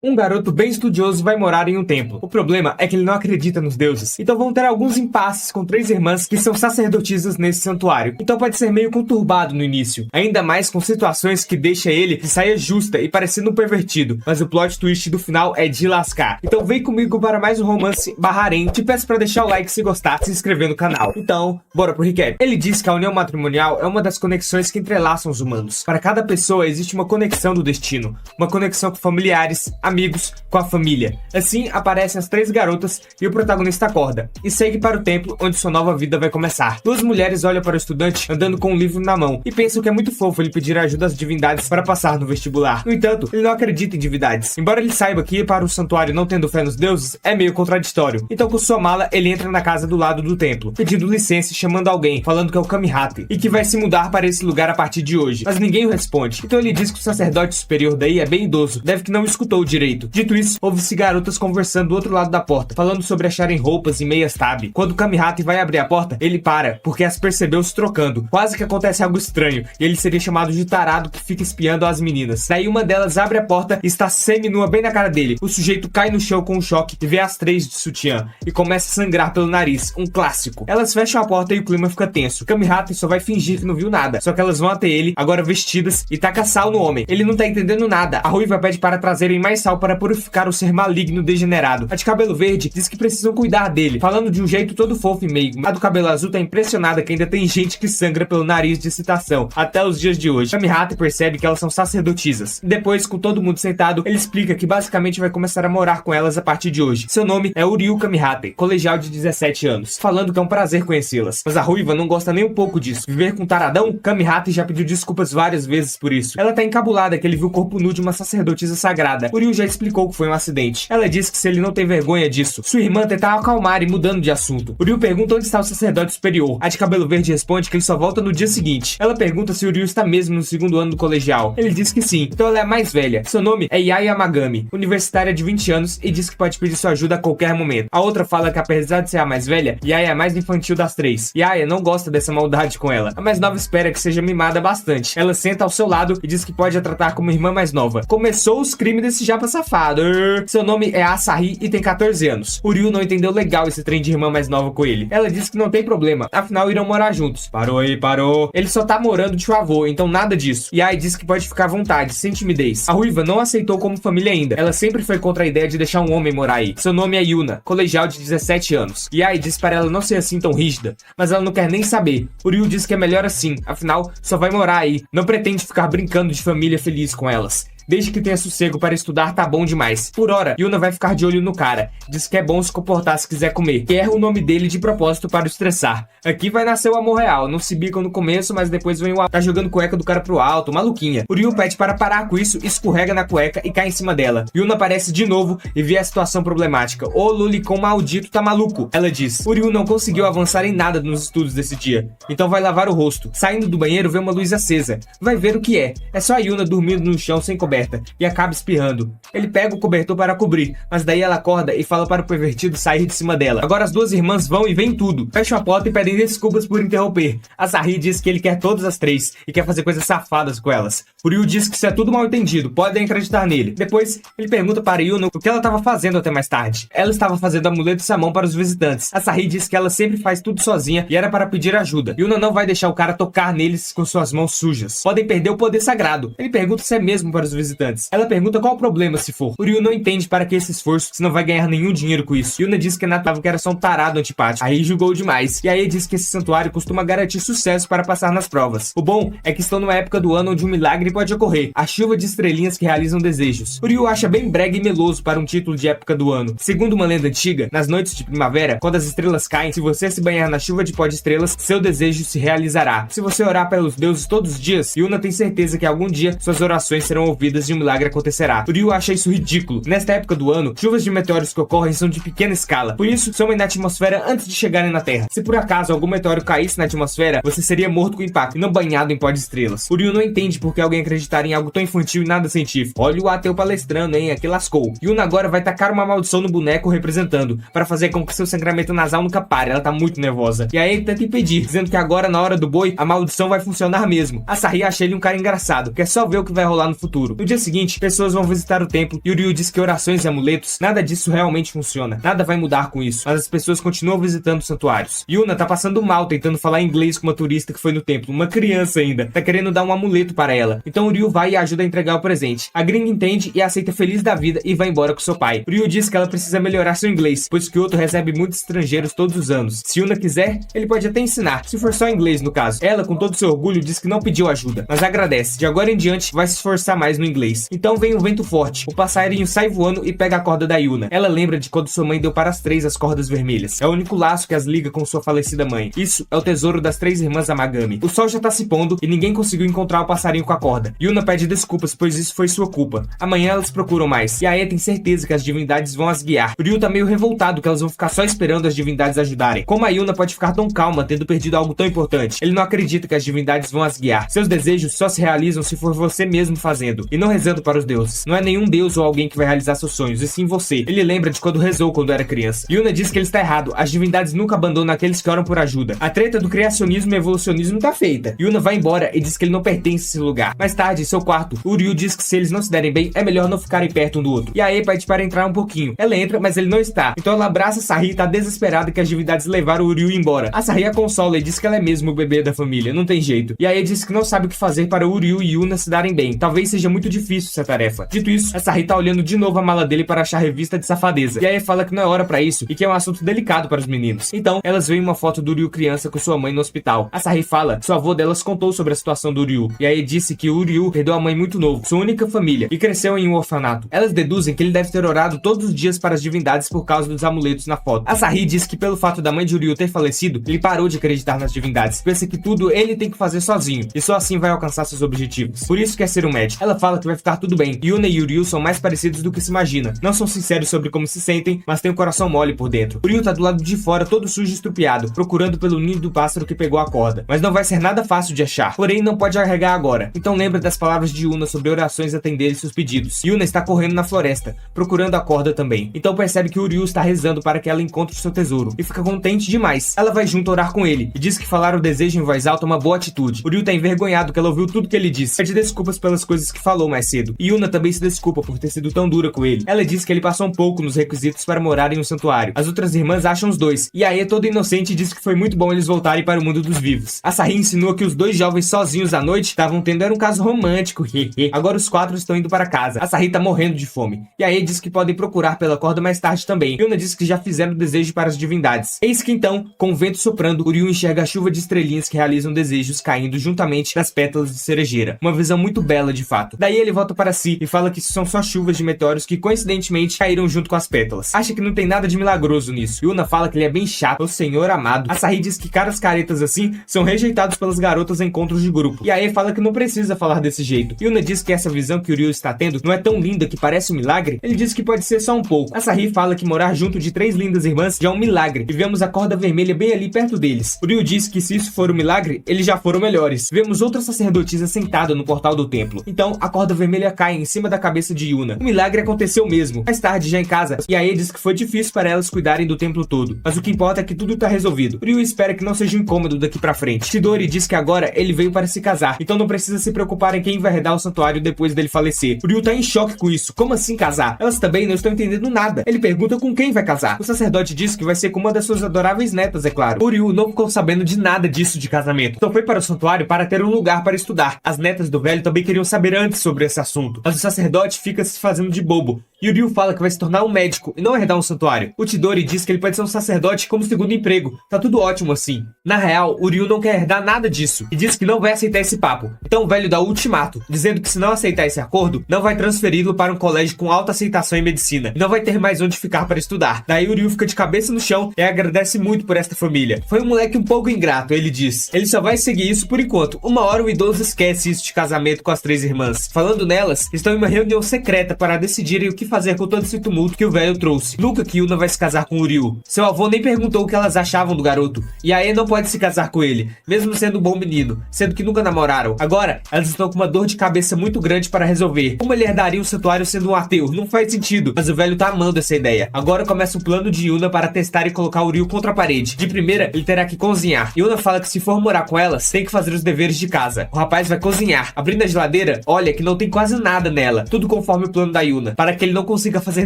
Um garoto bem estudioso vai morar em um templo. O problema é que ele não acredita nos deuses. Então vão ter alguns impasses com 3 irmãs que são sacerdotisas nesse santuário. Então pode ser meio conturbado no início. Ainda mais com situações que deixa ele de saia justa e parecendo um pervertido. Mas o plot twist do final é de lascar. Então vem comigo para mais um romance harém. Te peço para deixar o like se gostar, se inscrever no canal. Então, bora pro recap. Ele diz que a união matrimonial é uma das conexões que entrelaçam os humanos. Para cada pessoa existe uma conexão do destino. Uma conexão com familiares, amigos, com a família. Assim, aparecem as 3 garotas e o protagonista acorda e segue para o templo onde sua nova vida vai começar. 2 mulheres olham para o estudante andando com um livro na mão e pensam que é muito fofo ele pedir ajuda às divindades para passar no vestibular. No entanto, ele não acredita em divindades. Embora ele saiba que ir para o santuário não tendo fé nos deuses é meio contraditório. Então com sua mala, ele entra na casa do lado do templo, pedindo licença e chamando alguém, falando que é o Kamihate e que vai se mudar para esse lugar a partir de hoje. Mas ninguém o responde. Então ele diz que o sacerdote superior daí é bem idoso, deve que não escutou direito. Dito isso, ouve-se garotas conversando do outro lado da porta, falando sobre acharem roupas e meias tab. Quando o Kamihate vai abrir a porta, ele para, porque as percebeu se trocando. Quase que acontece algo estranho, e ele seria chamado de tarado que fica espiando as meninas. Daí uma delas abre a porta e está semi-nua bem na cara dele. O sujeito cai no chão com um choque e vê as 3 de sutiã, e começa a sangrar pelo nariz, um clássico. Elas fecham a porta e o clima fica tenso. Kamihate só vai fingir que não viu nada, só que elas vão até ele, agora vestidas, e taca sal no homem. Ele não tá entendendo nada. A ruiva pede para trazerem mais sal para purificar o ser maligno degenerado. A de cabelo verde diz que precisam cuidar dele, falando de um jeito todo fofo e meigo. A do cabelo azul tá impressionada que ainda tem gente que sangra pelo nariz de excitação, até os dias de hoje. Kamihate percebe que elas são sacerdotisas. Depois, com todo mundo sentado, ele explica que basicamente vai começar a morar com elas a partir de hoje. Seu nome é Uryu Kamihate, colegial de 17 anos, falando que é um prazer conhecê-las. Mas a ruiva não gosta nem um pouco disso. Viver com taradão? Kamihate já pediu desculpas várias vezes por isso. Ela tá encabulada que ele viu o corpo nu de uma sacerdotisa sagrada. Uryu já explicou que foi um acidente. Ela diz que se ele não tem vergonha disso, sua irmã tenta acalmar e mudando de assunto. Uryu pergunta onde está o sacerdote superior. A de cabelo verde responde que ele só volta no dia seguinte. Ela pergunta se Uryu está mesmo no 2º ano do colegial. Ele diz que sim, então ela é a mais velha. Seu nome é Yaya Magami, universitária de 20 anos e diz que pode pedir sua ajuda a qualquer momento. A outra fala que apesar de ser a mais velha, Yaya é a mais infantil das 3. Yaya não gosta dessa maldade com ela. A mais nova espera que seja mimada bastante. Ela senta ao seu lado e diz que pode a tratar como irmã mais nova. Começou os crimes desse japa safado. Seu nome é Asahi e tem 14 anos. Uryu não entendeu legal esse trem de irmã mais nova com ele. Ela diz que não tem problema, afinal irão morar juntos. Parou aí, parou. Ele só tá morando de avô, então nada disso. Yai diz que pode ficar à vontade, sem timidez. A ruiva não aceitou como família ainda. Ela sempre foi contra a ideia de deixar um homem morar aí. Seu nome é Yuna, colegial de 17 anos. Yai diz para ela não ser assim tão rígida, mas ela não quer nem saber. Uryu diz que é melhor assim, afinal só vai morar aí. Não pretende ficar brincando de família feliz com elas. Desde que tenha sossego para estudar, tá bom demais. Por hora, Yuna vai ficar de olho no cara. Diz que é bom se comportar se quiser comer. Que erra o nome dele de propósito para o estressar. Aqui vai nascer o amor real. Não se bicam no começo, mas depois vem o... Tá jogando cueca do cara pro alto, maluquinha. Uryu pede para parar com isso, escorrega na cueca e cai em cima dela. Yuna aparece de novo e vê a situação problemática. Ô Lolicon maldito, tá maluco? Ela diz. Uryu não conseguiu avançar em nada nos estudos desse dia. Então vai lavar o rosto. Saindo do banheiro, vê uma luz acesa. Vai ver o que é. É só a Yuna dormindo no chão sem coberta e acaba espirrando. Ele pega o cobertor para cobrir, mas daí ela acorda e fala para o pervertido sair de cima dela. Agora as 2 irmãs vão e vêm tudo. Fecham a porta e pedem desculpas por interromper. Asahi diz que ele quer todas as 3 e quer fazer coisas safadas com elas. Uryu diz que isso é tudo mal entendido, podem acreditar nele. Depois, ele pergunta para Yuna o que ela estava fazendo até mais tarde. Ela estava fazendo amuleto samão para os visitantes. Asahi diz que ela sempre faz tudo sozinha e era para pedir ajuda. Yuna não vai deixar o cara tocar neles com suas mãos sujas. Podem perder o poder sagrado. Ele pergunta se é mesmo para os visitantes. Ela pergunta qual o problema se for. Uryu não entende para que esse esforço, se não vai ganhar nenhum dinheiro com isso. Yuna diz que Natava que era só um tarado antipático. Aí julgou demais. E aí diz que esse santuário costuma garantir sucesso para passar nas provas. O bom é que estão numa época do ano onde um milagre pode ocorrer. A chuva de estrelinhas que realizam desejos. Uryu acha bem brega e meloso para um título de época do ano. Segundo uma lenda antiga, nas noites de primavera, quando as estrelas caem, se você se banhar na chuva de pó de estrelas, seu desejo se realizará. Se você orar pelos deuses todos os dias, Yuna tem certeza que algum dia suas orações serão ouvidas e um milagre acontecerá. Uryu acha isso ridículo. Nesta época do ano, chuvas de meteoros que ocorrem são de pequena escala, por isso somem na atmosfera antes de chegarem na Terra. Se por acaso algum meteoro caísse na atmosfera, você seria morto com impacto e não banhado em pó de estrelas. Uryu não entende por que alguém acreditar em algo tão infantil e nada científico. Olha o ateu palestrando, hein? Aqui lascou. Yuna agora vai tacar uma maldição no boneco representando, para fazer com que seu sangramento nasal nunca pare. Ela tá muito nervosa. E aí ele tenta impedir, dizendo que agora, na hora do boi, a maldição vai funcionar mesmo. Asahi acha ele um cara engraçado, quer só ver o que vai rolar no futuro. No dia seguinte, pessoas vão visitar o templo e Ryu diz que orações e amuletos, nada disso realmente funciona. Nada vai mudar com isso, mas as pessoas continuam visitando os santuários. Yuna tá passando mal tentando falar inglês com uma turista que foi no templo, uma criança ainda, tá querendo dar um amuleto para ela. Então Ryu vai e ajuda a entregar o presente. A gringa entende e aceita feliz da vida e vai embora com seu pai. Ryu diz que ela precisa melhorar seu inglês, pois Kyoto recebe muitos estrangeiros todos os anos. Se Yuna quiser, ele pode até ensinar, se for só inglês no caso. Ela, com todo seu orgulho, diz que não pediu ajuda, mas agradece. De agora em diante, vai se esforçar mais no inglês. Então vem um vento forte. O passarinho sai voando e pega a corda da Yuna. Ela lembra de quando sua mãe deu para as três as cordas vermelhas. É o único laço que as liga com sua falecida mãe. Isso é o tesouro das três irmãs Amagami. O sol já tá se pondo e ninguém conseguiu encontrar o passarinho com a corda. Yuna pede desculpas, pois isso foi sua culpa. Amanhã elas procuram mais. E a Aya tem certeza que as divindades vão as guiar. Ryu tá meio revoltado que elas vão ficar só esperando as divindades ajudarem. Como a Yuna pode ficar tão calma tendo perdido algo tão importante? Ele não acredita que as divindades vão as guiar. Seus desejos só se realizam se for você mesmo fazendo, e não rezando para os deuses. Não é nenhum deus ou alguém que vai realizar seus sonhos, e sim você. Ele lembra de quando rezou quando era criança. Yuna diz que ele está errado. As divindades nunca abandonam aqueles que oram por ajuda. A treta do criacionismo e evolucionismo tá feita. Yuna vai embora e diz que ele não pertence a esse lugar. Mais tarde, em seu quarto, o Ryu diz que se eles não se derem bem, é melhor não ficarem perto um do outro. E a Aya pede para entrar um pouquinho. Ela entra, mas ele não está. Então ela abraça a Sahi e tá desesperada que as divindades levaram o Ryu embora. A Sahi a consola e diz que ela é mesmo o bebê da família, não tem jeito. E a Aya diz que não sabe o que fazer para o Ryu e Yuna se darem bem. Talvez seja muito difícil essa tarefa. Dito isso, a Sahi tá olhando de novo a mala dele para achar revista de safadeza. E a Aya fala que não é hora pra isso e que é um assunto delicado para os meninos. Então, elas veem uma foto do Ryu criança com sua mãe no hospital. A Sahi fala que seu avô delas contou sobre a situação do Ryu. E a Aya disse que o Ryu perdeu a mãe muito novo, sua única família, e cresceu em um orfanato. Elas deduzem que ele deve ter orado todos os dias para as divindades por causa dos amuletos na foto. A Sahi diz que pelo fato da mãe de Ryu ter falecido, ele parou de acreditar nas divindades. Pensa que tudo ele tem que fazer sozinho, e só assim vai alcançar seus objetivos. Por isso quer ser um médico. Ela fala que vai ficar tudo bem. Yuna e o Ryu são mais parecidos do que se imagina. Não são sinceros sobre como se sentem, mas têm o coração mole por dentro. O Ryu tá do lado de fora, todo sujo e estrupiado, procurando pelo ninho do pássaro que pegou a corda. Mas não vai ser nada fácil de achar. Porém, não pode carregar agora. Então lembra das palavras de Yuna sobre orações atenderem seus pedidos. Yuna está correndo na floresta, procurando a corda também. Então percebe que o Ryu está rezando para que ela encontre o seu tesouro. E fica contente demais. Ela vai junto orar com ele. E diz que falar o desejo em voz alta é uma boa atitude. O Ryu tá envergonhado que ela ouviu tudo que ele disse. Pede desculpas pelas coisas que falou mais cedo. E Yuna também se desculpa por ter sido tão dura com ele. Ela diz que ele passou um pouco nos requisitos para morar em um santuário. As outras irmãs acham os dois. E a Aya, toda inocente, diz que foi muito bom eles voltarem para o mundo dos vivos. A Sahi insinua que os dois jovens sozinhos à noite estavam tendo um caso romântico. Agora os quatro estão indo para casa. A Sahi tá morrendo de fome. E a Aya diz que podem procurar pela corda mais tarde também. Yuna diz que já fizeram o desejo para as divindades. Eis que então, com o vento soprando, o Ryu enxerga a chuva de estrelinhas que realizam desejos caindo juntamente das pétalas de cerejeira. Uma visão muito bela de fato. Daí ele volta para si e fala que isso são só chuvas de meteoros que coincidentemente caíram junto com as pétalas. Acha que não tem nada de milagroso nisso. Yuna fala que ele é bem chato, o senhor amado. A Sahi diz que caras caretas assim são rejeitados pelas garotas em encontros de grupo. E a Aya fala que não precisa falar desse jeito. Yuna diz que essa visão que o Ryu está tendo não é tão linda que parece um milagre. Ele diz que pode ser só um pouco. A Sahi fala que morar junto de três lindas irmãs já é um milagre. E vemos a corda vermelha bem ali perto deles. O Ryu diz que se isso for um milagre, eles já foram melhores. Vemos outra sacerdotisa sentada no portal do templo. Então a corda vermelha cai em cima da cabeça de Yuna. O milagre aconteceu mesmo. Mais tarde, já em casa, e a Aya diz que foi difícil para elas cuidarem do templo todo. Mas o que importa é que tudo tá resolvido. O Ryu espera que não seja um incômodo daqui pra frente. Chidori diz que agora ele veio para se casar, então não precisa se preocupar em quem vai herdar o santuário depois dele falecer. O Ryu tá em choque com isso. Como assim casar? Elas também não estão entendendo nada. Ele pergunta com quem vai casar. O sacerdote diz que vai ser com uma das suas adoráveis netas, é claro. O Ryu não ficou sabendo de nada disso de casamento. Então foi para o santuário para ter um lugar para estudar. As netas do velho também queriam saber antes sobre esse assunto. Mas o sacerdote fica se fazendo de bobo. E o Ryu fala que vai se tornar um médico e não herdar um santuário. O Chidori diz que ele pode ser um sacerdote como segundo emprego. Tá tudo ótimo assim. Na real, o Ryu não quer herdar nada disso e diz que não vai aceitar esse papo. Então o velho dá o ultimato, dizendo que se não aceitar esse acordo, não vai transferi-lo para um colégio com alta aceitação em medicina e não vai ter mais onde ficar para estudar. Daí o Ryu fica de cabeça no chão e agradece muito por esta família. Foi um moleque um pouco ingrato, ele diz. Ele só vai seguir isso por enquanto. Uma hora o idoso esquece isso de casamento com as três irmãs. Falando nelas, estão em uma reunião secreta para decidirem o que fazer com todo esse tumulto que o velho trouxe. Nunca que Yuna vai se casar com o Ryu. Seu avô nem perguntou o que elas achavam do garoto, e Ae não pode se casar com ele, mesmo sendo um bom menino, sendo que nunca namoraram. Agora, elas estão com uma dor de cabeça muito grande para resolver. Como ele herdaria o santuário sendo um ateu? Não faz sentido, mas o velho tá amando essa ideia. Agora começa o plano de Yuna para testar e colocar o Ryu contra a parede. De primeira, ele terá que cozinhar. Yuna fala que se for morar com elas, tem que fazer os deveres de casa. O rapaz vai cozinhar. Abrindo a geladeira, olha que não tem quase nada nela, tudo conforme o plano da Yuna, para que ele não consiga fazer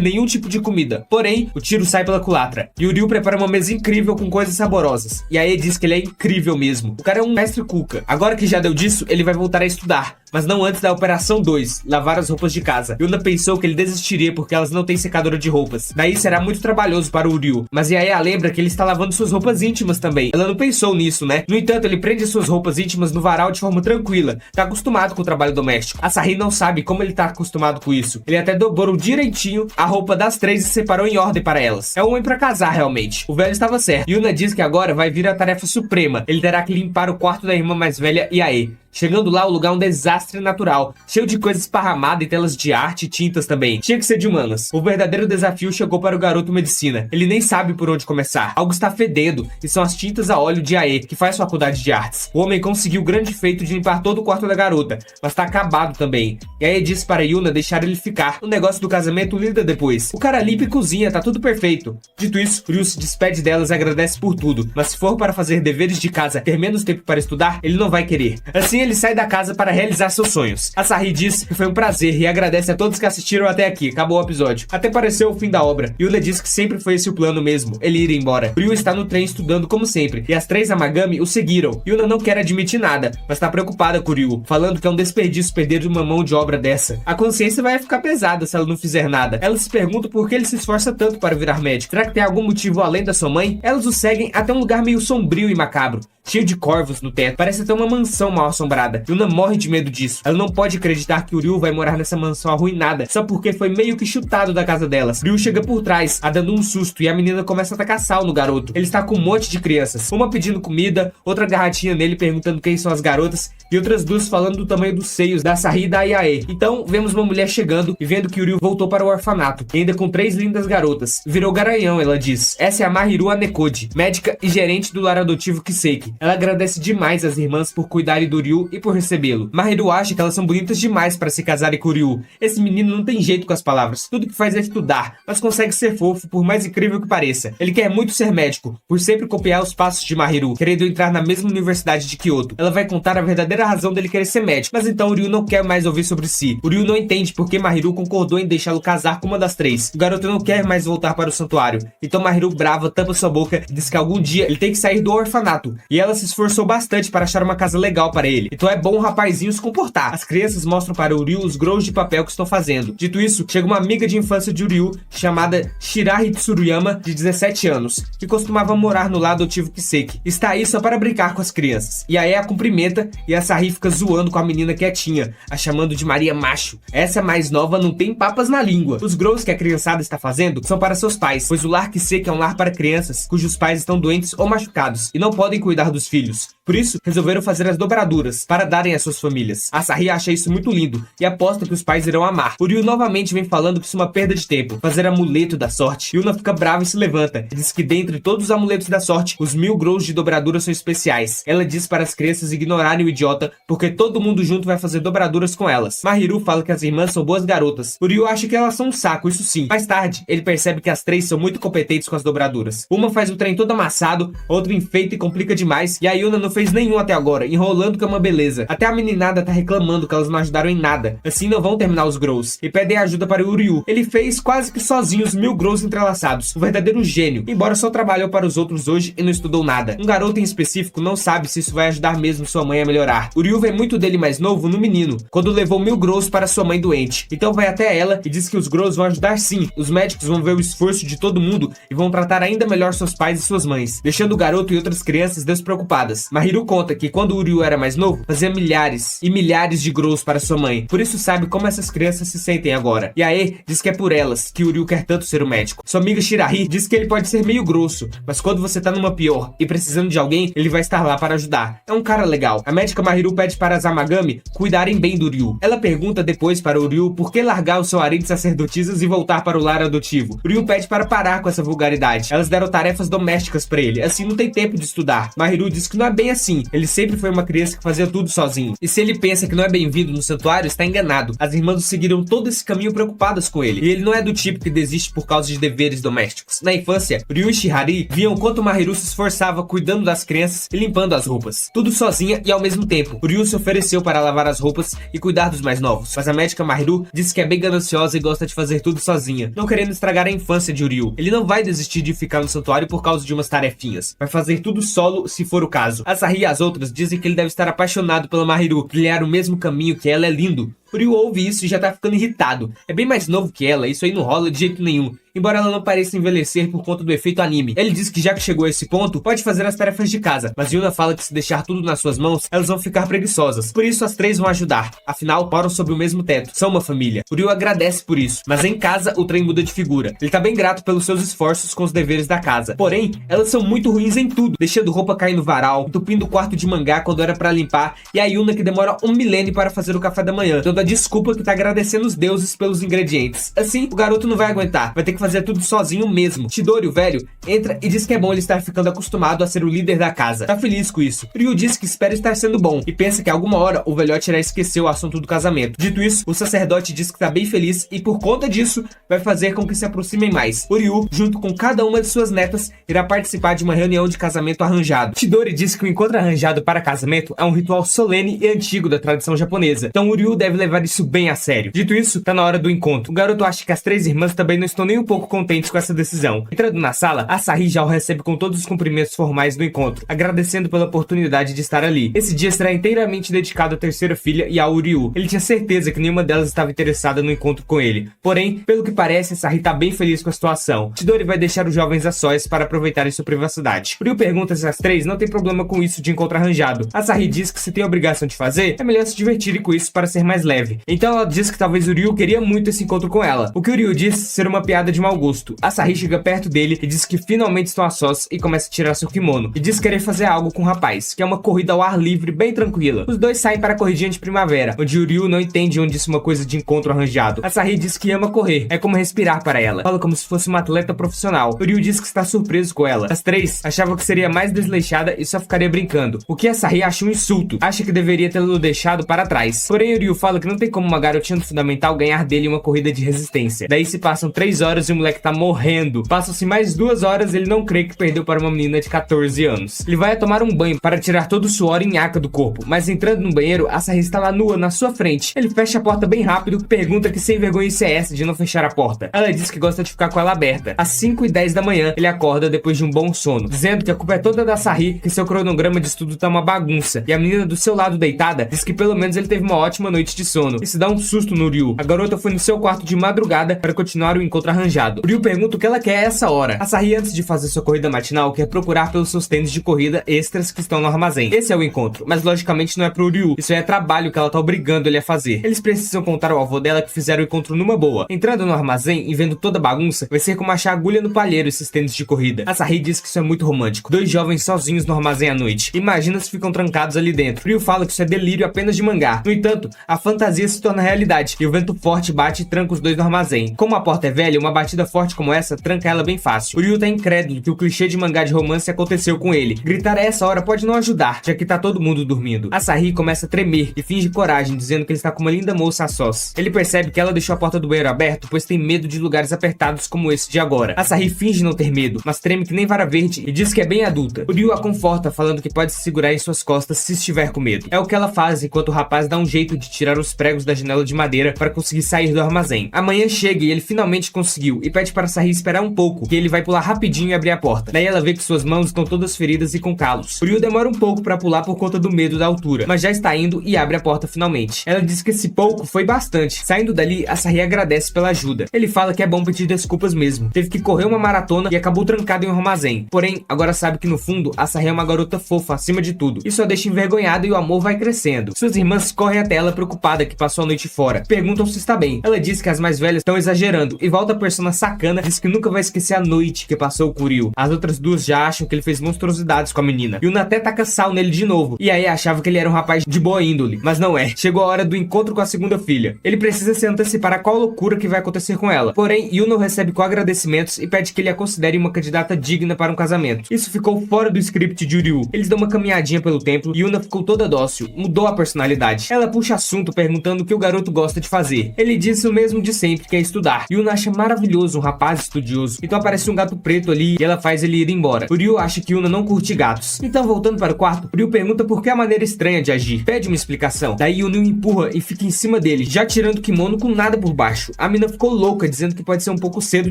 nenhum tipo de comida. Porém, o tiro sai pela culatra, e o Ryu prepara uma mesa incrível com coisas saborosas. E aí diz que ele é incrível mesmo. O cara é um mestre cuca. Agora que já deu disso, ele vai voltar a estudar, mas não antes da Operação 2, lavar as roupas de casa. Yuna pensou que ele desistiria porque elas não têm secadora de roupas. Daí será muito trabalhoso para o Ryu. Mas Yaea lembra que ele está lavando suas roupas íntimas também. Ela não pensou nisso, né? No entanto, ele prende suas roupas íntimas no varal de forma tranquila. Tá acostumado com o trabalho doméstico. A Sahi não sabe como ele tá acostumado com isso. Ele até dobrou direitinho a roupa das três e separou em ordem para elas. É um homem pra casar, realmente. O velho estava certo. Yuna diz que agora vai vir a tarefa suprema. Ele terá que limpar o quarto da irmã mais velha, Yae. Chegando lá, o lugar é um desastre natural, cheio de coisas esparramadas e telas de arte e tintas também. Tinha que ser de humanas. O verdadeiro desafio chegou para o garoto medicina. Ele nem sabe por onde começar. Algo está fedendo, e são as tintas a óleo de Ae, que faz faculdade de artes. O homem conseguiu o grande feito de limpar todo o quarto da garota, mas tá acabado também. E Ae disse para Yuna deixar ele ficar. O negócio do casamento lida depois. O cara limpa e cozinha, tá tudo perfeito. Dito isso, Ryu se despede delas e agradece por tudo, mas se for para fazer deveres de casa, ter menos tempo para estudar, ele não vai querer. Assim, ele sai da casa para realizar seus sonhos. A Sahi diz que foi um prazer e agradece a todos que assistiram até aqui. Acabou o episódio. Até pareceu o fim da obra. Yuna diz que sempre foi esse o plano mesmo, ele ir embora. Ryu está no trem estudando como sempre, e as três Amagami o seguiram. Yuna não quer admitir nada, mas tá preocupada com o Ryu, falando que é um desperdício perder uma mão de obra dessa. A consciência vai ficar pesada se ela não fizer nada. Ela se pergunta por que ele se esforça tanto para virar médico. Será que tem algum motivo além da sua mãe? Elas o seguem até um lugar meio sombrio e macabro, cheio de corvos no teto. Parece até uma mansão mal assombrada. Yuna morre de medo disso. Ela não pode acreditar que o Ryu vai morar nessa mansão arruinada, só porque foi meio que chutado da casa delas. Ryu chega por trás, dando um susto, e a menina começa a tacar sal no garoto. Ele está com um monte de crianças, uma pedindo comida, outra agarradinha nele perguntando quem são as garotas, e outras duas falando do tamanho dos seios da Sahi e da Yae. Então, vemos uma mulher chegando e vendo que o Ryu voltou para o orfanato, e ainda com três lindas garotas. Virou garanhão, ela diz. Essa é a Mahiru Anekoji, médica e gerente do lar adotivo Kiseki. Ela agradece demais às irmãs por cuidarem do Ryu e por recebê-lo. Mahiru acha que elas são bonitas demais para se casarem com o Ryu. Esse menino não tem jeito com as palavras. Tudo que faz é estudar, mas consegue ser fofo, por mais incrível que pareça. Ele quer muito ser médico, por sempre copiar os passos de Mahiru, querendo entrar na mesma universidade de Kyoto. Ela vai contar a verdadeira razão dele querer ser médico, mas então o Ryu não quer mais ouvir sobre si. O Ryu não entende porque Mahiru concordou em deixá-lo casar com uma das três. O garoto não quer mais voltar para o santuário. Então Mahiru, brava, tampa sua boca e diz que algum dia ele tem que sair do orfanato. E ela se esforçou bastante para achar uma casa legal para ele. Então é bom o rapazinho se comportar. As crianças mostram para o Ryu os grãos de papel que estão fazendo. Dito isso, chega uma amiga de infância de Ryu, chamada Shirahi Tsuruyama, de 17 anos, que costumava morar no lado adotivo Kiseki. Está aí só para brincar com as crianças. E aí a cumprimenta e a Sahi fica zoando com a menina quietinha, a chamando de Maria Macho. Essa mais nova não tem papas na língua. Os grãos que a criançada está fazendo são para seus pais, pois o lar Kiseki é um lar para crianças cujos pais estão doentes ou machucados e não podem cuidar dos filhos. Por isso, resolveram fazer as dobraduras para darem às suas famílias. A Sahi acha isso muito lindo e aposta que os pais irão amar. O Ryu novamente vem falando que isso é uma perda de tempo, fazer amuleto da sorte. Yuna fica brava e se levanta. Diz que dentre todos os amuletos da sorte, os 1000 grãos de dobradura são especiais. Ela diz para as crianças ignorarem o idiota, porque todo mundo junto vai fazer dobraduras com elas. Mahiru fala que as irmãs são boas garotas. O Ryu acha que elas são um saco, isso sim. Mais tarde, ele percebe que as três são muito competentes com as dobraduras. Uma faz o trem todo amassado, outra enfeita e complica demais, e a Yuna não fez nenhum até agora, enrolando que é uma beleza. Até a meninada tá reclamando que elas não ajudaram em nada. Assim não vão terminar os grãos. E pedem ajuda para o Ryu. Ele fez quase que sozinho os 1000 grãos entrelaçados. Um verdadeiro gênio. Embora só trabalhou para os outros hoje e não estudou nada. Um garoto em específico não sabe se isso vai ajudar mesmo sua mãe a melhorar. O Ryu vê muito dele mais novo no menino, quando levou 1000 grãos para sua mãe doente. Então vai até ela e diz que os grãos vão ajudar sim. Os médicos vão ver o esforço de todo mundo e vão tratar ainda melhor seus pais e suas mães, deixando o garoto e outras crianças despreocupadas. Mahiru conta que quando o Ryu era mais novo, Ryu fazia milhares e milhares de grows para sua mãe, por isso sabe como essas crianças se sentem agora. E Ae diz que é por elas que o Ryu quer tanto ser o médico. Sua amiga Shirahi diz que ele pode ser meio grosso, mas quando você tá numa pior e precisando de alguém, ele vai estar lá para ajudar. É um cara legal. A médica Mahiru pede para as Amagami cuidarem bem do Ryu. Ela pergunta depois para o Ryu por que largar o seu harém de sacerdotisas e voltar para o lar adotivo. O Ryu pede para parar com essa vulgaridade. Elas deram tarefas domésticas para ele, assim não tem tempo de estudar. Mahiru diz que não é bem assim. Ele sempre foi uma criança que fazia tudo sozinho. E se ele pensa que não é bem-vindo no santuário, está enganado. As irmãs seguiram todo esse caminho preocupadas com ele. E ele não é do tipo que desiste por causa de deveres domésticos. Na infância, Ryu e Shihari viam quanto Mahiru se esforçava cuidando das crianças e limpando as roupas. Tudo sozinha e ao mesmo tempo. Ryu se ofereceu para lavar as roupas e cuidar dos mais novos. Mas a médica Mahiru disse que é bem gananciosa e gosta de fazer tudo sozinha, não querendo estragar a infância de Ryu. Ele não vai desistir de ficar no santuário por causa de umas tarefinhas. Vai fazer tudo solo se for o caso. Asahi e as outras dizem que ele deve estar apaixonado pela Mahiru. Trilhar o mesmo caminho que ela é lindo. O Ryu ouve isso e já tá ficando irritado. É bem mais novo que ela, isso aí não rola de jeito nenhum. Embora ela não pareça envelhecer por conta do efeito anime. Ele diz que já que chegou a esse ponto, pode fazer as tarefas de casa. Mas Yuna fala que se deixar tudo nas suas mãos, elas vão ficar preguiçosas. Por isso as três vão ajudar. Afinal, moram sob o mesmo teto. São uma família. O Ryu agradece por isso. Mas em casa, o trem muda de figura. Ele tá bem grato pelos seus esforços com os deveres da casa. Porém, elas são muito ruins em tudo. Deixando roupa cair no varal, entupindo o quarto de mangá quando era pra limpar. E a Yuna que demora 1 milênio para fazer o café da manhã. Dando a desculpa que tá agradecendo os deuses pelos ingredientes. Assim, o garoto não vai aguentar. Vai ter que fazer tudo sozinho mesmo. Chidori, o velho, entra e diz que é bom ele estar ficando acostumado a ser o líder da casa. Tá feliz com isso. Ryu diz que espera estar sendo bom e pensa que alguma hora o velhote irá esquecer o assunto do casamento. Dito isso, o sacerdote diz que tá bem feliz e por conta disso vai fazer com que se aproximem mais. O Ryu, junto com cada uma de suas netas, irá participar de uma reunião de casamento arranjado. Chidori diz que o encontro arranjado para casamento é um ritual solene e antigo da tradição japonesa. Então o Ryu deve levar isso bem a sério. Dito isso, tá na hora do encontro. O garoto acha que as três irmãs também não estão nem um pouco contentes com essa decisão. Entrando na sala, Asahi já o recebe com todos os cumprimentos formais do encontro, agradecendo pela oportunidade de estar ali. Esse dia será inteiramente dedicado à terceira filha e ao Ryu. Ele tinha certeza que nenhuma delas estava interessada no encontro com ele. Porém, pelo que parece, Asahi tá bem feliz com a situação. Chidori vai deixar os jovens a sós para aproveitarem sua privacidade. Ryu pergunta se as três não tem problema com isso de encontro arranjado. Asahi diz que se tem a obrigação de fazer, é melhor se divertirem com isso para ser mais leve. Então ela diz que talvez o Ryu queria muito esse encontro com ela, o que o Ryu diz ser uma piada de mau gosto. Asahi chega perto dele e diz que finalmente estão a sós e começa a tirar seu kimono. E diz querer fazer algo com o rapaz, que é uma corrida ao ar livre bem tranquila. Os dois saem para a corridinha de primavera, onde o Ryu não entende onde isso é uma coisa de encontro arranjado. Asahi diz que ama correr, é como respirar para ela. Fala como se fosse uma atleta profissional. O Ryu diz que está surpreso com ela. As três achavam que seria mais desleixada e só ficaria brincando, o que Asahi acha um insulto. Acha que deveria tê-lo deixado para trás. Porém, o Ryu fala que não tem como uma garotinha do fundamental ganhar dele uma corrida de resistência. Daí se passam 3 horas e o moleque tá morrendo. Passam-se mais 2 horas e ele não crê que perdeu para uma menina de 14 anos. Ele vai tomar um banho para tirar todo o suor e nhaca do corpo, mas entrando no banheiro, Asahi está lá nua na sua frente. Ele fecha a porta bem rápido e pergunta que sem vergonha isso é essa de não fechar a porta. Ela diz que gosta de ficar com ela aberta. Às 5h10 da manhã, ele acorda depois de um bom sono, dizendo que a culpa é toda da Asahi, que seu cronograma de estudo tá uma bagunça. E a menina do seu lado deitada diz que pelo menos ele teve uma ótima noite de sono. Isso dá um susto no Ryu. A garota foi no seu quarto de madrugada para continuar o encontro arranjado. O Ryu pergunta o que ela quer a essa hora. Asahi, antes de fazer sua corrida matinal, quer procurar pelos seus tênis de corrida extras que estão no armazém. Esse é o encontro, mas logicamente não é pro Ryu. Isso é trabalho que ela tá obrigando ele a fazer. Eles precisam contar ao avô dela que fizeram o encontro numa boa. Entrando no armazém e vendo toda a bagunça, vai ser como achar agulha no palheiro esses tênis de corrida. Asahi diz que isso é muito romântico. 2 jovens sozinhos no armazém à noite. Imagina se ficam trancados ali dentro. Ryu fala que isso é delírio apenas de mangá. No entanto, a fantasia se torna realidade e o vento forte bate e tranca os dois no armazém. Como a porta é velha, uma batida forte como essa tranca ela bem fácil. O Ryu tá incrédulo que o clichê de mangá de romance aconteceu com ele. Gritar a essa hora pode não ajudar, já que tá todo mundo dormindo. Asahi começa a tremer e finge coragem, dizendo que ele está com uma linda moça a sós. Ele percebe que ela deixou a porta do banheiro aberta, pois tem medo de lugares apertados como esse de agora. Asahi finge não ter medo, mas treme que nem vara verde e diz que é bem adulta. O Ryu a conforta, falando que pode se segurar em suas costas se estiver com medo. É o que ela faz enquanto o rapaz dá um jeito de tirar os pregos da janela de madeira para conseguir sair do armazém. Amanhã chega e ele finalmente conseguiu e pede para Sahi esperar um pouco, que ele vai pular rapidinho e abrir a porta. Daí ela vê que suas mãos estão todas feridas e com calos. Ryu demora um pouco para pular por conta do medo da altura, mas já está indo e abre a porta finalmente. Ela diz que esse pouco foi bastante. Saindo dali, a Sahi agradece pela ajuda. Ele fala que é bom pedir desculpas mesmo. Teve que correr uma maratona e acabou trancado em um armazém. Porém, agora sabe que no fundo, a Sahi é uma garota fofa acima de tudo. Isso a deixa envergonhada e o amor vai crescendo. Suas irmãs correm até ela preocupada que passou a noite fora. Perguntam se está bem. Ela diz que as mais velhas estão exagerando e volta a persona sacana, diz que nunca vai esquecer a noite que passou com o Ryu. As outras duas já acham que ele fez monstruosidades com a menina. Yuna até taca sal nele de novo. E aí achava que ele era um rapaz de boa índole, mas não é. Chegou a hora do encontro com a segunda filha. Ele precisa se antecipar a qual loucura que vai acontecer com ela. Porém, Yuna o recebe com agradecimentos e pede que ele a considere uma candidata digna para um casamento. Isso ficou fora do script de Ryu. Eles dão uma caminhadinha pelo templo e Yuna ficou toda dócil, mudou a personalidade. Ela puxa assunto perguntando o que o garoto gosta de fazer. Ele diz o mesmo de sempre, que é estudar. Yuna acha maravilhoso um rapaz estudioso. Então aparece um gato preto ali e ela faz ele ir embora. O Ryu acha que Yuna não curte gatos. Então, voltando para o quarto, Ryu pergunta por que a maneira estranha de agir. Pede uma explicação. Daí Yuna o empurra e fica em cima dele, já tirando o kimono com nada por baixo. A mina ficou louca, dizendo que pode ser um pouco cedo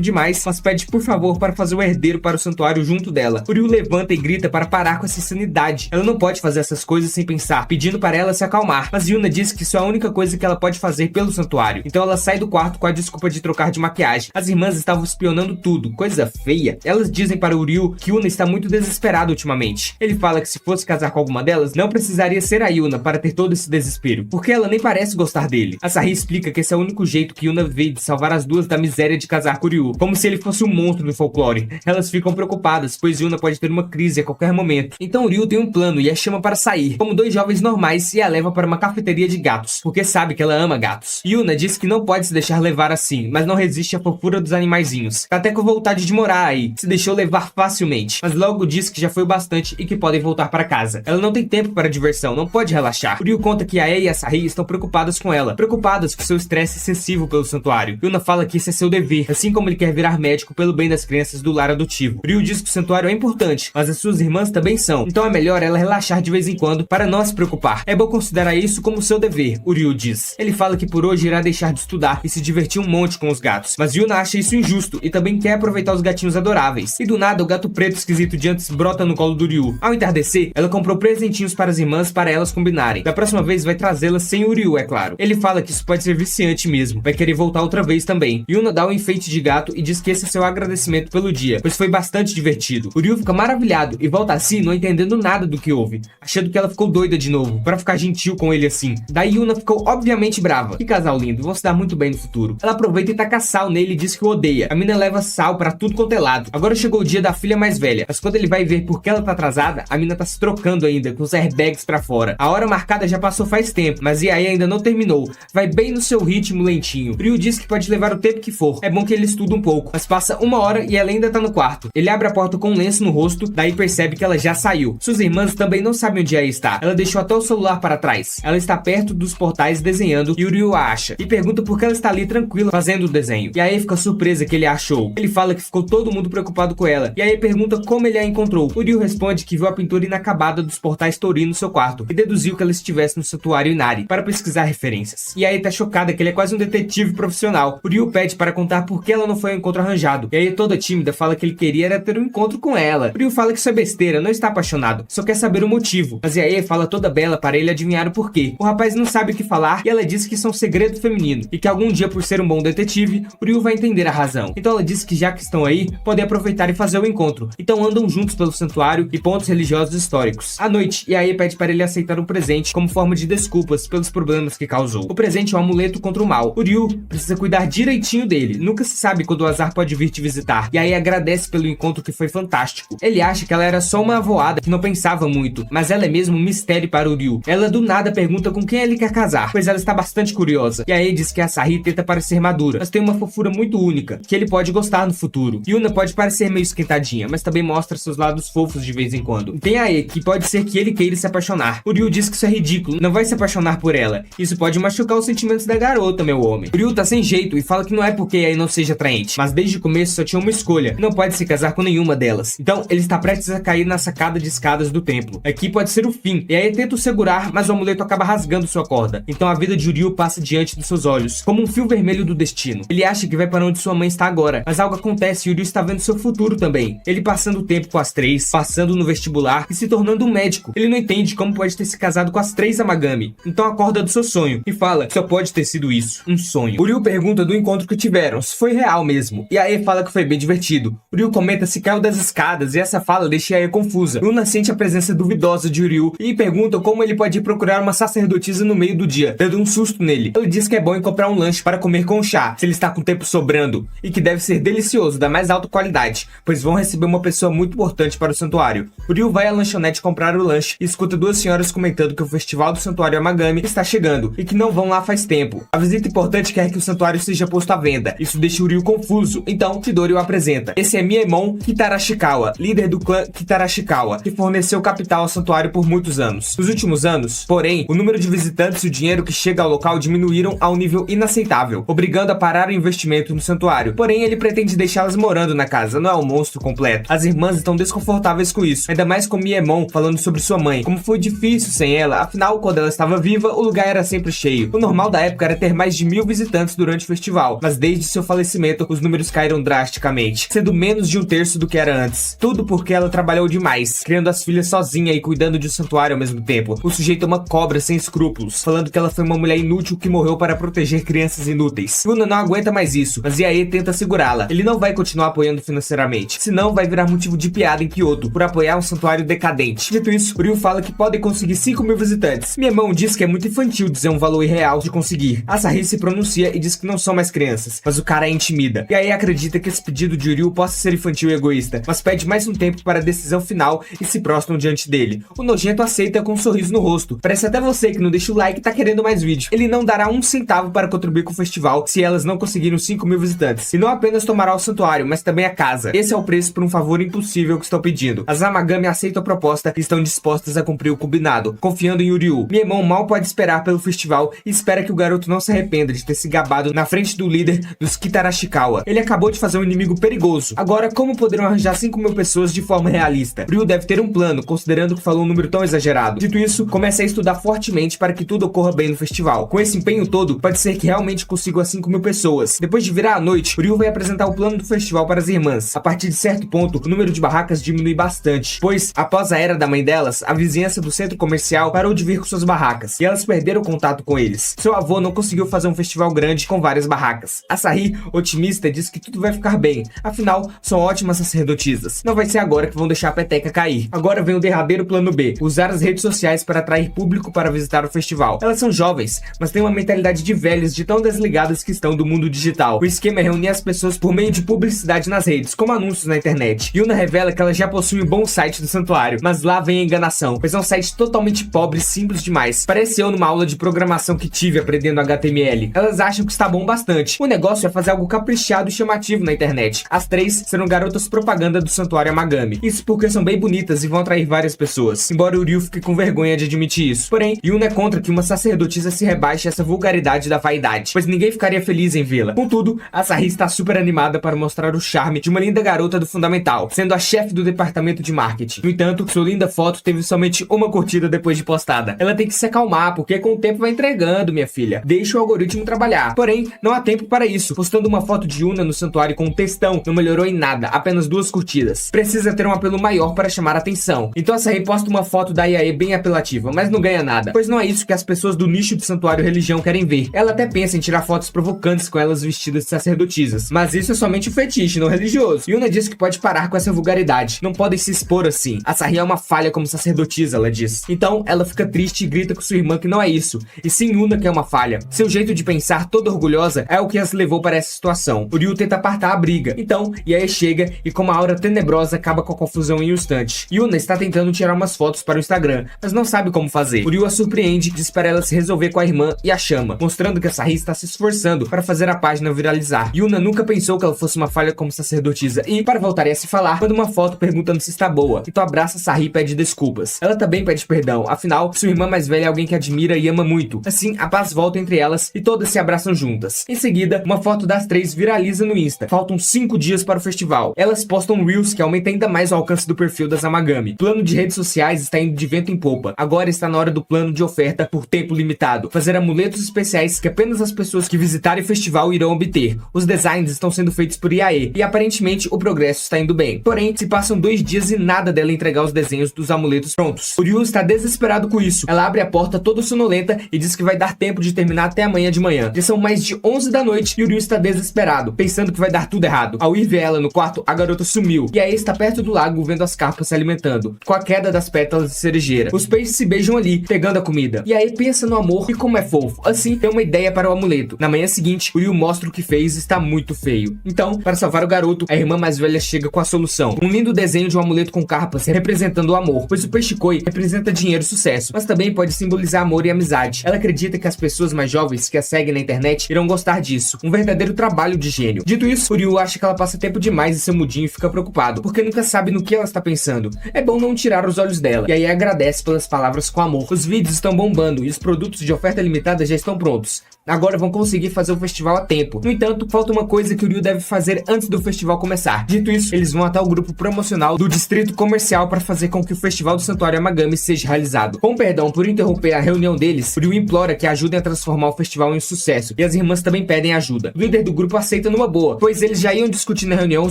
demais, mas pede por favor para fazer o herdeiro para o santuário junto dela. O Ryu levanta e grita para parar com essa insanidade. Ela não pode fazer essas coisas sem pensar, pedindo para ela se acalmar. Mas Yuna diz que isso é a única coisa que ela pode fazer pelo santuário. Então ela sai do quarto com a desculpa de trocar de maquiagem. As irmãs estavam espionando tudo, coisa feia. Elas dizem para o Ryu que Yuna está muito desesperada ultimamente. Ele fala que se fosse casar com alguma delas, não precisaria ser a Yuna para ter todo esse desespero, porque ela nem parece gostar dele. A Sahi explica que esse é o único jeito que Yuna vê de salvar as duas da miséria de casar com o Ryu, como se ele fosse um monstro do folclore. Elas ficam preocupadas, pois Yuna pode ter uma crise a qualquer momento. Então o Ryu tem um plano e a chama para sair, como dois jovens normais, e a leva para uma cafeteria de gatos, porque sabe que ela ama gatos. Yuna diz que não pode se deixar levar assim, mas não resiste à fofura dos animaizinhos. Tá até com vontade de morar aí, se deixou levar facilmente, mas logo diz que já foi o bastante e que podem voltar para casa. Ela não tem tempo para diversão, não pode relaxar. O Ryu conta que a Ei e a Sahi estão preocupadas com ela, preocupadas com seu estresse excessivo pelo santuário. Yuna fala que isso é seu dever, assim como ele quer virar médico pelo bem das crianças do lar adotivo. O Ryu diz que o santuário é importante, mas as suas irmãs também são, então é melhor ela relaxar de vez em quando para não se preocupar. É bom considerar isso como seu dever, o Ryu diz. Ele fala que por hoje irá deixar de estudar e se divertir um monte com os gatos, mas Yuna acha isso injusto e também quer aproveitar os gatinhos adoráveis. E do nada o gato preto esquisito de antes brota no colo do Ryu. Ao entardecer, ela comprou presentinhos para as irmãs para elas combinarem. Da próxima vez vai trazê-las sem o Ryu, é claro. Ele fala que isso pode ser viciante mesmo, vai querer voltar outra vez também. Yuna dá um enfeite de gato e diz que esse é seu agradecimento pelo dia, pois foi bastante divertido. O Ryu fica maravilhado e volta assim, não entendendo nada do que houve, achando que ela ficou doida de novo, para ficar gentil com ele assim. Daí Yuna ficou obviamente brava. Que casal lindo, vão se dar muito bem no futuro. Ela aproveita e taca sal nele e diz que o odeia. A mina leva sal pra tudo quanto é lado. Agora chegou o dia da filha mais velha, mas quando ele vai ver por que ela tá atrasada, a mina tá se trocando ainda, com os airbags pra fora. A hora marcada já passou faz tempo, mas Yae ainda não terminou. Vai bem no seu ritmo lentinho. Ryu diz que pode levar o tempo que for. É bom que ele estuda um pouco, mas passa uma hora e ela ainda tá no quarto. Ele abre a porta com um lenço no rosto, daí percebe que ela já saiu. Suas irmãs também não sabem onde Yae está. Ela deixou até o celular para trás. Ela está perto dos portais desenhando e o Ryu a acha. E pergunta por que ela está ali tranquila fazendo o desenho. E aí fica surpresa que ele a achou. Ele fala que ficou todo mundo preocupado com ela. E aí pergunta como ele a encontrou. O Ryu responde que viu a pintura inacabada dos portais Tori no seu quarto e deduziu que ela estivesse no santuário Inari para pesquisar referências. E aí tá chocada que ele é quase um detetive profissional. O Ryu pede para contar por que ela não foi ao encontro arranjado. E aí toda tímida fala que ele queria era ter um encontro com ela. O Ryu fala que isso é besteira, não está apaixonado, só quer saber o motivo. Mas Yae fala toda bela para ele adivinhar o porquê. O rapaz não sabe o que falar e ela diz que isso é um segredo feminino e que algum dia, por ser um bom detetive, o Ryu vai entender a razão. Então ela diz que já que estão aí, podem aproveitar e fazer o encontro. Então andam juntos pelo santuário e pontos religiosos históricos. À noite, Yae pede para ele aceitar um presente como forma de desculpas pelos problemas que causou. O presente é um amuleto contra o mal. O Ryu precisa cuidar direitinho dele. Nunca se sabe quando o azar pode vir te visitar. Yae agradece pelo encontro que foi fantástico. Ele acha que ela era só uma avoada que não pensava muito, mas ela é mesmo um mistério para o Ryu. Ela do nada pergunta com quem ele quer casar, pois ela está bastante curiosa. Yae diz que a Sahi tenta parecer madura, mas tem uma fofura muito única, que ele pode gostar no futuro. Yuna pode parecer meio esquentadinha, mas também mostra seus lados fofos de vez em quando. Tem a E, que pode ser que ele queira se apaixonar. O Ryu diz que isso é ridículo, não vai se apaixonar por ela. Isso pode machucar os sentimentos da garota, meu homem. O Ryu tá sem jeito e fala que não é porque Yae não seja atraente, mas desde o começo só tinha uma escolha, não pode se casar com nenhuma delas. Então ele está prestes a cair na sacada de escadas do templo. Aqui pode ser o fim. Yae tenta o segurar, mas o amuleto acaba rasgando sua corda. Então Então a vida de Ryu passa diante dos seus olhos, como um fio vermelho do destino. Ele acha que vai para onde sua mãe está agora, mas algo acontece e Ryu está vendo seu futuro também. Ele passando o tempo com as três, passando no vestibular e se tornando um médico. Ele não entende como pode ter se casado com as três Amagami. Então acorda do seu sonho e fala que só pode ter sido isso, um sonho. O Ryu pergunta do encontro que tiveram, se foi real mesmo. E a Ae fala que foi bem divertido. O Ryu comenta se caiu das escadas e essa fala deixa a Ae confusa. Yuna sente a presença duvidosa de Ryu e pergunta como ele pode ir procurar uma sacerdotisa no meio do dia, dando um susto nele. Ele diz que é bom em comprar um lanche para comer com chá, se ele está com tempo sobrando, e que deve ser delicioso, da mais alta qualidade, pois vão receber uma pessoa muito importante para o santuário. O Ryu vai à lanchonete comprar o lanche e escuta duas senhoras comentando que o festival do santuário Amagami está chegando e que não vão lá faz tempo. A visita importante quer que o santuário seja posto à venda. Isso deixa o Ryu confuso, então Chidori o apresenta. Esse é Miemon Kitarashikawa, líder do clã Kitarashikawa, que forneceu capital ao santuário por muitos anos. Nos últimos anos, porém, o número de visitantes e o dinheiro que chega ao local diminuíram a um nível inaceitável, obrigando a parar o investimento no santuário. Porém, ele pretende deixá-las morando na casa, não é um monstro completo. As irmãs estão desconfortáveis com isso, ainda mais com Miemon falando sobre sua mãe, como foi difícil sem ela, afinal, quando ela estava viva, o lugar era sempre cheio. O normal da época era ter mais de 1000 visitantes durante o festival, mas desde seu falecimento, os números caíram drasticamente, sendo menos de um terço do que era antes. Tudo porque ela trabalhou demais, criando as filhas sozinha e cuidando de um santuário ao mesmo tempo. O sujeito é uma cobra sem escrúpulos, falando que ela foi uma mulher inútil que morreu para proteger crianças inúteis. Yuna não aguenta mais isso, mas Yae tenta segurá-la. Ele não vai continuar apoiando financeiramente, senão vai virar motivo de piada em Kyoto por apoiar um santuário decadente. Dito isso, Ryu fala que podem conseguir 5.000 visitantes. Minha mão diz que é muito infantil dizer um valor irreal de conseguir. Asahi se pronuncia e diz que não são mais crianças, mas o cara a intimida. Yae acredita que esse pedido de Ryu possa ser infantil e egoísta, mas pede mais um tempo para a decisão final e se prostram diante dele. O nojento aceita com um sorriso no rosto. Parece até você que não deixa o like e tá querendo mais vídeo. Ele não dará um centavo para contribuir com o festival se elas não conseguirem 5.000 visitantes. E não apenas tomará o santuário, mas também a casa. Esse é o preço por um favor impossível que estão pedindo. As Amagami aceitam a proposta e estão dispostas a cumprir o combinado, confiando em Ryu. Miemon mal pode esperar pelo festival e espera que o garoto não se arrependa de ter se gabado na frente do líder dos Kitarashikawa. Ele acabou de fazer um inimigo perigoso. Agora, como poderão arranjar 5.000 pessoas de forma realista? Ryu deve ter um plano, considerando que falou um número tão exagerado. Dito isso, comece a estudar fortemente para que tudo ocorra bem no festival. Com esse empenho todo, pode ser que realmente consiga as 5.000 pessoas. Depois de virar a noite, Ryu vai apresentar o plano do festival para as irmãs. A partir de certo ponto, o número de barracas diminui bastante, pois, após a era da mãe delas, a vizinhança do centro comercial parou de vir com suas barracas, e elas perderam contato com eles. Seu avô não conseguiu fazer um festival grande com várias barracas. Asahi, otimista, diz que tudo vai ficar bem, afinal, são ótimas sacerdotisas. Não vai ser agora que vão deixar a peteca cair. Agora vem o derradeiro plano B, usar as redes sociais para atrair público para visitar o festival. Elas são jovens, mas têm uma mentalidade de velhos de tão desligadas que estão do mundo digital. O esquema é reunir as pessoas por meio de publicidade nas redes, como anúncios na internet. Yuna revela que ela já possui um bom site do santuário, mas lá vem a enganação, pois é um site totalmente pobre e simples demais. Parece eu numa aula de programação que tive aprendendo HTML. Elas acham que está bom bastante. O negócio é fazer algo caprichado e chamativo na internet. As três serão garotas propaganda do santuário Amagami. Isso porque são bem bonitas e vão atrair várias pessoas, embora o Ryu fique com vergonha de admitir isso. Porém, Yuna é contra que uma sacerdotisa se rebaixe essa vulgaridade da vaidade, pois ninguém ficaria feliz em vê-la. Contudo, Asahi está super animada para mostrar o charme de uma linda garota do fundamental, sendo a chefe do departamento de marketing. No entanto, sua linda foto teve somente uma curtida depois de postada. Ela tem que se acalmar, porque com o tempo vai entregando, minha filha. Deixa o algoritmo trabalhar. Porém, não há tempo para isso. Postando uma foto de Yuna no santuário com um textão não melhorou em nada, apenas 2 curtidas. Precisa ter um apelo maior para chamar a atenção. Então Asahi posta uma foto da Yae bem apelativa, mas não ganha nada, pois não é isso que as pessoas do nicho de santuário e religião querem ver. Ela até pensa em tirar fotos provocantes com elas vestidas de sacerdotisas, mas isso é somente um fetiche, não religioso. Yuna diz que pode parar com essa vulgaridade. Não podem se expor assim. Asahi é uma falha como sacerdotisa, ela diz. Então, ela fica triste e grita com sua irmã que não é isso, e sim Yuna que é uma falha. Seu jeito de pensar, toda orgulhosa, é o que as levou para essa situação. O Ryu tenta apartar a briga. Então, Yae chega e com uma aura tenebrosa acaba com a confusão em um instante. Yuna está tentando tirar umas fotos para o Instagram, mas não sabe como fazer. O Ryu a surpreende, diz para ela se resolver com a irmã e a chama, mostrando que a Asahi está se esforçando para fazer a página viralizar. Yuna nunca pensou que ela fosse uma falha como sacerdotisa e, para voltarem a se falar, manda uma foto perguntando se está boa. Então abraça Asahi e pede desculpas. Ela também pede perdão, afinal, sua irmã mais velha é alguém que admira e ama muito. Assim, a paz volta entre elas e todas se abraçam juntas. Em seguida, uma foto das três viraliza no Insta. Faltam 5 dias para o festival. Elas postam Reels que aumenta ainda mais o alcance do perfil das Amagami. O plano de redes sociais está indo de vento em popa. Agora está na hora do plano de oferta por templo limitado, fazer amuletos especiais que apenas as pessoas que visitarem o festival irão obter. Os designs estão sendo feitos por IAE e aparentemente o progresso está indo bem. Porém, se passam 2 dias e nada dela entregar os desenhos dos amuletos prontos. O Ryu está desesperado com isso. Ela abre a porta toda sonolenta e diz que vai dar tempo de terminar até amanhã de manhã. Já são mais de 11 da noite e o Ryu está desesperado, pensando que vai dar tudo errado. Ao ir ver ela no quarto, a garota sumiu. E aí está perto do lago vendo as carpas se alimentando, com a queda das pétalas de cerejeira. Os peixes se beijam ali, pegando a comida. E aí pensa no amor e como é fofo. Assim, tem uma ideia para o amuleto. Na manhã seguinte, o Ryu mostra o que fez e está muito feio. Então, para salvar o garoto, a irmã mais velha chega com a solução. Um lindo desenho de um amuleto com carpas representando o amor, pois o peixe koi representa dinheiro e sucesso, mas também pode simbolizar amor e amizade. Ela acredita que as pessoas mais jovens que a seguem na internet irão gostar disso. Um verdadeiro trabalho de gênio. Dito isso, o Ryu acha que ela passa tempo demais em seu mudinho e fica preocupado, porque nunca sabe no que ela está pensando. É bom não tirar os olhos dela. E aí agradece pelas palavras com amor. Os vídeos estão bombando e os produtos de oferta limitada já estão prontos. Agora vão conseguir fazer o festival a tempo. No entanto, falta uma coisa que o Ryu deve fazer antes do festival começar. Dito isso, eles vão até o grupo promocional do distrito comercial para fazer com que o festival do Santuário Amagami seja realizado. Com perdão por interromper a reunião deles, o Ryu implora que ajudem a transformar o festival em um sucesso, e as irmãs também pedem ajuda. O líder do grupo aceita numa boa, pois eles já iam discutir na reunião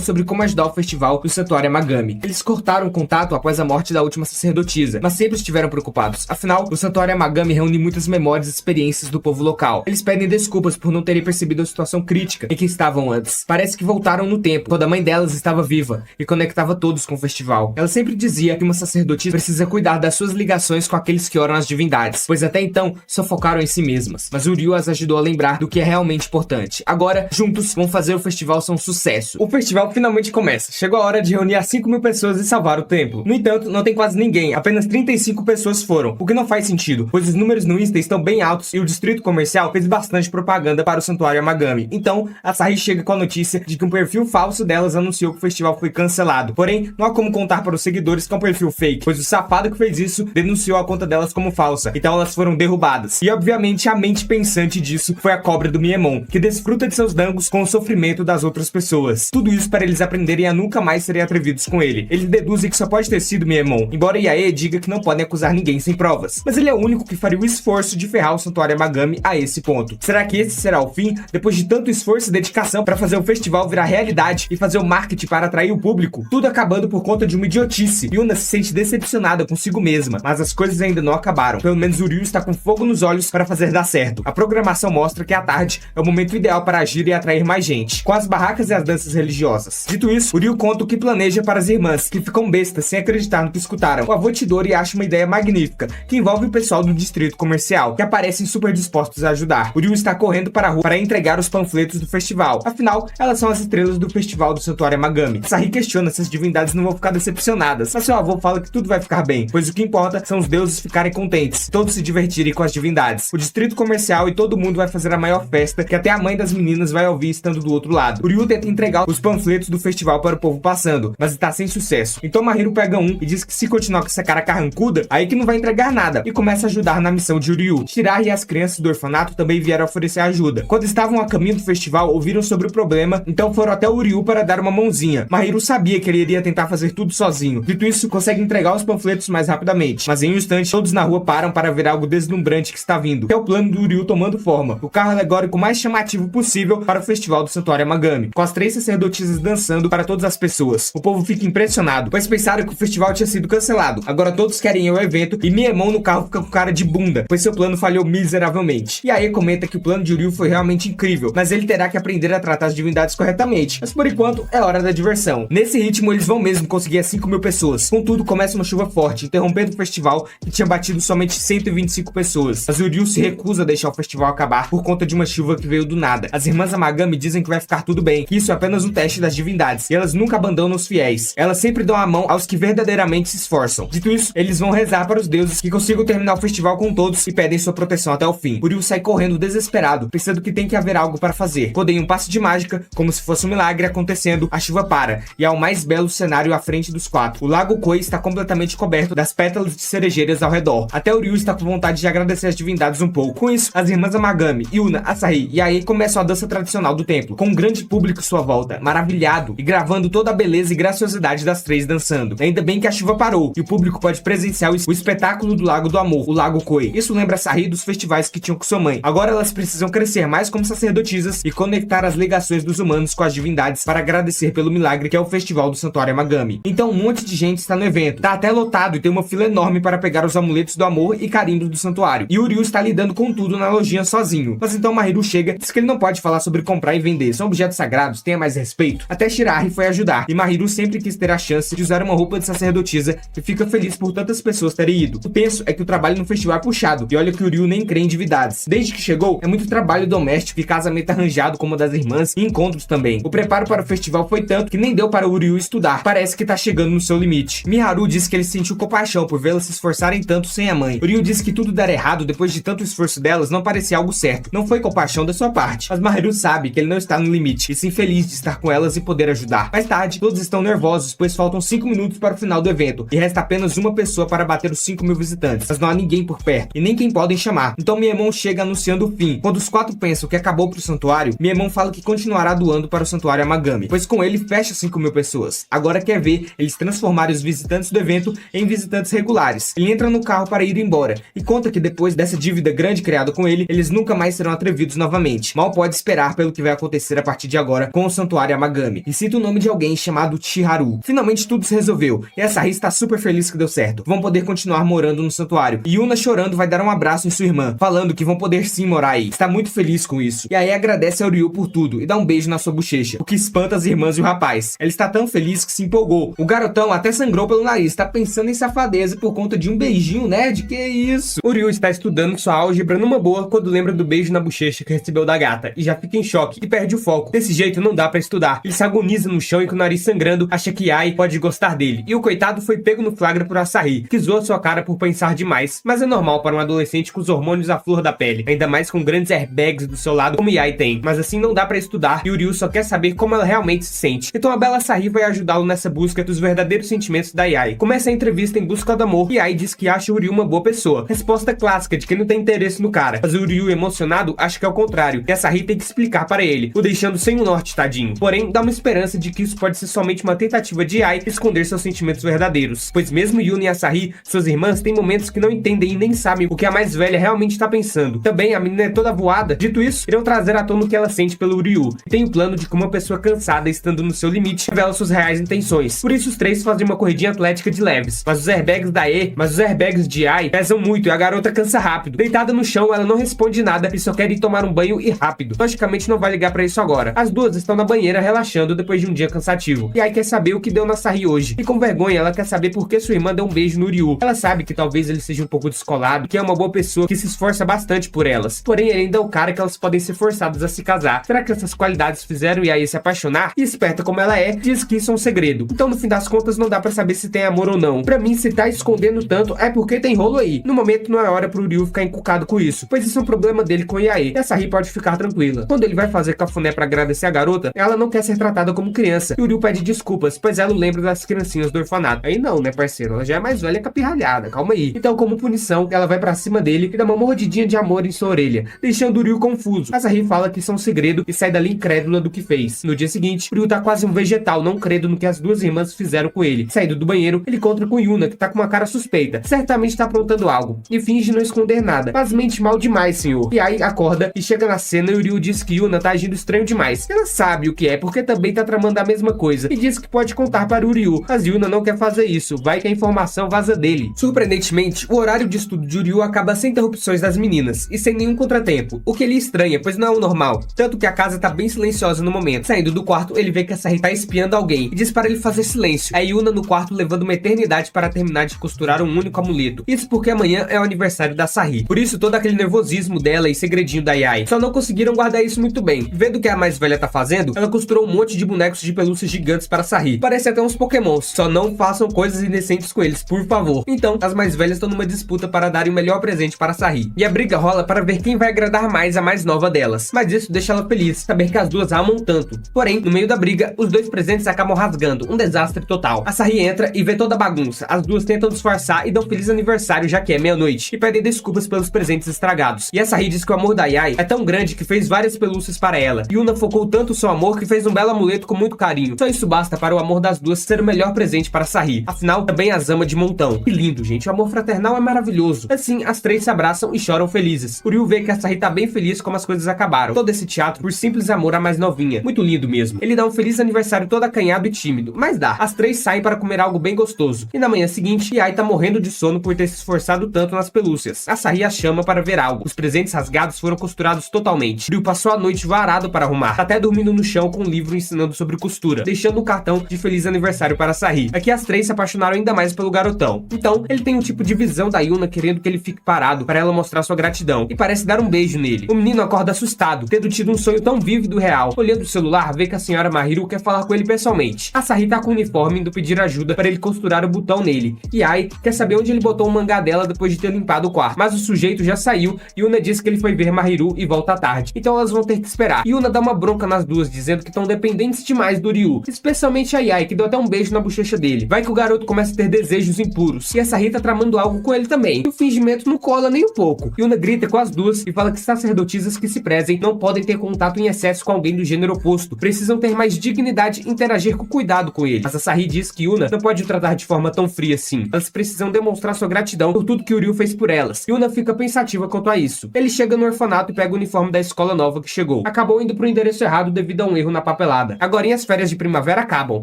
sobre como ajudar o festival do Santuário Amagami. Eles cortaram o contato após a morte da última sacerdotisa, mas sempre estiveram preocupados. Afinal, o Santuário Amagami reúne muitas memórias e experiências do povo local. Eles pedem desculpas por não terem percebido a situação crítica em que estavam antes. Parece que voltaram no tempo, quando a mãe delas estava viva e conectava todos com o festival. Ela sempre dizia que uma sacerdotisa precisa cuidar das suas ligações com aqueles que oram às divindades, pois até então só focaram em si mesmas. Mas o Ryu as ajudou a lembrar do que é realmente importante. Agora, juntos, vão fazer o festival ser um sucesso. O festival finalmente começa. Chegou a hora de reunir as 5.000 pessoas e salvar o templo. No entanto, não tem quase ninguém. Apenas 35 pessoas foram, o que não faz sentido, pois os números no Insta estão bem altos e o distrito comercial fez bastante propaganda para o Santuário Amagami. Então, a Sahi chega com a notícia de que um perfil falso delas anunciou que o festival foi cancelado. Porém, não há como contar para os seguidores que é um perfil fake, pois o safado que fez isso denunciou a conta delas como falsa. Então elas foram derrubadas. E obviamente a mente pensante disso foi a cobra do Miemon, que desfruta de seus dangos com o sofrimento das outras pessoas. Tudo isso para eles aprenderem a nunca mais serem atrevidos com ele. Eles deduzem que só pode ter sido Miemon, embora Yae diga que não podem acusar ninguém sem provas. Mas ele é o único que faria o esforço de ferrar o Santuário Amagami a esse ponto. Será que esse será o fim, depois de tanto esforço e dedicação para fazer o festival virar realidade e fazer o marketing para atrair o público? Tudo acabando por conta de uma idiotice. Yuna se sente decepcionada consigo mesma, mas as coisas ainda não acabaram. Pelo menos o Ryu está com fogo nos olhos para fazer dar certo. A programação mostra que à tarde é o momento ideal para agir e atrair mais gente, com as barracas e as danças religiosas. Dito isso, o Ryu conta o que planeja para as irmãs, que ficam bestas sem acreditar no que escutaram. O avô Chidori acha uma ideia magnífica, que envolve o pessoal do distrito comercial, que aparecem super dispostos a ajudar. O Ryu está correndo para a rua para entregar os panfletos do festival. Afinal, elas são as estrelas do festival do Santuário Amagami. Sahi questiona se as divindades não vão ficar decepcionadas, mas seu avô fala que tudo vai ficar bem, pois o que importa são os deuses ficarem contentes, todos se divertirem com as divindades. O distrito comercial e todo mundo vai fazer a maior festa, que até a mãe das meninas vai ouvir estando do outro lado. O Ryu tenta entregar os panfletos do festival para o povo passando, mas está sem sucesso. Então Mahiro pega um e diz que se continuar com essa cara carrancuda, aí que não vai entregar nada, e começa a ajudar na missão de Ryu. Shirahi e as crianças do orfanato também vieram oferecer ajuda. Quando estavam a caminho do festival, ouviram sobre o problema, então foram até o Ryu para dar uma mãozinha. Mahiro sabia que ele iria tentar fazer tudo sozinho. Dito isso, consegue entregar os panfletos mais rapidamente, mas em um instante, todos na rua param para ver algo deslumbrante que está vindo, que é o plano do Ryu tomando forma. O carro alegórico mais chamativo possível para o festival do Santuário Amagami, com as 3 sacerdotisas dançando para todas as pessoas. O povo fica impressionado, pois pensaram que o festival tinha sido cancelado. Agora todos querem ir ao evento e Miemon no carro fica com cara de bunda, pois seu plano falhou miseravelmente. E aí comenta que o plano de Ryu foi realmente incrível, mas ele terá que aprender a tratar as divindades corretamente. Mas por enquanto, é hora da diversão. Nesse ritmo, eles vão mesmo conseguir as 5.000 pessoas. Contudo, começa uma chuva forte, interrompendo o festival, que tinha batido somente 125 pessoas. Mas o Ryu se recusa a deixar o festival acabar por conta de uma chuva que veio do nada. As irmãs Amagami dizem que vai ficar tudo bem, que isso é apenas um teste das divindades, e elas nunca abandonam os fiéis. Elas sempre dão a mão aos que verdadeiramente se esforçam. Dito isso, eles vão rezar para os deuses que consigam terminar o festival com todos e pedem sua proteção até o fim. O Ryu sai correndo pedindo desesperado, pensando que tem que haver algo para fazer. Quando em um passe de mágica, como se fosse um milagre acontecendo, a chuva para, e há o mais belo cenário à frente dos quatro. O Lago Koi está completamente coberto das pétalas de cerejeiras ao redor. Até o Ryu está com vontade de agradecer as divindades um pouco. Com isso, as irmãs Amagami, Yuna, Asahi e Ai começam a dança tradicional do templo, com um grande público à sua volta, maravilhado, e gravando toda a beleza e graciosidade das três dançando. Ainda bem que a chuva parou, e o público pode presenciar o espetáculo do Lago do Amor, o Lago Koi. Isso lembra Asahi dos festivais que tinham com sua mãe. Agora elas precisam crescer mais como sacerdotisas e conectar as ligações dos humanos com as divindades para agradecer pelo milagre que é o Festival do Santuário Amagami. Então um monte de gente está no evento, tá até lotado e tem uma fila enorme para pegar os amuletos do amor e carimbos do santuário. E o Ryu está lidando com tudo na lojinha sozinho. Mas então Mahiru chega e diz que ele não pode falar sobre comprar e vender, são objetos sagrados, tenha mais respeito. Até Shirahi foi ajudar, e Mahiru sempre quis ter a chance de usar uma roupa de sacerdotisa e fica feliz por tantas pessoas terem ido. O penso é que o trabalho no festival é puxado, e olha que o Ryu nem crê em divindades. Desde que chegou, é muito trabalho doméstico e casamento arranjado como o das irmãs e encontros também. O preparo para o festival foi tanto que nem deu para o Ryu estudar. Parece que tá chegando no seu limite. Miharu disse que ele sentiu compaixão por vê-las se esforçarem tanto sem a mãe. O Ryu disse que tudo dar errado depois de tanto esforço delas não parecia algo certo. Não foi compaixão da sua parte. Mas Mahiru sabe que ele não está no limite e sim feliz de estar com elas e poder ajudar. Mais tarde, todos estão nervosos, pois faltam 5 minutos para o final do evento e resta apenas uma pessoa para bater os 5.000 visitantes. Mas não há ninguém por perto e nem quem podem chamar. Então Miemon chega anunciando o fim. Quando os quatro pensam que acabou pro santuário, Miemon fala que continuará doando para o santuário Amagami, pois com ele fecha 5.000 pessoas. Agora quer ver eles transformarem os visitantes do evento em visitantes regulares. Ele entra no carro para ir embora e conta que depois dessa dívida grande criada com ele, eles nunca mais serão atrevidos novamente. Mal pode esperar pelo que vai acontecer a partir de agora com o santuário Amagami. E cita o nome de alguém chamado Chiharu. Finalmente tudo se resolveu e a Sahi está super feliz que deu certo. Vão poder continuar morando no santuário. E Yuna, chorando, vai dar um abraço em sua irmã, falando que vão poder sim morar aí. Está muito feliz com isso. E aí agradece ao Ryu por tudo e dá um beijo na sua bochecha, o que espanta as irmãs e o rapaz. Ela está tão feliz que se empolgou. O garotão até sangrou pelo nariz, tá pensando em safadeza por conta de um beijinho, nerd? Que isso? O Ryu está estudando sua álgebra numa boa quando lembra do beijo na bochecha que recebeu da gata e já fica em choque e perde o foco. Desse jeito não dá pra estudar. Ele se agoniza no chão e com o nariz sangrando acha que Ai pode gostar dele. E o coitado foi pego no flagra por Asahi, que zoou sua cara por pensar demais. Mas é normal para um adolescente com os hormônios à flor da pele, ainda mais com grandes airbags do seu lado como Ai tem. Mas assim não dá pra estudar e o Ryu só quer saber como ela realmente se sente. Então a bela Asahi vai ajudá-lo nessa busca dos verdadeiros sentimentos da Ai. Começa a entrevista em busca do amor e Ai diz que acha o Ryu uma boa pessoa. Resposta clássica de quem não tem interesse no cara. Mas o Ryu, emocionado, acha que é o contrário. E a Asahi tem que explicar para ele, o deixando sem o norte, tadinho. Porém, dá uma esperança de que isso pode ser somente uma tentativa de Ai esconder seus sentimentos verdadeiros. Pois mesmo Yuna e Asahi, suas irmãs, têm momentos que não entendem e nem sabem o que a mais velha realmente está pensando. Também a menina é toda voada. Dito isso, irão trazer à tona o que ela sente pelo Ryu. E tem o plano de como uma pessoa cansada, estando no seu limite, revela suas reais intenções. Por isso os três fazem uma corridinha atlética de leves. Mas os airbags de Ai pesam muito e a garota cansa rápido. Deitada no chão, ela não responde nada e só quer ir tomar um banho e rápido. Logicamente não vai ligar pra isso agora. As duas estão na banheira relaxando depois de um dia cansativo. E Ai quer saber o que deu na Asahi hoje. E com vergonha ela quer saber por que sua irmã deu um beijo no Ryu. Ela sabe que talvez ele seja um pouco descolado, que é uma boa pessoa, que se esforça bastante por elas. Porém ele ainda é o cara que elas podem ser forçadas a se casar. Será que essas qualidades fizeram Ai se apaixonar? E esperta como ela é, diz que isso é um segredo. Então no fim das contas não dá pra saber se tem amor ou não. Pra mim, se tá escondendo tanto é porque tem rolo aí. No momento não é hora pro Ryu ficar encucado com isso, pois isso é um problema dele com Ai. E a Sahi pode ficar tranquila. Quando ele vai fazer cafuné pra agradecer a garota, ela não quer ser tratada como criança. E o Ryu pede desculpas, pois ela o lembra das criancinhas do orfanato. Aí não, né, parceiro? Ela já é mais velha que a pirralhada, calma aí. Então, como punição, ela vai pra cima dele e dá uma mordidinha de amor em sua orelha, deixando o Ryu confuso. A Sahi fala que isso é um segredo e sai dali incrédula do que fez. No dia seguinte, o Ryu tá quase um vegetal, não crendo no que as duas irmãs fizeram com ele. Saído do banheiro, ele encontra com Yuna, que tá com uma cara suspeita. Certamente tá aprontando algo. E finge não esconder nada. Mas mente mal demais, senhor. E aí acorda e chega na cena e o Ryu diz que Yuna tá agindo estranho demais. Ela sabe o que é, porque também tá tramando a mesma coisa. E diz que pode contar para o Ryu. Mas Yuna não quer fazer isso. Vai que a informação vaza dele. Surpreendentemente, o horário de estudo de Ryu acaba sem interrupções das meninas. E sem nenhum contratempo. O que ele estranha, pois não é o normal. Tanto que a casa tá bem silenciosa no momento. Saindo do quarto, ele vê que a Sahi tá espiando alguém. E diz para ele fazer silêncio. A Yuna no quarto levando uma eternidade para terminar de costurar um único amuleto. Isso porque amanhã é o aniversário da Sahi. Por isso todo aquele nervosismo dela e segredinho da Ai. Só não conseguiram guardar isso muito bem. Vendo o que a mais velha tá fazendo, ela costurou um monte de bonecos de pelúcia gigantes para Sahi. Parece até uns pokémons. Só não façam coisas indecentes com eles, por favor. Então, as mais velhas estão numa disputa para darem o melhor presente para Sahi. E a briga rola para ver quem vai agradar mais a mais nova delas. Mas isso deixa ela feliz, saber que as duas a amam tanto. Porém, no meio da briga, os dois presentes acabam rasgando, um desastre total. A Sahi entra e vê toda a bagunça. As duas tentam disfarçar e dão feliz aniversário, já que é meia-noite, e pedem desculpas pelos presentes estragados. E a Sahi diz que o amor da Yae é tão grande que fez várias pelúcias para ela. Yuna focou tanto seu amor que fez um belo amuleto com muito carinho. Só isso basta para o amor das duas ser o melhor presente para Sahi. Afinal, também as ama de montão. Que lindo, gente. O amor fraternal é maravilhoso. Assim, as três se abraçam e choram felizes. O Ryu vê que a Sahi tá bem feliz como as coisas acabaram. Todo esse teatro por simples amor à mais novinha. Muito lindo mesmo. Ele dá um feliz aniversário todo acanhado e tímido, mas dá. As três saem para comer algo bem gostoso. E na manhã seguinte, Yae tá morrendo de sono por ter se esforçado tanto nas pelúcias. A Sahi a chama para ver algo. Os presentes rasgados foram costurados totalmente. Ryu passou a noite varado para arrumar, até dormindo no chão com um livro ensinando sobre costura, deixando um cartão de feliz aniversário para Sahi. Aqui as três se apaixonaram ainda mais pelo garotão. Então, ele tem um tipo de visão da Yuna querendo que ele fique parado para ela mostrar sua gratidão, e parece dar um beijo nele. O menino acorda assustado, tendo tido um sonho tão vívido e real. Olhando o celular, vê que a senhora Mahiru quer falar com ele pessoalmente. A Sahi tá com o uniforme indo pedir ajuda para ele costurar o botão nele. E Yae quer saber onde ele botou o mangá dela depois de ter limpado o quarto. Mas o sujeito já saiu e Yuna diz que ele foi ver Mahiru e volta à tarde. Então elas vão ter que esperar. Yuna dá uma bronca nas duas, dizendo que estão dependentes demais do Ryu. Especialmente a Yae, que deu até um beijo na bochecha dele. Vai que o garoto começa a ter desejos impuros. E a Sahi tá tramando algo com ele também. E o fingimento não cola nem um pouco. Yuna grita com as duas e fala que sacerdotisas que se prezem não podem ter contato em excesso com alguém do gênero oposto. Precisam ter mais dignidade e interagir com cuidado com ele. Mas a Sahi diz que Yuna não pode o tratar de forma tão fria assim. Elas precisam demonstrar sua gratidão por tudo que o Ryu fez por elas. Yuna fica pensativa quanto a isso. Ele chega no orfanato e pega o uniforme da escola nova que chegou. Acabou indo pro endereço errado devido a um erro na papelada. Agora as férias de primavera acabam.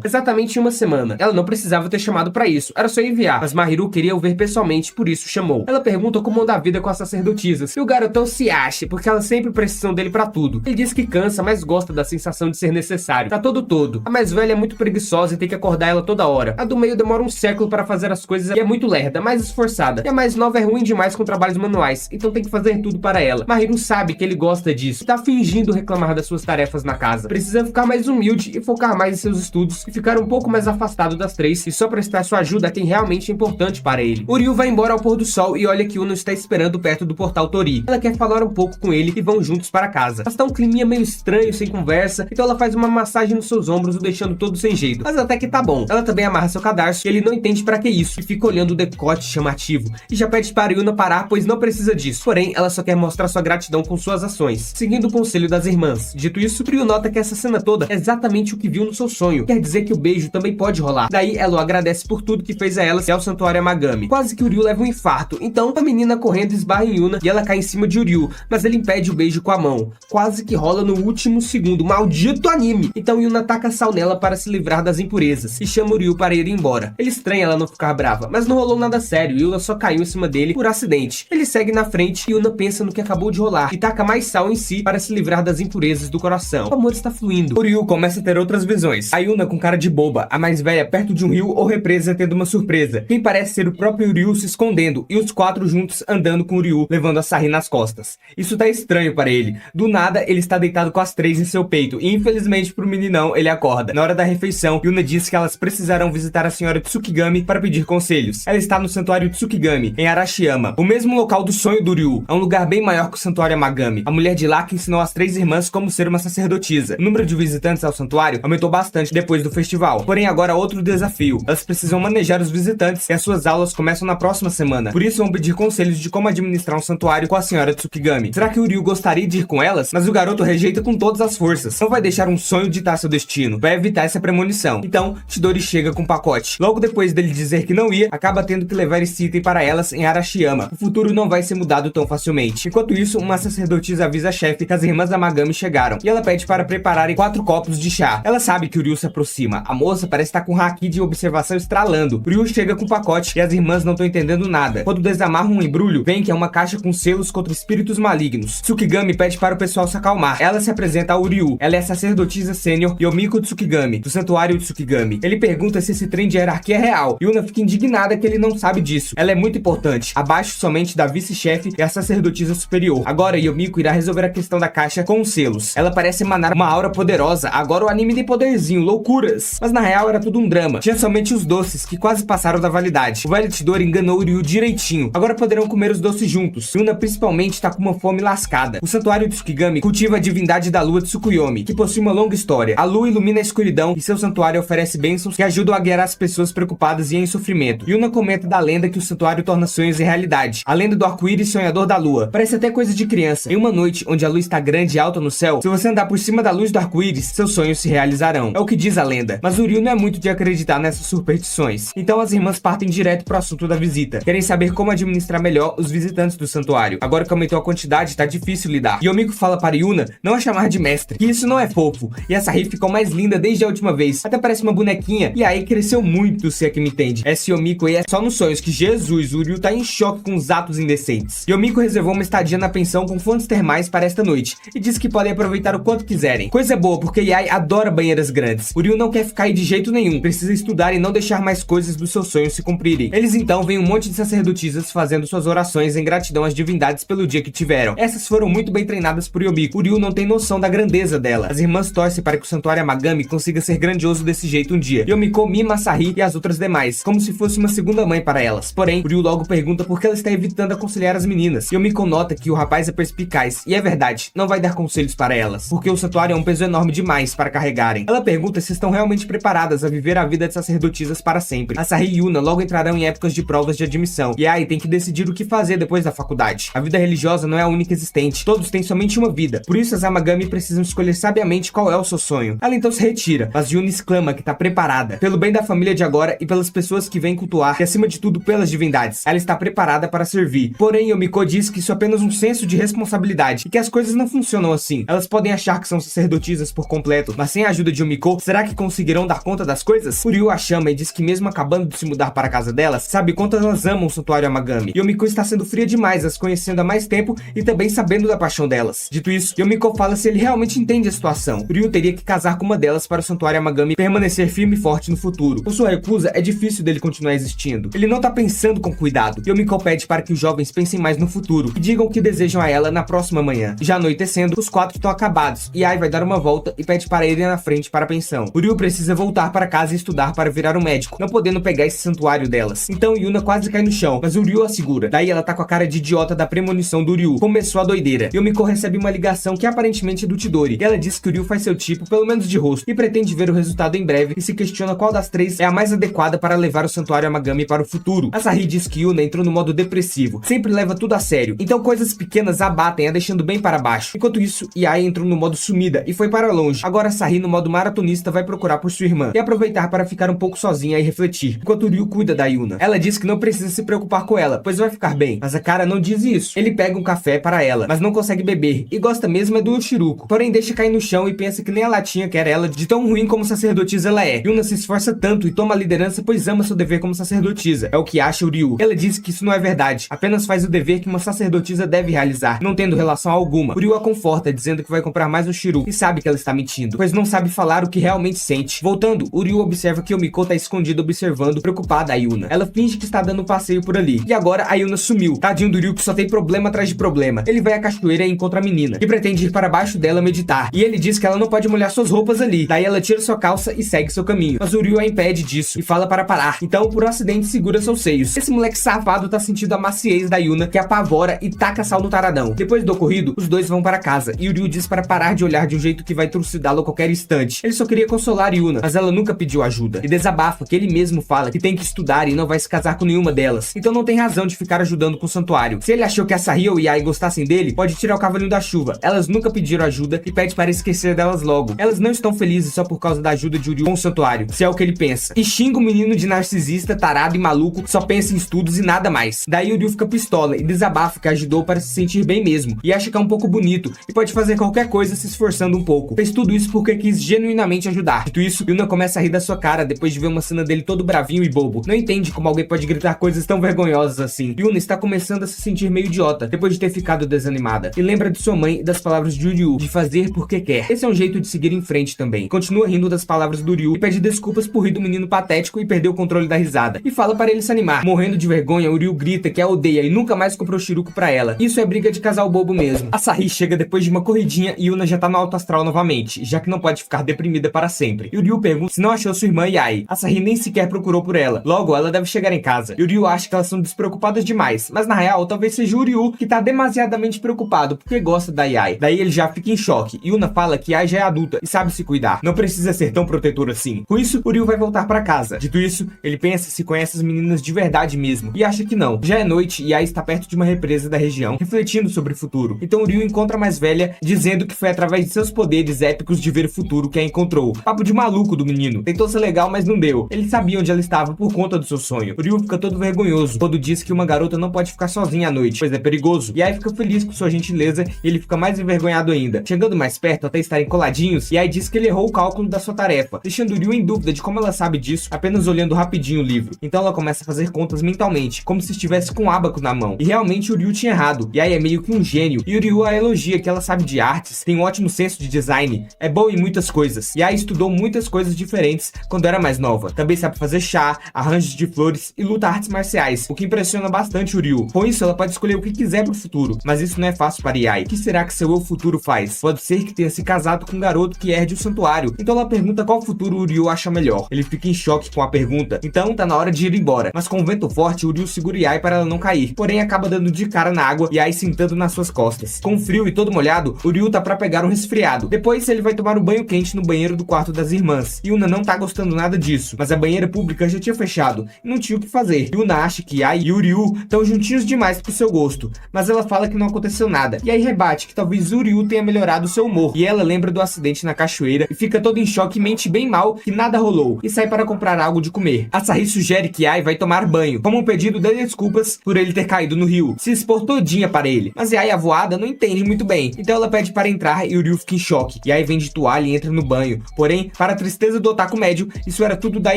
Exatamente em uma semana. Ela não precisava ter chamado pra isso. Era só enviar. Mas Mahiru queria o ver pessoalmente, por isso chamou. Ela pergunta como anda a vida com as sacerdotisas. E o garotão se acha, porque elas sempre precisam dele pra tudo. Ele diz que cansa, mas gosta da sensação de ser necessário. Tá todo. A mais velha é muito preguiçosa e tem que acordar ela toda hora. A do meio demora um século para fazer as coisas e é muito lerda, mais esforçada. E a mais nova é ruim demais com trabalhos manuais, então tem que fazer tudo para ela. Mahiru sabe que ele gosta disso e tá fingindo reclamar das suas tarefas na casa. Precisa ficar mais humilde e focar mais em seus estudos e ficar um pouco mais afastado das três e só prestar sua ajuda a quem realmente é importante para ele. O Ryu vai embora ao pôr do sol e olha que Yuna está esperando perto do portal Tori. Ela quer falar um pouco com ele e vão juntos para casa. Mas tá um climinha meio estranho, sem conversa, então ela faz uma massagem nos seus ombros, o deixando todo sem jeito. Mas até que tá bom. Ela também amarra seu cadarço e ele não entende pra que isso, e fica olhando o decote chamativo, e já pede para Yuna parar, pois não precisa disso. Porém, ela só quer mostrar sua gratidão com suas ações, seguindo o conselho das irmãs. Dito isso, Ryu nota que essa cena toda é exatamente o que viu no seu sonho. Quer dizer que o beijo também pode rolar. Daí, ela o agradece por tudo que fez a elas e ao Santuário Amagami. Quase que o Ryu leva um infarto, então a menina correndo esbarra em Yuna e ela cai em cima de Ryu, mas ele impede o beijo com a mão. Quase que rola no último segundo. Maldito anime! Então Yuna taca sal nela para se livrar das impurezas e chama o Ryu para ir embora. Ele estranha ela não ficar brava, mas não rolou nada sério. Yuna só caiu em cima dele por acidente. Ele segue na frente e Yuna pensa no que acabou de rolar e taca mais sal em si para se livrar das impurezas do coração. O amor está fluindo. O Ryu começa a ter outras visões. A Yuna com cara de boba, a mais velha perto de um rio ou represa tendo uma surpresa. Quem parece ser o próprio Ryu se escondendo e os quatro juntos andando com o Ryu levando a Sahi nas costas. Isso tá estranho para ele. Do nada, ele está deitado com as três em seu peito e infelizmente pro meninão ele acorda. Na hora da refeição, Yuna diz que elas precisarão visitar a senhora Tsukigami para pedir conselhos. Ela está no santuário Tsukigami, em Arashiyama, o mesmo local do sonho do Ryu. É um lugar bem maior que o santuário Amagami. A mulher de lá que ensinou as três irmãs como ser uma sacerdotisa. O número de visitantes ao santuário aumentou bastante depois do festival. Porém, agora outro desafio. Elas precisam manejar os visitantes e as suas aulas começam na próxima semana. Por isso vão pedir conselhos de como administrar um santuário com a senhora Tsukigami. Será que o Ryu gostaria de ir com elas? Mas o garoto rejeita com todas as forças. Não vai deixar um sonho ditar seu destino. Vai evitar essa premonição. Então, Chidori chega com um pacote. Logo depois dele dizer que não ia, acaba tendo que levar esse item para elas em Arashiyama. O futuro não vai ser mudado tão facilmente. Enquanto isso, uma sacerdotisa avisa a chefe que as irmãs Amagami chegaram. E ela pede para prepararem 4 copos de chá. Ela sabe que o Ryu se aproxima. A moça parece estar com um haki de observação estralando. O Ryu chega com o pacote e as irmãs não estão entendendo nada. Quando desamarram um embrulho, vem que é uma caixa com selos contra espíritos malignos. Tsukigami pede para o pessoal se acalmar. Ela se apresenta ao Ryu. Ela é a sacerdotisa sênior Yomiko Tsukigami, do santuário Tsukigami. Ele pergunta se esse trem de hierarquia é real. Yuna fica indignada que ele não sabe disso. Ela é muito importante, abaixo somente da vice-chefe e a sacerdotisa superior. Agora Yomiko irá resolver a questão da caixa com os selos. Ela parece emanar uma aura poderosa. Agora o anime tem poderzinho, loucuras. Mas na real era tudo um drama. Tinha somente os doces, que quase passaram da validade. O velho Chidori enganou o Ryu direitinho. Agora poderão comer os doces juntos. Yuna principalmente realmente tá com uma fome lascada. O santuário Tsukigami cultiva a divindade da lua Tsukuyomi, que possui uma longa história. A lua ilumina a escuridão e seu santuário oferece bênçãos que ajudam a guiar as pessoas preocupadas e em sofrimento. Yuna comenta da lenda que o santuário torna sonhos em realidade. A lenda do arco-íris sonhador da lua. Parece até coisa de criança. Em uma noite onde a lua está grande e alta no céu, se você andar por cima da luz do arco-íris, seus sonhos se realizarão. É o que diz a lenda. Mas o Ryu não é muito de acreditar nessas superstições. Então as irmãs partem direto pro assunto da visita. Querem saber como administrar melhor os visitantes do santuário. Agora que aumentou a quantidade, tá difícil lidar. Yomiko fala para Yuna não a chamar de mestre, que isso não é fofo. E essa Sahi ficou mais linda desde a última vez. Até parece uma bonequinha. E aí cresceu muito, se é que me entende. Essa Yomiko aí é só nos sonhos que Jesus, o Ryu tá em choque com os atos indecentes. Yomiko reservou uma estadia na pensão com fontes termais para esta noite. E disse que podem aproveitar o quanto quiserem. Coisa boa, porque Yai adora banheiras grandes. O Ryu não quer ficar aí de jeito nenhum. Precisa estudar e não deixar mais coisas dos seus sonhos se cumprirem. Eles então veem um monte de sacerdotisas fazendo suas orações em gratidão às divindades pelo dia que tiveram. Essas foram muito bem treinadas por Yomiko. O Ryu não tem noção da grandeza dela. As irmãs torcem para que o santuário Amagami consiga ser grandioso desse jeito um dia. Yomiko mima a Sahi e as outras demais, como se fosse uma segunda mãe para elas. Porém, o Ryu logo pergunta por que ela está evitando aconselhar as meninas. Yomiko nota que o rapaz é perspicaz, e é verdade, não vai dar conselhos para elas, porque o santuário é um peso enorme demais para carregarem. Ela pergunta se estão realmente preparadas a viver a vida de sacerdotisas para sempre. A Sahi e Yuna logo entrarão em épocas de provas de admissão, e aí tem que decidir o que fazer depois da faculdade. A vida religiosa não é a única existente, todos têm somente uma vida, por isso as Amagami precisam escolher sabiamente qual é o seu sonho. Ela então se retira, mas Yuna exclama que está preparada, pelo bem da família de agora e pelas pessoas que vêm cultuar, e acima de tudo pelas divindades. Ela está preparada para servir. Porém, Yomiko diz que isso é apenas um senso de responsabilidade, e que as coisas não funcionam assim. Elas podem achar que são sacerdotisas por completo, mas sem a ajuda de Yomiko, será que conseguirão dar conta das coisas? O Ryu a chama e diz que mesmo acabando de se mudar para a casa delas, sabe quanto elas amam o santuário Amagami. Yomiko está sendo fria demais, as conhecendo há mais tempo e também sabendo da paixão delas. Dito isso, Yomiko fala se ele realmente entende a situação. O Ryu teria que casar com uma delas para o santuário Amagami permanecer firme e forte no futuro. Por sua recusa, é difícil dele continuar existindo. Ele não tá pensando com cuidado. Yomiko pede para que os jovens pensem mais no futuro e digam o que desejam a ela na próxima manhã. Já anoitecendo, os quatro estão acabados e Ai vai dar uma volta e pede para irem na frente para a pensão. O Ryu precisa voltar para casa e estudar para virar um médico, não podendo pegar esse santuário delas. Então Yuna quase cai no chão, mas o Ryu a segura. Daí ela tá com a cara de idiota da premonição do Ryu. Começou a doideira. Yomiko recebe uma ligação que aparentemente é do Chidori. E ela diz que o Ryu faz seu tipo, pelo menos de rosto, e pretende ver o resultado em breve e se questiona qual das três é a mais adequada para levar o santuário Amagami para o futuro. A Sahi diz que Yuna entrou no modo depressivo, sempre leva tudo a sério, então coisas pequenas abatem, a deixando bem para baixo. Enquanto isso, Yai entrou no modo sumida e foi para longe. Agora Sahi, no modo maratonista, vai procurar por sua irmã e aproveitar para ficar um pouco sozinha e refletir, enquanto o Ryu cuida da Yuna. Ela diz que não precisa se preocupar com ela, pois vai ficar bem, mas a cara não diz isso. Ele pega um café para ela, mas não consegue beber, e gosta mesmo é do Uchiruko, porém deixa cair no chão e pensa que nem a latinha quer ela, de tão ruim como sacerdotisa ela é. Yuna se esforça tanto e toma a liderança, pois ama seu dever como sacerdotisa, é o que acha o Ryu. Ela diz que isso não é verdade, apenas faz o dever que uma sacerdotisa deve realizar, não tendo relação alguma. O Ryu a conforta, dizendo que vai comprar mais Uchiruko, e sabe que ela está mentindo, pois não sabe falar o que realmente sente. Voltando, o Ryu observa que Yomiko tá escondida observando, preocupada a Yuna. Ela finge que está dando um passeio por ali, e agora a Yuna sumiu. Tadinho do Ryu que só tem problema atrás de problema. Ele vai à cachoeira e encontra a menina, que pretende ir para baixo dela meditar, e ele diz que ela não pode molhar suas roupas ali. Daí ela tira sua calça e segue seu caminho, mas o Ryu a impede disso e fala para parar. Então, por um acidente, segura seus seios. Esse moleque safado tá sentindo a maciez da Yuna, que apavora e taca sal no taradão. Depois do ocorrido, os dois vão para casa, e o Ryu diz para parar de olhar de um jeito que vai trucidá-lo a qualquer instante. Ele só queria consolar Yuna, mas ela nunca pediu ajuda, e desabafa que ele mesmo fala que tem que estudar e não vai se casar com nenhuma delas, então não tem razão de ficar ajudando com o santuário. Se ele achou que a Sahi ou Yai gostassem dele, pode tirar o cavalinho da chuva. Elas nunca pediram ajuda e pede para esquecer delas logo. Elas não estão felizes só por causa da ajuda de Ryu com o santuário, se é o que ele pensa. E xinga o menino de narcisista, tarado e maluco, só pensa em estudos e nada mais. Daí o Ryu fica pistola e desabafa que ajudou para se sentir bem mesmo, e acha que é um pouco bonito e pode fazer qualquer coisa se esforçando um pouco. Fez tudo isso porque quis genuinamente ajudar. Dito isso, Yuna começa a rir da sua cara depois de ver uma cena dele todo bravinho e bobo. Não entende como alguém pode gritar coisas tão vergonhosas assim. Yuna está começando a se sentir meio idiota depois de ter ficado desanimada, e lembra de sua mãe e das palavras de Ryu, de fazer porque quer. Esse é um jeito de seguir em frente também. Continua rindo das palavras do Ryu e pede desculpas por rir do menino patético e perder o controle da risada, e fala para ele se animar. Morrendo de vergonha, o Ryu grita que a odeia e nunca mais comprou Shiruko pra ela. Isso é briga de casal bobo mesmo. A Sahi chega depois de uma corridinha e Yuna já tá no alto astral novamente, já que não pode ficar deprimida para sempre. E o Ryu pergunta se não achou sua irmã Yai. A Sahi nem sequer procurou por ela. Logo, ela deve chegar em casa. E o Ryu acha que elas são despreocupadas demais, mas na real, talvez seja o Ryu que que tá demasiadamente preocupado porque gosta da Yae. Daí ele já fica em choque. Yuna fala que Yae já é adulta e sabe se cuidar. Não precisa ser tão protetor assim. Com isso, o Ryu vai voltar pra casa. Dito isso, ele pensa se conhece as meninas de verdade mesmo e acha que não. Já é noite e Yae está perto de uma represa da região, refletindo sobre o futuro. Então o Ryu encontra a mais velha, dizendo que foi através de seus poderes épicos de ver o futuro que a encontrou. Papo de maluco do menino. Tentou ser legal, mas não deu. Ele sabia onde ela estava por conta do seu sonho. O Ryu fica todo vergonhoso quando diz que uma garota não pode ficar sozinha à noite, pois é perigoso. Yae fica feliz com sua gentileza e ele fica mais envergonhado ainda. Chegando mais perto, até estarem coladinhos, Yae diz que ele errou o cálculo da sua tarefa, deixando o Ryu em dúvida de como ela sabe disso, apenas olhando rapidinho o livro. Então ela começa a fazer contas mentalmente, como se estivesse com um ábaco na mão. E realmente o Ryu tinha errado. Yae é meio que um gênio, e o Ryu a elogia que ela sabe de artes, tem um ótimo senso de design, é boa em muitas coisas. Yae estudou muitas coisas diferentes quando era mais nova. Também sabe fazer chá, arranjos de flores e luta artes marciais, o que impressiona bastante o Ryu. Com isso, ela pode escolher o que quiser pro futuro, mas isso não é fácil para Yae. O que será que seu eu futuro faz? Pode ser que tenha se casado com um garoto que herde o santuário. Então ela pergunta qual futuro o Ryu acha melhor. Ele fica em choque com a pergunta, então tá na hora de ir embora. Mas com um vento forte, o Ryu segura Yae para ela não cair, porém acaba dando de cara na água e Yae sentando nas suas costas. Com frio e todo molhado, o Ryu tá pra pegar um resfriado. Depois ele vai tomar um banho quente no banheiro do quarto das irmãs. Yuna não tá gostando nada disso, mas a banheira pública já tinha fechado e não tinha o que fazer. Yuna acha que Yae e o Ryu estão juntinhos demais pro seu gosto, mas ela fala que não aconteceu nada. E aí rebate que talvez o Ryu tenha melhorado seu humor. E ela lembra do acidente na cachoeira e fica todo em choque e mente bem mal que nada rolou e sai para comprar algo de comer. Asahi sugere que Yae vai tomar banho, como um pedido de desculpas por ele ter caído no rio, se expor todinha para ele. Mas Yae, a voada, não entende muito bem, então ela pede para entrar e o Ryu fica em choque. Yae vem de toalha e entra no banho, porém, para a tristeza do otaku médio, isso era tudo da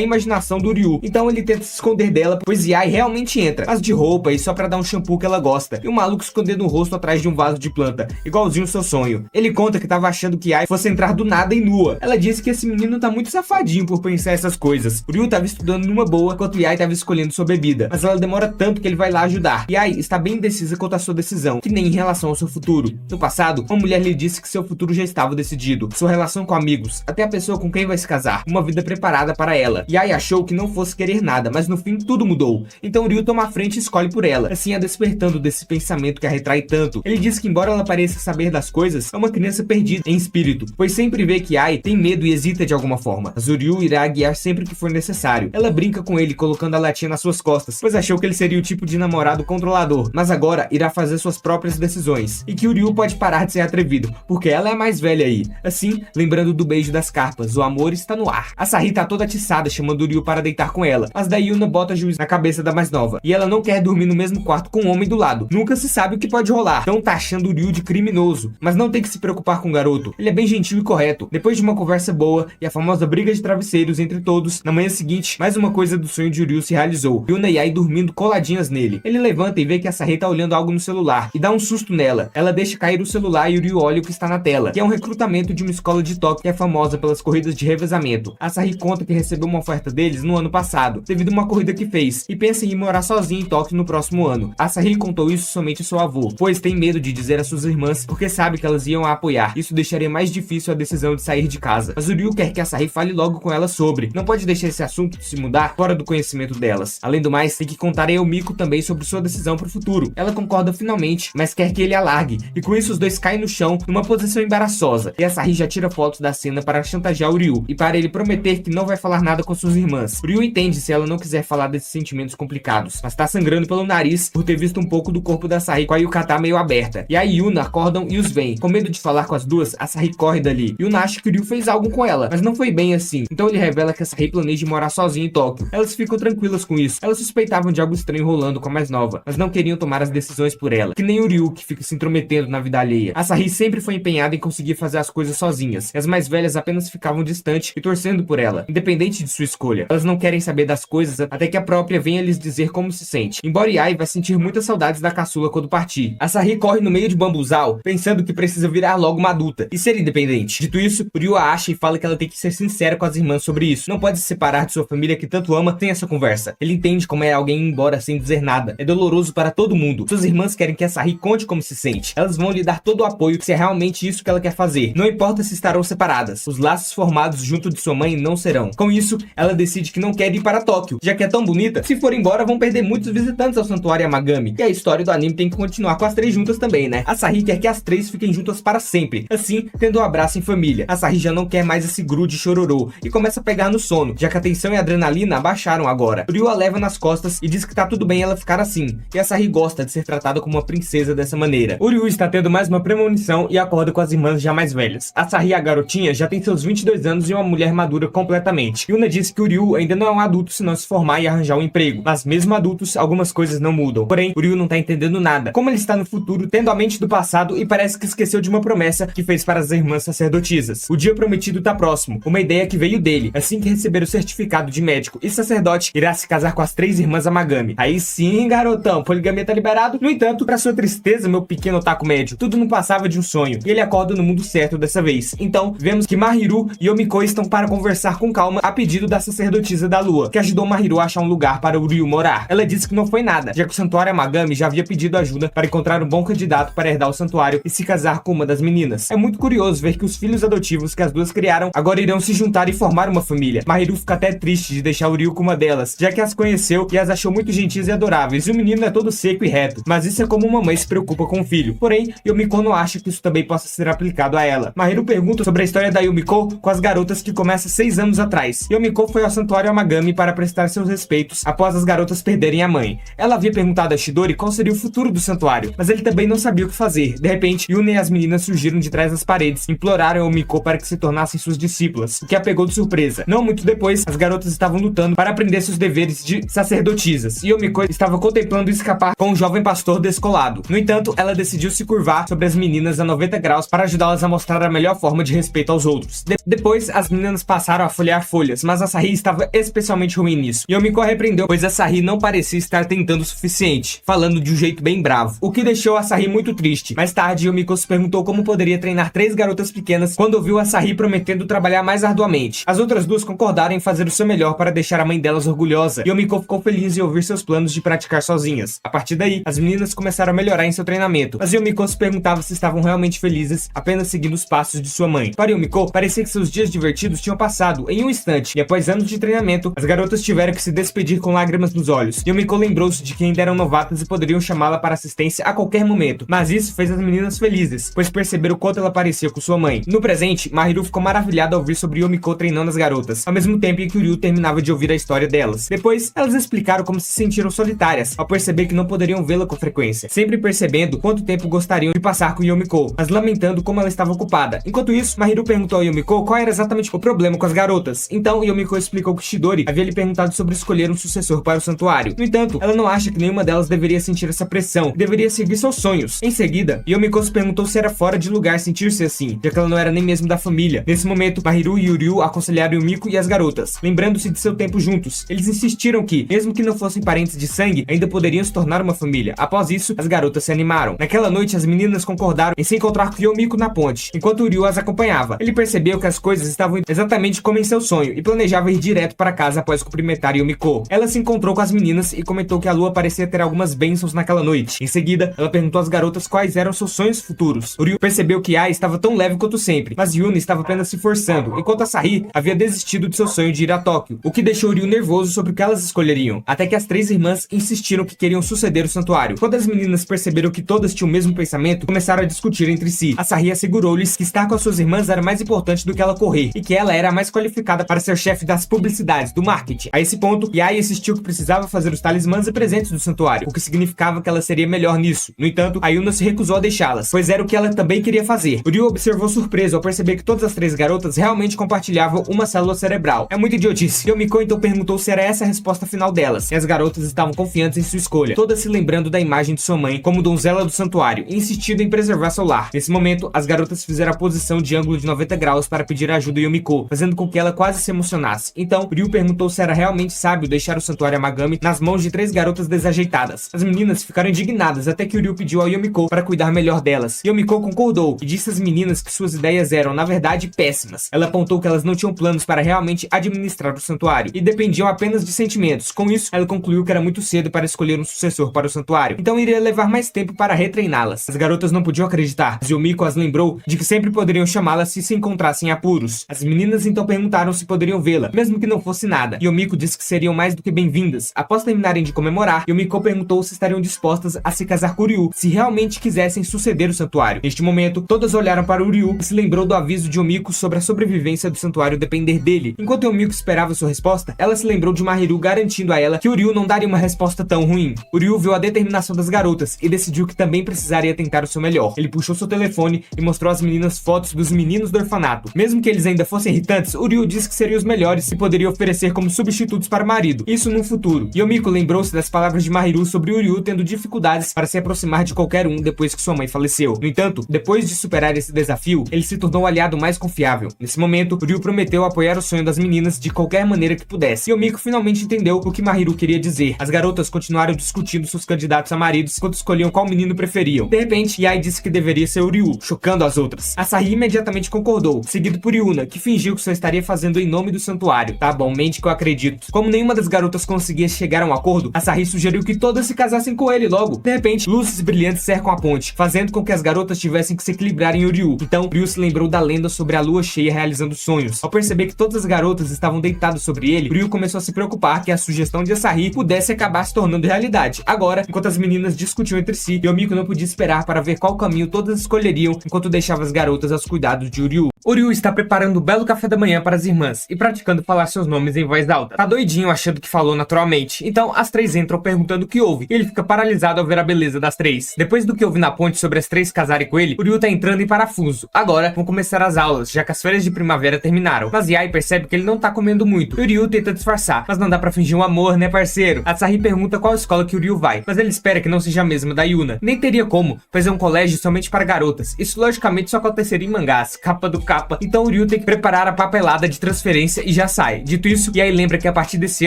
imaginação do Ryu. Então ele tenta se esconder dela, pois Yae realmente entra, mas de roupa e só para dar um shampoo que ela gosta, e o maluco escondendo o rosto atrás de um vaso de planta, igualzinho o seu sonho. Ele conta que tava achando que Yae fosse entrar do nada e nua. Ela disse que esse menino tá muito safadinho por pensar essas coisas. O Ryu tava estudando numa boa, enquanto Yae tava escolhendo sua bebida, mas ela demora tanto que ele vai lá ajudar. Yae está bem indecisa quanto à sua decisão, que nem em relação ao seu futuro. No passado, uma mulher lhe disse que seu futuro já estava decidido, sua relação com amigos, até a pessoa com quem vai se casar, uma vida preparada para ela. Yae achou que não fosse querer nada, mas no fim tudo mudou. Então o Ryu toma a frente e escolhe por ela, assim a despertando desse pensamento que a retrai tanto. Ele diz que embora ela pareça saber das coisas, é uma criança perdida em espírito, pois sempre vê que Yae tem medo e hesita de alguma forma. Mas o Ryu irá guiar sempre que for necessário. Ela brinca com ele, colocando a latinha nas suas costas, pois achou que ele seria o tipo de namorado controlador, mas agora irá fazer suas próprias decisões, e que o Ryu pode parar de ser atrevido, porque ela é a mais velha aí. Assim, lembrando do beijo das carpas, o amor está no ar. Asahi tá toda atiçada, chamando o Ryu para deitar com ela, mas daí Yuna bota juízo na cabeça da mais nova, e ela não quer dormir no mesmo quarto com um homem do lado. Nunca se sabe o que pode rolar, então tá achando o Ryu de criminoso, mas não tem que se preocupar com o garoto, ele é bem gentil e correto. Depois de uma conversa boa e a famosa briga de travesseiros entre todos, na manhã seguinte, mais uma coisa do sonho de Ryu se realizou. Yuna e Yae dormindo coladinhas nele. Ele levanta e vê que Asahi tá olhando algo no celular, e dá um susto nela. Ela deixa cair o celular e o Ryu olha o que está na tela, que é um recrutamento de uma escola de Tóquio que é famosa pelas corridas de revezamento. Asahi conta que recebeu uma oferta deles no ano passado, devido a uma corrida que fez, e pensa em ir morar sozinha em Tóquio no próximo ano. Asahi contou isso somente ao seu avô, pois tem medo de dizer às suas irmãs, porque sabe que elas iam a apoiar. Isso deixaria mais difícil a decisão de sair de casa. Mas o Ryu quer que Asahi fale logo com ela sobre. Não pode deixar esse assunto se mudar fora do conhecimento delas. Além do mais, tem que contar a Eumiko também sobre sua decisão pro futuro. Ela concorda finalmente, mas quer que ele a largue, e com isso os dois caem no chão numa posição embaraçosa, e Asahi já tira fotos da cena para chantagear o Ryu, e para ele prometer que não vai falar nada com suas irmãs. O Ryu entende se ela não quiser falar desses sentimentos complicados, mas tá sangrando pelo nariz por ter visto um pouco do corpo da Asahi com a yukata meio aberta. E a Yuna acordam e os veem. Com medo de falar com as duas, Asahi corre dali. Yuna acha que o Ryu fez algo com ela, mas não foi bem assim. Então ele revela que Asahi planeja morar sozinha em Tóquio. Elas ficam tranquilas com isso. Elas suspeitavam de algo estranho rolando com a mais nova, mas não queriam tomar as decisões por ela, que nem o Ryu, que fica se intrometendo na vida alheia. Asahi sempre foi empenhada em conseguir fazer as coisas sozinhas, e as mais velhas apenas ficavam distantes e torcendo por ela, independente de sua escolha. Elas não querem saber das coisas até que a própria venha lhes dizer como se sente. Embora Yae vai sentir muitas saudades da caçula quando partir. Asahi corre no meio de bambuzal, pensando que precisa virar logo uma adulta e ser independente. Dito isso, o Ryu a acha e fala que ela tem que ser sincera com as irmãs sobre isso. Não pode se separar de sua família que tanto ama sem essa conversa. Ele entende como é alguém ir embora sem dizer nada. É doloroso para todo mundo. Suas irmãs querem que Asahi conte como se sente. Elas vão lhe dar todo o apoio se é realmente isso que ela quer fazer. Não importa se estarão separadas. Os laços formados junto de sua mãe não serão. Com isso, ela decide que não quer ir para Tóquio, já que é tão bonita. Se for embora, vão perder muitos visitantes ao Santuário Yamagami. E a história do anime videogame tem que continuar com as três juntas também, né? Asahi quer que as três fiquem juntas para sempre, assim, tendo um abraço em família. Asahi já não quer mais esse grude chororô e começa a pegar no sono, já que a tensão e a adrenalina abaixaram agora. Ryu a leva nas costas e diz que tá tudo bem ela ficar assim, e Asahi gosta de ser tratada como uma princesa dessa maneira. O Ryu está tendo mais uma premonição e acorda com as irmãs já mais velhas. Asahi, a garotinha, já tem seus 22 anos e é uma mulher madura completamente. Yuna disse que o Ryu ainda não é um adulto se não se formar e arranjar um emprego, mas mesmo adultos, algumas coisas não mudam. Porém, o Ryu não tá entendendo nada. Como ele está no futuro, tendo a mente do passado e parece que esqueceu de uma promessa que fez para as irmãs sacerdotisas. O dia prometido tá próximo, uma ideia que veio dele. Assim que receber o certificado de médico e sacerdote, irá se casar com as três irmãs Amagami. Aí sim, garotão, poligamia tá liberado. No entanto, pra sua tristeza, meu pequeno otaku médio, tudo não passava de um sonho, e ele acorda no mundo certo dessa vez. Então, vemos que Mahiru e Yomiko estão para conversar com calma a pedido da sacerdotisa da lua, que ajudou Mahiru a achar um lugar para o Ryu morar. Ela disse que não foi nada, já que o santuário Amagami já havia pedido ajuda para encontrar um bom candidato para herdar o santuário e se casar com uma das meninas. É muito curioso ver que os filhos adotivos que as duas criaram agora irão se juntar e formar uma família. Mahiru fica até triste de deixar o Ryu com uma delas, já que as conheceu e as achou muito gentis e adoráveis, e o menino é todo seco e reto, mas isso é como uma mãe se preocupa com o filho. Porém, Yomiko não acha que isso também possa ser aplicado a ela. Mahiru pergunta sobre a história da Yumiko com as garotas que começa 6 anos atrás. Yumiko foi ao santuário Amagami para prestar seus respeitos após as garotas perderem a mãe. Ela havia perguntado a Chidori qual seria o futuro do santuário, mas ele também não sabia o que fazer. De repente, Yuna e as meninas surgiram de trás das paredes, imploraram a Yumiko para que se tornassem suas discípulas, o que a pegou de surpresa. Não muito depois, as garotas estavam lutando para aprender seus deveres de sacerdotisas, e Yumiko estava contemplando escapar com um jovem pastor descolado. No entanto, ela decidiu se curvar sobre as meninas a 90 graus para ajudá-las a mostrar a melhor forma de respeito aos outros. Depois, as meninas passaram a folhear folhas, mas Asahi estava especialmente ruim nisso. Yomiko a repreendeu, pois Asahi não parecia estar tentando o suficiente, falando de um jeito bem bravo, o que deixou Asahi muito triste. Mais tarde, Yomiko se perguntou como poderia treinar 3 garotas pequenas quando ouviu Asahi prometendo trabalhar mais arduamente. As outras duas concordaram em fazer o seu melhor para deixar a mãe delas orgulhosa, e Yomiko ficou feliz em ouvir seus planos de praticar sozinhas. A partir daí, as meninas começaram a melhorar em seu treinamento, mas Yomiko se perguntava se estavam realmente felizes apenas seguindo os passos de sua mãe. Para Yomiko, parecia que seus dias divertidos tinham passado em um instante, e após anos de treinamento, as garotas tiveram que se despedir com lágrimas nos olhos. Yomiko lembrou-se de que ainda eram novatas e poderiam chamá-la para assistência a qualquer momento, mas isso fez as meninas felizes, pois perceberam o quanto ela parecia com sua mãe. No presente, Mahiru ficou maravilhada ao ouvir sobre Yomiko treinando as garotas, ao mesmo tempo em que o Ryu terminava de ouvir a história delas. Depois, elas explicaram como se sentiram solitárias, ao perceber que não poderiam vê-la com frequência, sempre percebendo quanto tempo gostariam de passar com Yomiko, mas lamentando como ela estava ocupada. Enquanto isso, Mahiru perguntou a Yomiko qual era exatamente o problema com as garotas. Então, Yomiko explicou que Chidori havia lhe perguntado sobre escolher um sucessor para o santuário. No entanto, ela não acha que nenhuma delas deveria sentir essa pressão e deveria seguir seus sonhos. Em seguida, Yomiko se perguntou se era fora de lugar sentir-se assim, já que ela não era nem mesmo da família. Nesse momento, Mahiru e Ryu aconselharam Yumiko e as garotas, lembrando-se de seu tempo juntos. Eles insistiram que, mesmo que não fossem parentes de sangue, ainda poderiam se tornar uma família. Após isso, as garotas se animaram. Naquela noite, as meninas concordaram em se encontrar com Yumiko na ponte, enquanto Ryu as acompanhava. Ele percebeu que as coisas estavam exatamente como em seu sonho e planejava ir direto para casa após cumprimentar Yumiko. Ela se encontrou com as meninas e comentou que a lua parecia ter algumas bênçãos naquela noite. Em seguida, ela perguntou às garotas quais eram seus sonhos futuros. O Ryu percebeu que Ai estava tão leve quanto sempre, mas Yuna estava apenas se forçando, enquanto Asahi havia desistido de seu sonho de ir a Tóquio, o que deixou Ryu nervoso sobre o que elas escolheriam, até que as 3 irmãs insistiram que queriam suceder o santuário. Quando as meninas perceberam que todas tinham o mesmo pensamento, começaram a discutir entre si. Asahi assegurou-lhes que estar com as suas irmãs era mais importante do que ela correr, e que ela era a mais qualificada para ser chefe das publicidades, do marketing. A esse ponto, Yai insistiu que precisava fazer os talismãs e presentes do santuário, o que significava que ela seria melhor nisso. No entanto, a Yuna se recusou a deixá-las, pois era o que ela também queria fazer. O Ryu observou surpreso ao perceber que todas as 3 garotas realmente compartilhavam uma célula cerebral. É muito idiotice. Yomiko então perguntou se era essa a resposta final delas, e as garotas estavam confiantes em sua escolha, todas se lembrando da imagem de sua mãe como donzela do santuário, e insistindo em preservar seu lar. Nesse momento, as garotas fizeram a posição de ângulo de 90 graus para pedir ajuda a Yomiko, fazendo com que ela quase se emocionasse. Então, Ryu perguntou se era realmente sábio deixar o santuário Amagami nas mãos de 3 garotas desajeitadas. As meninas ficaram indignadas até que o Ryu pediu a Yomiko para cuidar melhor delas. Yomiko concordou e disse às meninas que suas ideias eram, na verdade, péssimas. Ela apontou que elas não tinham planos para realmente administrar o santuário e dependiam apenas de sentimentos. Com isso, ela concluiu que era muito cedo para escolher um sucessor para o santuário, então iria levar mais tempo para retreiná-las. As garotas não podiam acreditar, mas Yomiko as lembrou de que sempre poderiam chamá-las se encontrassem em apuros. As meninas então perguntaram se poderiam vê-la, mesmo que não fosse nada. Yomiko disse que seriam mais do que bem-vindas. Após terminarem de comemorar, Yomiko perguntou se estariam dispostas dispostas a se casar com Ryu, se realmente quisessem suceder o santuário. Neste momento, todas olharam para o Ryu e se lembrou do aviso de Omiko sobre a sobrevivência do santuário depender dele. Enquanto Omiko esperava sua resposta, ela se lembrou de Mahiru garantindo a ela que o Ryu não daria uma resposta tão ruim. O Ryu viu a determinação das garotas e decidiu que também precisaria tentar o seu melhor. Ele puxou seu telefone e mostrou às meninas fotos dos meninos do orfanato. Mesmo que eles ainda fossem irritantes, o Ryu disse que seriam os melhores e poderia oferecer como substitutos para o marido, isso no futuro. E Omiko lembrou-se das palavras de Mahiru sobre o Ryu tendo dificuldades para se aproximar de qualquer um depois que sua mãe faleceu. No entanto, depois de superar esse desafio, ele se tornou o aliado mais confiável. Nesse momento, o Ryu prometeu apoiar o sonho das meninas de qualquer maneira que pudesse. E Omiko finalmente entendeu o que Mahiru queria dizer. As garotas continuaram discutindo seus candidatos a maridos enquanto escolhiam qual menino preferiam. De repente, Yae disse que deveria ser o Ryu, chocando as outras. Asahi imediatamente concordou, seguido por Yuna, que fingiu que só estaria fazendo em nome do santuário. Tá bom, mente que eu acredito. Como nenhuma das garotas conseguia chegar a um acordo, Asahi sugeriu que todas se casassem com ele logo. De repente, luzes brilhantes cercam a ponte, fazendo com que as garotas tivessem que se equilibrar em Ryu. Então, Ryu se lembrou da lenda sobre a lua cheia realizando sonhos. Ao perceber que todas as garotas estavam deitadas sobre ele, Ryu começou a se preocupar que a sugestão de Asahi pudesse acabar se tornando realidade. Agora, enquanto as meninas discutiam entre si, Yomiko não podia esperar para ver qual caminho todas escolheriam enquanto deixava as garotas aos cuidados de Ryu. O Ryu está preparando um belo café da manhã para as irmãs e praticando falar seus nomes em voz alta. Tá doidinho achando que falou naturalmente. Então as três entram perguntando o que houve e ele fica paralisado ao ver a beleza das três. Depois do que houve na ponte sobre as três casarem com ele, o Ryu tá entrando em parafuso. Agora vão começar as aulas, já que as férias de primavera terminaram. Mas Yae percebe que ele não tá comendo muito. E o Ryu tenta disfarçar, mas não dá pra fingir um amor, né, parceiro? A Asahi pergunta qual escola que o Ryu vai, mas ele espera que não seja a mesma da Yuna. Nem teria como, pois é um colégio somente para garotas. Isso logicamente só aconteceria em mangás, capa do capa. Então o Ryu tem que preparar a papelada de transferência e já sai. Dito isso, Yae lembra que a partir desse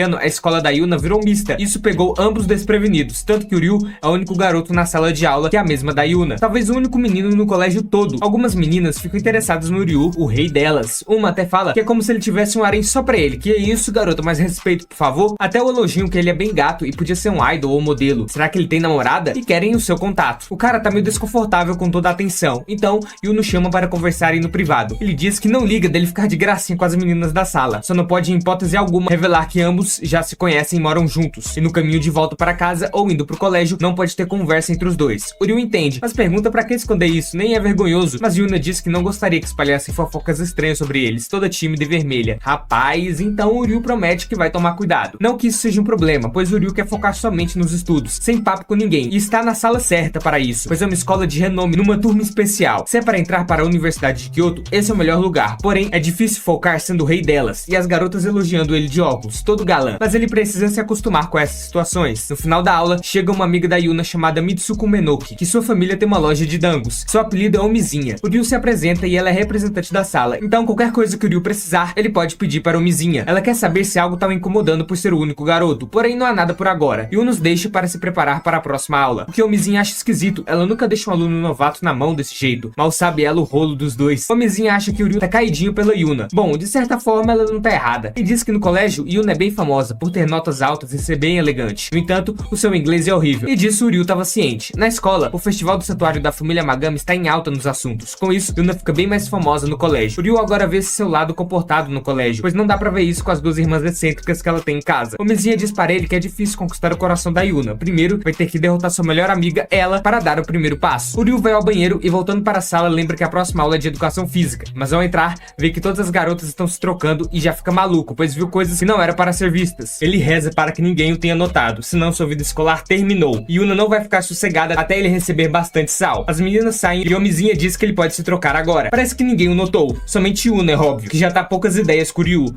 ano a escola da Yuna virou mista. Isso pegou ambos desprevenidos, tanto que o Ryu é o único garoto na sala de aula que é a mesma da Yuna. Talvez o único menino no colégio todo. Algumas meninas ficam interessadas no Ryu, o rei delas. Uma até fala que é como se ele tivesse um harém só pra ele. Que é isso, garoto, mais respeito, por favor. Até o elogiam que ele é bem gato e podia ser um idol ou modelo. Será que ele tem namorada? E querem o seu contato. O cara tá meio desconfortável com toda a atenção. Então, Yuno chama para conversarem no privado. Ele diz que não liga dele ficar de gracinha com as meninas da sala. Só não pode, em hipótese alguma, revelar que ambos já se conhecem e moram juntos. E no caminho de volta para casa ou indo pro colégio, não pode ter conversa entre os dois. O Ryu entende, mas pergunta pra que esconder isso, nem é vergonhoso. Mas Yuna diz que não gostaria que espalhassem fofocas estranhas sobre eles, toda tímida e vermelha. Rapaz, então o Ryu promete que vai tomar cuidado. Não que isso seja um problema, pois o Ryu quer focar somente nos estudos, sem papo com ninguém, e está na sala certa para isso, pois é uma escola de renome numa turma especial. Se é para entrar para a Universidade de Kyoto, esse é o melhor lugar, porém é difícil focar sendo o rei delas, e as garotas elogiando ele de óculos, todo galã. Mas ele precisa se acostumar com essas situações. No final da aula, chega uma amiga da Yuna chamada Mitsuko Menoki, que sua família tem uma loja de dangos. Seu apelido é Omizinha. O Ryu se apresenta e ela é representante da sala, então qualquer coisa que o Ryu precisar, ele pode pedir para Omizinha. Ela quer saber se algo tá o incomodando por ser o único garoto, porém não há nada por agora. Yu nos deixa para se preparar para a próxima aula. O que Omizinha acha esquisito, ela nunca deixa um aluno novato na mão desse jeito. Mal sabe ela o rolo dos dois. Omizinha acha que o Ryu tá caidinho pela Yuna. Bom, de certa forma ela não tá errada. E diz que no colégio, Yuna é bem famosa por ter notas altas e ser bem elegante. No entanto, o seu inglês é horrível. E disso o Ryu tava ciente. Na escola, o festival do santuário da família Magami está em alta nos assuntos. Com isso, Yuna fica bem mais famosa no colégio. O Ryu agora vê seu lado comportado no colégio, pois não dá pra ver isso com as duas irmãs excêntricas que ela tem em casa. Omizinha diz para ele que é difícil conquistar o coração da Yuna. Primeiro, vai ter que derrotar sua melhor amiga, ela, para dar o primeiro passo. O Ryu vai ao banheiro e voltando para a sala lembra que a próxima aula é de educação física, mas ao entrar, vê que todas as garotas estão se trocando e já fica maluco, pois viu coisas que não eram para ser vistas. Ele reza para que ninguém o tenha notado, senão sua vida escolar terminou. E Yuna não vai ficar sossegada até ele receber bastante sal. As meninas saem e Omizinha diz que ele pode se trocar agora. Parece que ninguém o notou, somente Yuna, é óbvio, que já tá poucas ideias com o Ryu.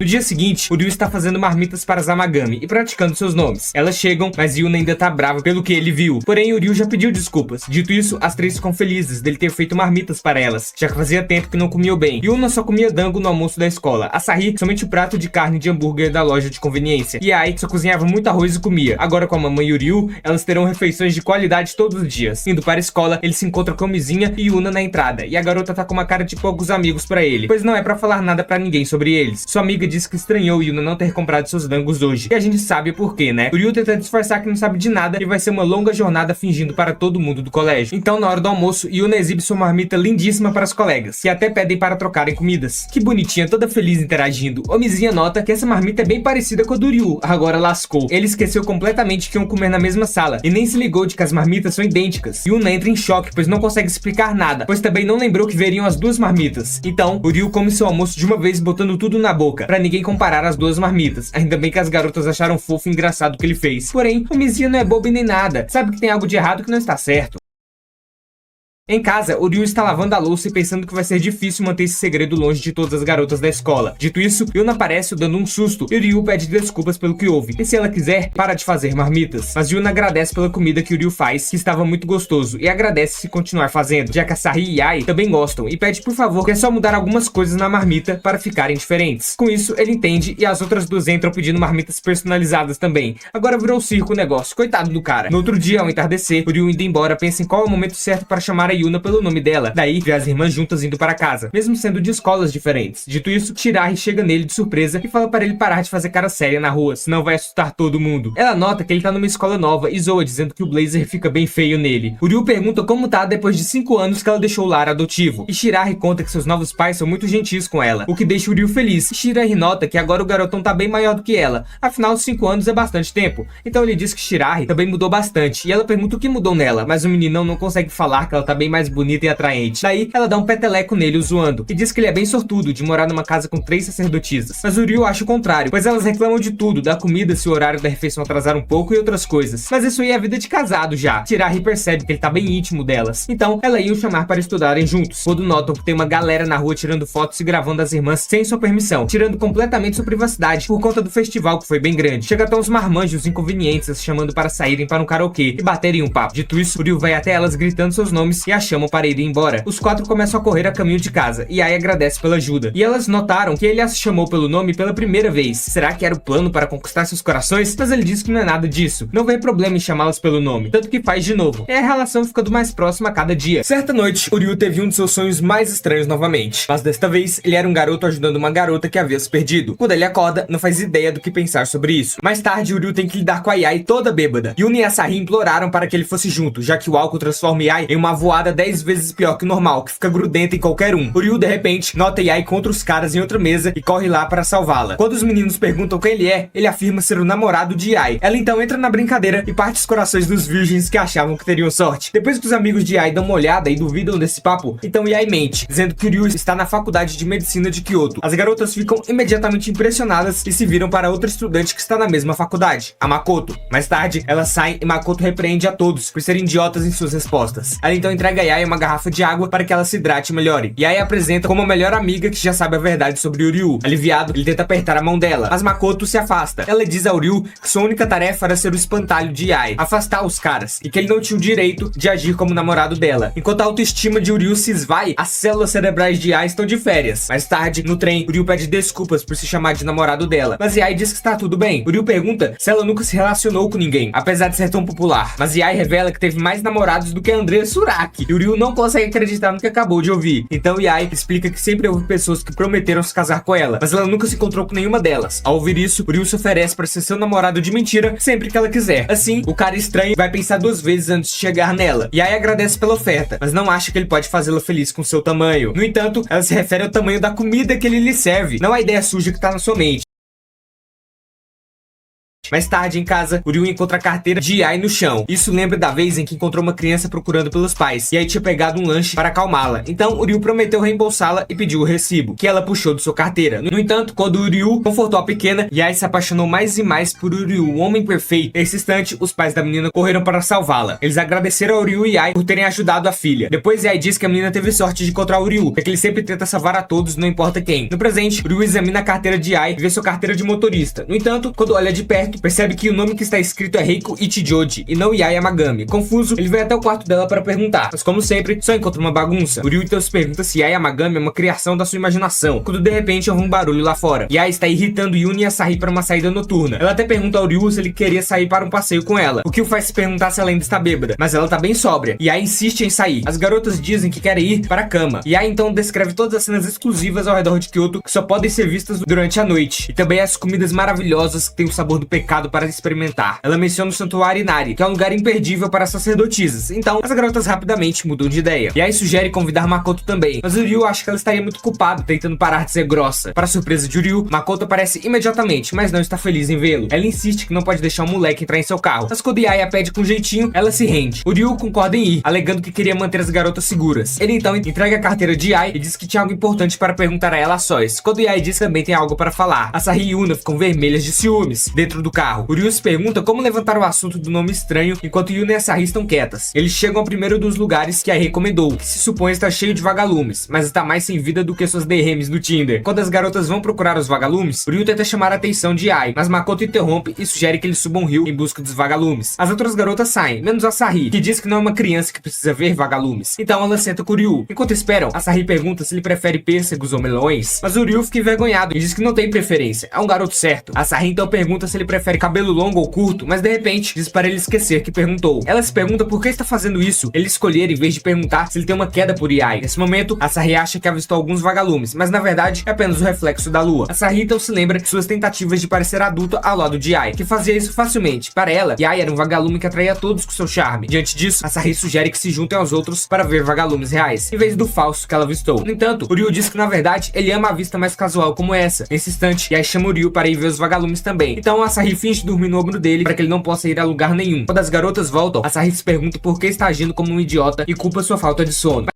No dia seguinte, o Ryu está fazendo marmitas para as Amagami e praticando seus nomes. Elas chegam, mas Yuna ainda tá brava pelo que ele viu. Porém, o Ryu já pediu desculpas. Dito isso, as três ficam felizes dele ter feito marmitas para elas, já que fazia tempo que não comiam bem. Yuna só comia dango no almoço da escola. Asahi, somente o prato de carne de hambúrguer da loja de conveniência. E Ai só cozinhava muito arroz e comia. Agora com a mamãe e o Ryu, elas terão refeições de qualidade todos os dias. Indo para a escola, ele se encontra com Mizinha e Yuna na entrada. E a garota tá com uma cara de poucos amigos para ele, pois não é para falar nada para ninguém sobre eles. Sua amiga diz que estranhou Yuna não ter comprado seus dangos hoje. E a gente sabe por quê, né? O Ryu tenta disfarçar que não sabe de nada e vai ser uma longa jornada fingindo para todo mundo do colégio. Então, na hora do almoço, Yuna exibe sua marmita lindíssima para os colegas, que até pedem para trocarem comidas. Que bonitinha, toda feliz interagindo. Omizinha nota que essa marmita é bem parecida com a do Ryu. Agora lascou. Ele esqueceu completamente que iam comer na mesma sala e nem se ligou de que as marmitas são idênticas. Yuna entra em choque, pois não consegue explicar nada, pois também não lembrou que veriam as duas marmitas. Então, o Ryu come seu almoço de uma vez, botando tudo na boca, pra ninguém comparar as duas marmitas. Ainda bem que as garotas acharam fofo e engraçado o que ele fez. Porém, o Mizinho não é bobo nem nada. Sabe que tem algo de errado que não está certo. Em casa, o Ryu está lavando a louça e pensando que vai ser difícil manter esse segredo longe de todas as garotas da escola. Dito isso, Yuna aparece dando um susto e o Ryu pede desculpas pelo que houve. E se ela quiser, para de fazer marmitas. Mas Yuna agradece pela comida que o Ryu faz, que estava muito gostoso, e agradece se continuar fazendo, já que a Sahi e Ai também gostam, e pede por favor que é só mudar algumas coisas na marmita para ficarem diferentes. Com isso, ele entende e as outras duas entram pedindo marmitas personalizadas também. Agora virou circo o negócio, coitado do cara. No outro dia, ao entardecer, o Ryu indo embora pensa em qual é o momento certo para chamar a Yuna pelo nome dela. Daí, vê as irmãs juntas indo para casa, mesmo sendo de escolas diferentes. Dito isso, Shirahi chega nele de surpresa e fala para ele parar de fazer cara séria na rua, senão vai assustar todo mundo. Ela nota que ele tá numa escola nova e zoa, dizendo que o blazer fica bem feio nele. O Ryu pergunta como tá depois de 5 anos que ela deixou o lar adotivo, e Shirahi conta que seus novos pais são muito gentis com ela, o que deixa o Ryu feliz. Shirahi nota que agora o garotão tá bem maior do que ela, afinal 5 anos é bastante tempo. Então ele diz que Shirahi também mudou bastante, e ela pergunta o que mudou nela, mas o meninão não consegue falar que ela tá bem mais bonita e atraente. Daí, ela dá um peteleco nele, o zoando, e diz que ele é bem sortudo de morar numa casa com 3 sacerdotisas. Mas o Ryu acha o contrário, pois elas reclamam de tudo, da comida se o horário da refeição atrasar um pouco e outras coisas. Mas isso aí é a vida de casado já. Shirahi percebe que ele tá bem íntimo delas. Então, ela ia o chamar para estudarem juntos, quando notam que tem uma galera na rua tirando fotos e gravando as irmãs sem sua permissão, tirando completamente sua privacidade por conta do festival que foi bem grande. Chega até uns marmanjos inconvenientes as chamando para saírem para um karaokê e baterem um papo. Dito isso, o Ryu vai até elas gritando seus nomes e a chamam para ir embora. Os 4 começam a correr a caminho de casa e Ai agradece pela ajuda. E elas notaram que ele as chamou pelo nome pela primeira vez. Será que era o plano para conquistar seus corações? Mas ele diz que não é nada disso. Não vê problema em chamá-las pelo nome, tanto que faz de novo. E a relação ficando mais próxima a cada dia. Certa noite, o Ryu teve um de seus sonhos mais estranhos novamente. Mas desta vez, ele era um garoto ajudando uma garota que havia se perdido. Quando ele acorda, não faz ideia do que pensar sobre isso. Mais tarde, o Ryu tem que lidar com a Ai toda bêbada. Yuna e a Sahi imploraram para que ele fosse junto, já que o álcool transforma Ai em uma voada 10 vezes pior que o normal, que fica grudenta em qualquer um. O Ryu, de repente, nota Ai contra os caras em outra mesa e corre lá para salvá-la. Quando os meninos perguntam quem ele é, ele afirma ser o namorado de Ai. Ela então entra na brincadeira e parte os corações dos virgens que achavam que teriam sorte. Depois que os amigos de Ai dão uma olhada e duvidam desse papo, então Ai mente, dizendo que o Ryu está na faculdade de medicina de Kyoto. As garotas ficam imediatamente impressionadas e se viram para outra estudante que está na mesma faculdade, a Makoto. Mais tarde, elas saem e Makoto repreende a todos por serem idiotas em suas respostas. Ela então entrega a Ai uma garrafa de água para que ela se hidrate e melhore. E Ai apresenta como a melhor amiga que já sabe a verdade sobre o Ryu. Aliviado, ele tenta apertar a mão dela, mas Makoto se afasta. Ela diz ao Ryu que sua única tarefa era ser o espantalho de Ai, afastar os caras, e que ele não tinha o direito de agir como namorado dela. Enquanto a autoestima de Ryu se esvai, as células cerebrais de Ai estão de férias. Mais tarde, no trem, o Ryu pede desculpas por se chamar de namorado dela, mas Ai diz que está tudo bem. O Ryu pergunta se ela nunca se relacionou com ninguém, apesar de ser tão popular, mas Ai revela que teve mais namorados do que a Andrea Suraki, e o Ryu não consegue acreditar no que acabou de ouvir. Então Ai explica que sempre houve pessoas que prometeram se casar com ela, mas ela nunca se encontrou com nenhuma delas. Ao ouvir isso, o Ryu se oferece para ser seu namorado de mentira sempre que ela quiser. Assim, o cara estranho vai pensar 2 vezes antes de chegar nela. E Ai agradece pela oferta, mas não acha que ele pode fazê-la feliz com seu tamanho. No entanto, ela se refere ao tamanho da comida que ele lhe serve, não a ideia suja que tá na sua mente. Mais tarde, em casa, o Ryu encontra a carteira de Ai no chão. Isso lembra da vez em que encontrou uma criança procurando pelos pais, e Ai tinha pegado um lanche para acalmá-la. Então, o Ryu prometeu reembolsá-la e pediu o recibo, que ela puxou de sua carteira. No entanto, quando o Ryu confortou a pequena, Ai se apaixonou mais e mais por Ryu, o homem perfeito. Nesse instante, os pais da menina correram para salvá-la. Eles agradeceram ao Ryu e Ai por terem ajudado a filha. Depois, Ai diz que a menina teve sorte de encontrar o Ryu, é que ele sempre tenta salvar a todos, não importa quem. No presente, o Ryu examina a carteira de Ai e vê sua carteira de motorista. No entanto, quando olha de perto, momento, percebe que o nome que está escrito é Reiko Ichijoji e não Yae Yamagami. Confuso, ele vai até o quarto dela para perguntar, mas como sempre, só encontra uma bagunça. O Ryu então se pergunta se Yae Yamagami é uma criação da sua imaginação, quando de repente houve um barulho lá fora. Yae está irritando Yuna e Asahi para uma saída noturna. Ela até pergunta ao Ryu se ele queria sair para um passeio com ela, o que o faz se perguntar se ela ainda está bêbada, mas ela tá bem sóbria. Yae insiste em sair. As garotas dizem que querem ir para a cama. Yae então descreve todas as cenas exclusivas ao redor de Kyoto que só podem ser vistas durante a noite, e também as comidas maravilhosas que têm o sabor do pecado para experimentar. Ela menciona o Santuário Inari, que é um lugar imperdível para sacerdotisas, então as garotas rapidamente mudam de ideia. Yae sugere convidar Makoto também, mas o Ryu acha que ela estaria muito culpada tentando parar de ser grossa. Para surpresa de Ryu, Makoto aparece imediatamente, mas não está feliz em vê-lo. Ela insiste que não pode deixar o moleque entrar em seu carro, mas quando Yae a pede com jeitinho, ela se rende. O Ryu concorda em ir, alegando que queria manter as garotas seguras. Ele então entrega a carteira de Yae e diz que tinha algo importante para perguntar a ela a sós, quando Yae diz que também tem algo para falar. Asahi e Yuna ficam vermelhas de ciúmes dentro do carro. O Ryu se pergunta como levantar o assunto do nome estranho, enquanto Yuna e Asahi estão quietas. Eles chegam ao primeiro dos lugares que Yae recomendou, que se supõe estar cheio de vagalumes, mas está mais sem vida do que suas DMs no Tinder. Quando as garotas vão procurar os vagalumes, o Ryu tenta chamar a atenção de Yae, mas Makoto interrompe e sugere que eles subam um rio em busca dos vagalumes. As outras garotas saem, menos Asahi, que diz que não é uma criança que precisa ver vagalumes. Então ela senta com o Ryu. Enquanto esperam, Asahi pergunta se ele prefere pêssegos ou melões, mas o Ryu fica envergonhado e diz que não tem preferência, é um garoto certo. Asahi então pergunta se ele prefere cabelo longo ou curto, mas de repente diz para ele esquecer que perguntou. Ela se pergunta por que está fazendo isso, ele escolher em vez de perguntar se ele tem uma queda por Yae. Nesse momento, Asahi acha que avistou alguns vagalumes, mas na verdade é apenas o reflexo da lua. Asahi então se lembra de suas tentativas de parecer adulta ao lado de Yae, que fazia isso facilmente. Para ela, Yae era um vagalume que atraía todos com seu charme. Diante disso, Asahi sugere que se juntem aos outros para ver vagalumes reais, em vez do falso que ela avistou. No entanto, o Ryu diz que na verdade ele ama a vista mais casual como essa. Nesse instante, Yae chama o Ryu para ir ver os vagalumes também. Então Asahi finge dormir no ombro dele para que ele não possa ir a lugar nenhum. Quando as garotas voltam, Asahi se pergunta por que está agindo como um idiota e culpa sua falta de sono.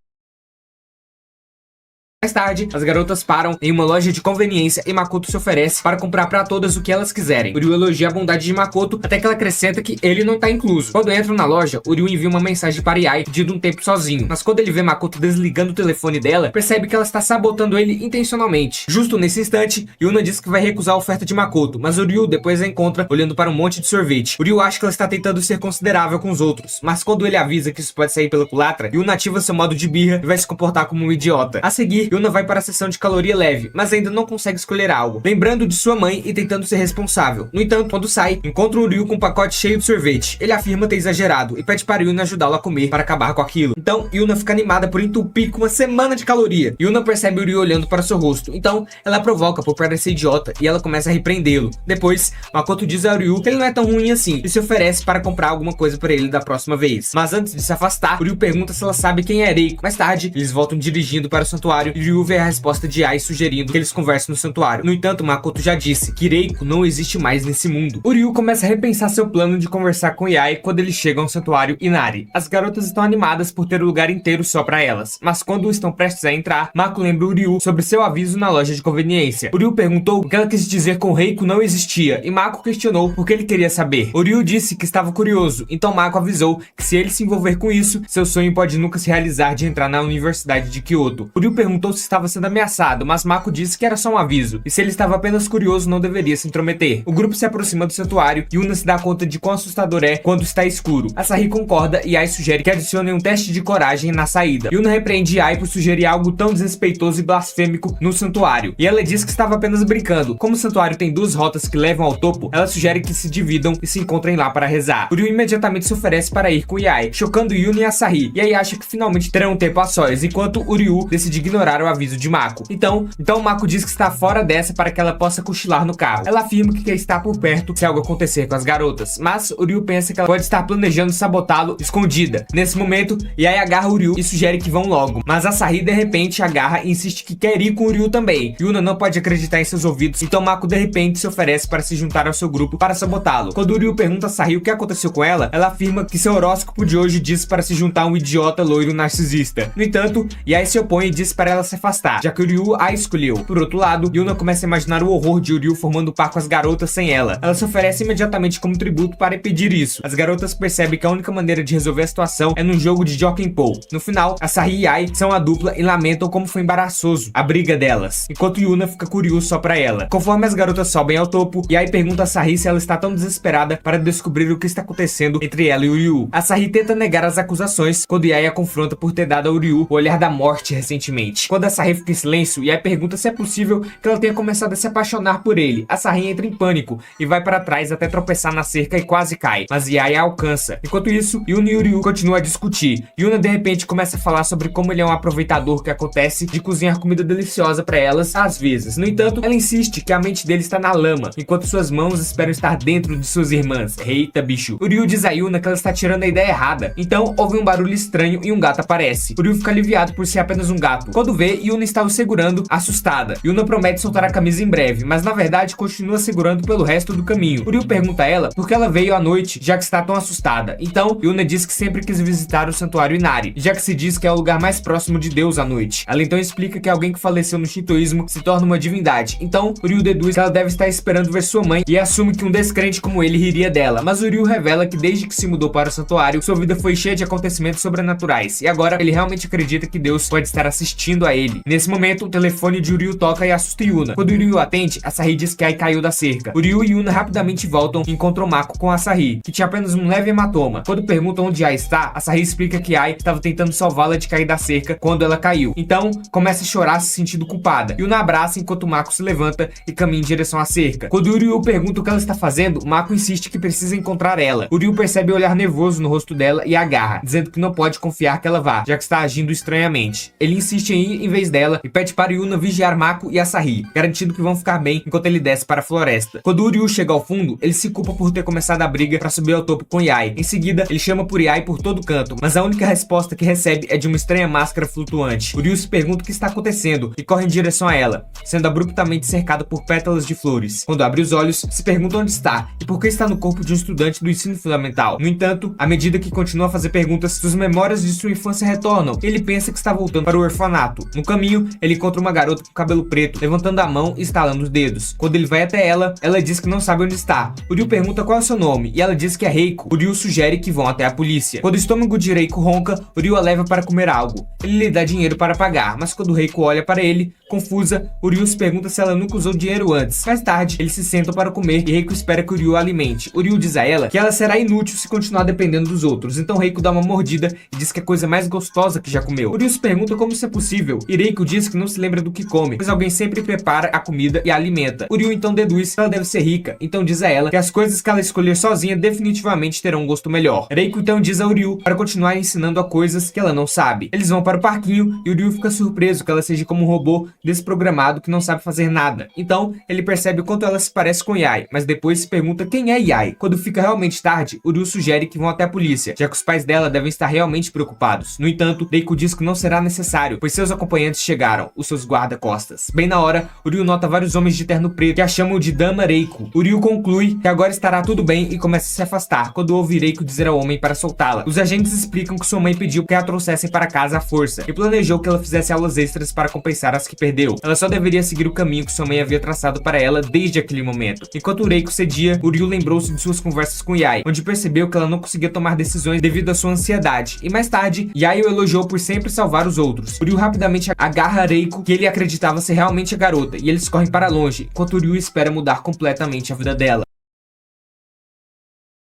Mais tarde, as garotas param em uma loja de conveniência e Makoto se oferece para comprar para todas o que elas quiserem. O Ryu elogia a bondade de Makoto até que ela acrescenta que ele não está incluso. Quando entram na loja, o Ryu envia uma mensagem para Yae pedindo um tempo sozinho, mas quando ele vê Makoto desligando o telefone dela, percebe que ela está sabotando ele intencionalmente. Justo nesse instante, Yuna diz que vai recusar a oferta de Makoto, mas o Ryu depois a encontra olhando para um monte de sorvete. O Ryu acha que ela está tentando ser considerável com os outros, mas quando ele avisa que isso pode sair pela culatra, Yuna ativa seu modo de birra e vai se comportar como um idiota. A seguir, Yuna vai para a sessão de caloria leve, mas ainda não consegue escolher algo, lembrando de sua mãe e tentando ser responsável. No entanto, quando sai, encontra o Ryu com um pacote cheio de sorvete. Ele afirma ter exagerado e pede para Yuna ajudá-lo a comer para acabar com aquilo. Então, Yuna fica animada por entupir com uma semana de caloria. Yuna percebe o Ryu olhando para seu rosto, então ela provoca por parecer idiota e ela começa a repreendê-lo. Depois, Makoto diz ao Ryu que ele não é tão ruim assim e se oferece para comprar alguma coisa para ele da próxima vez. Mas antes de se afastar, o Ryu pergunta se ela sabe quem é Reiko. Mais tarde, eles voltam dirigindo para o santuário e Ryu vê a resposta de Yae sugerindo que eles conversem no santuário. No entanto, Makoto já disse que Reiko não existe mais nesse mundo. O Ryu começa a repensar seu plano de conversar com Yae quando eles chegam ao santuário Inari. As garotas estão animadas por ter o lugar inteiro só para elas, mas quando estão prestes a entrar, Mako lembra o Ryu sobre seu aviso na loja de conveniência. O Ryu perguntou o que ela quis dizer com Reiko não existia e Mako questionou por que ele queria saber. O Ryu disse que estava curioso, então Mako avisou que se ele se envolver com isso, seu sonho pode nunca se realizar de entrar na Universidade de Kyoto. O Ryu perguntou se estava sendo ameaçado, mas Mako disse que era só um aviso, e se ele estava apenas curioso não deveria se intrometer. O grupo se aproxima do santuário e Yuna se dá conta de quão assustador é quando está escuro. Asahi concorda e Yae sugere que adicionem um teste de coragem na saída. Yuna repreende Yae por sugerir algo tão desrespeitoso e blasfêmico no santuário, e ela diz que estava apenas brincando. Como o santuário tem duas rotas que levam ao topo, ela sugere que se dividam e se encontrem lá para rezar. O Ryu imediatamente se oferece para ir com Yae, chocando Yuna e Asahi. Yae acha que finalmente terão um tempo a sós, enquanto o Ryu decide ignorar o aviso de Mako. Então Mako diz que está fora dessa para que ela possa cochilar no carro. Ela afirma que quer estar por perto se algo acontecer com as garotas, mas o Ryu pensa que ela pode estar planejando sabotá-lo escondida. Nesse momento, Yae agarra o Ryu e sugere que vão logo, mas Asahi de repente agarra e insiste que quer ir com o Ryu também. Yuna não pode acreditar em seus ouvidos, então Mako de repente se oferece para se juntar ao seu grupo para sabotá-lo. Quando o Ryu pergunta a Asahi o que aconteceu com ela, ela afirma que seu horóscopo de hoje diz para se juntar a um idiota loiro narcisista. No entanto, Yae se opõe e diz para ela se afastar, já que o Ryu a escolheu. Por outro lado, Yuna começa a imaginar o horror de Ryu formando um par com as garotas sem ela. Ela se oferece imediatamente como tributo para impedir isso. As garotas percebem que a única maneira de resolver a situação é num jogo de Jokenpou. No final, Asahi e Ai são a dupla e lamentam como foi embaraçoso a briga delas, enquanto Yuna fica curioso só pra ela. Conforme as garotas sobem ao topo, Ai pergunta a Asahi se ela está tão desesperada para descobrir o que está acontecendo entre ela e o Ryu. Asahi tenta negar as acusações quando Ai a confronta por ter dado ao Ryu o olhar da morte recentemente. Quando Asahi fica em silêncio, Ai pergunta se é possível que ela tenha começado a se apaixonar por ele. Asahi entra em pânico e vai para trás até tropeçar na cerca e quase cai, mas Ai a alcança. Enquanto isso, Yuna e o Ryu continuam a discutir. Yuna de repente começa a falar sobre como ele é um aproveitador que acontece de cozinhar comida deliciosa para elas às vezes. No entanto, ela insiste que a mente dele está na lama, enquanto suas mãos esperam estar dentro de suas irmãs. Eita, bicho. O Ryu diz a Yuna que ela está tirando a ideia errada. Então, ouve um barulho estranho e um gato aparece. O Ryu fica aliviado por ser apenas um gato. Quando vê, Yuna está o segurando, assustada. Yuna promete soltar a camisa em breve, mas na verdade continua segurando pelo resto do caminho. O Ryu pergunta a ela por que ela veio à noite, já que está tão assustada. Então, Yuna diz que sempre quis visitar o Santuário Inari, já que se diz que é o lugar mais próximo de Deus à noite. Ela então explica que alguém que faleceu no shintoísmo se torna uma divindade. Então, o Ryu deduz que ela deve estar esperando ver sua mãe e assume que um descrente como ele riria dela. Mas o Ryu revela que desde que se mudou para o santuário, sua vida foi cheia de acontecimentos sobrenaturais. E agora, ele realmente acredita que Deus pode estar assistindo a ele. Nesse momento, o telefone de Ryu toca e assusta Yuna. Quando o Ryu atende, Asahi diz que Ai caiu da cerca. O Ryu e Yuna rapidamente voltam e encontram Mako com Asahi, que tinha apenas um leve hematoma. Quando perguntam onde Ai está, Asahi explica que Ai estava tentando salvá-la de cair da cerca quando ela caiu. Então, começa a chorar se sentindo culpada. Yuna abraça enquanto Mako se levanta e caminha em direção à cerca. Quando o Ryu pergunta o que ela está fazendo, Mako insiste que precisa encontrar ela. O Ryu percebe o olhar nervoso no rosto dela e a agarra, dizendo que não pode confiar que ela vá, já que está agindo estranhamente. Ele insiste em ir em vez dela e pede para Yuna vigiar Mako e Asahi, garantindo que vão ficar bem enquanto ele desce para a floresta. Quando o Ryu chega ao fundo, ele se culpa por ter começado a briga para subir ao topo com Ai. Em seguida, ele chama por Ai por todo canto, mas a única resposta que recebe é de uma estranha máscara flutuante. O Ryu se pergunta o que está acontecendo e corre em direção a ela, sendo abruptamente cercado por pétalas de flores. Quando abre os olhos, se pergunta onde está e por que está no corpo de um estudante do ensino fundamental. No entanto, à medida que continua a fazer perguntas, suas memórias de sua infância retornam. Ele pensa que está voltando para o orfanato. No caminho, ele encontra uma garota com cabelo preto, levantando a mão e estalando os dedos. Quando ele vai até ela, ela diz que não sabe onde está. O Ryu pergunta qual é o seu nome e ela diz que é Reiko. O Ryu sugere que vão até a polícia. Quando o estômago de Reiko ronca, o Ryu a leva para comer algo. Ele lhe dá dinheiro para pagar, mas quando Reiko olha para ele, confusa, o Ryu se pergunta se ela nunca usou dinheiro antes. Mais tarde, eles se sentam para comer e Reiko espera que o Ryu a alimente. O Ryu diz a ela que ela será inútil se continuar dependendo dos outros, então Reiko dá uma mordida e diz que é a coisa mais gostosa que já comeu. O Ryu se pergunta como isso é possível e Reiko diz que não se lembra do que come, pois alguém sempre prepara a comida e a alimenta. O Ryu então deduz que ela deve ser rica, então diz a ela que as coisas que ela escolher sozinha definitivamente terão um gosto melhor. Reiko então diz ao Ryu para continuar ensinando a coisas que ela não sabe. Eles vão para o parquinho e o Ryu fica surpreso que ela seja como um robô desprogramado que não sabe fazer nada. Então, ele percebe o quanto ela se parece com Ai, mas depois se pergunta quem é Ai. Quando fica realmente tarde, o Ryu sugere que vão até a polícia, já que os pais dela devem estar realmente preocupados. No entanto, Reiko diz que não será necessário, pois seus acompanhantes chegaram, os seus guarda-costas. Bem na hora, o Ryu nota vários homens de terno preto que a chamam de Dama Reiko. O Ryu conclui que agora estará tudo bem e começa a se afastar, quando ouve Reiko dizer ao homem para soltá-la. Os agentes explicam que sua mãe pediu que a trouxessem para casa à força e planejou que ela fizesse aulas extras para compensar as que perdeu. Ela só deveria seguir o caminho que sua mãe havia traçado para ela desde aquele momento. Enquanto Reiko cedia, o Ryu lembrou-se de suas conversas com Ai, onde percebeu que ela não conseguia tomar decisões devido à sua ansiedade. E mais tarde, Ai o elogiou por sempre salvar os outros. O Ryu rapidamente agarra Reiko, que ele acreditava ser realmente a garota, e eles correm para longe, enquanto o Ryu espera mudar completamente a vida dela.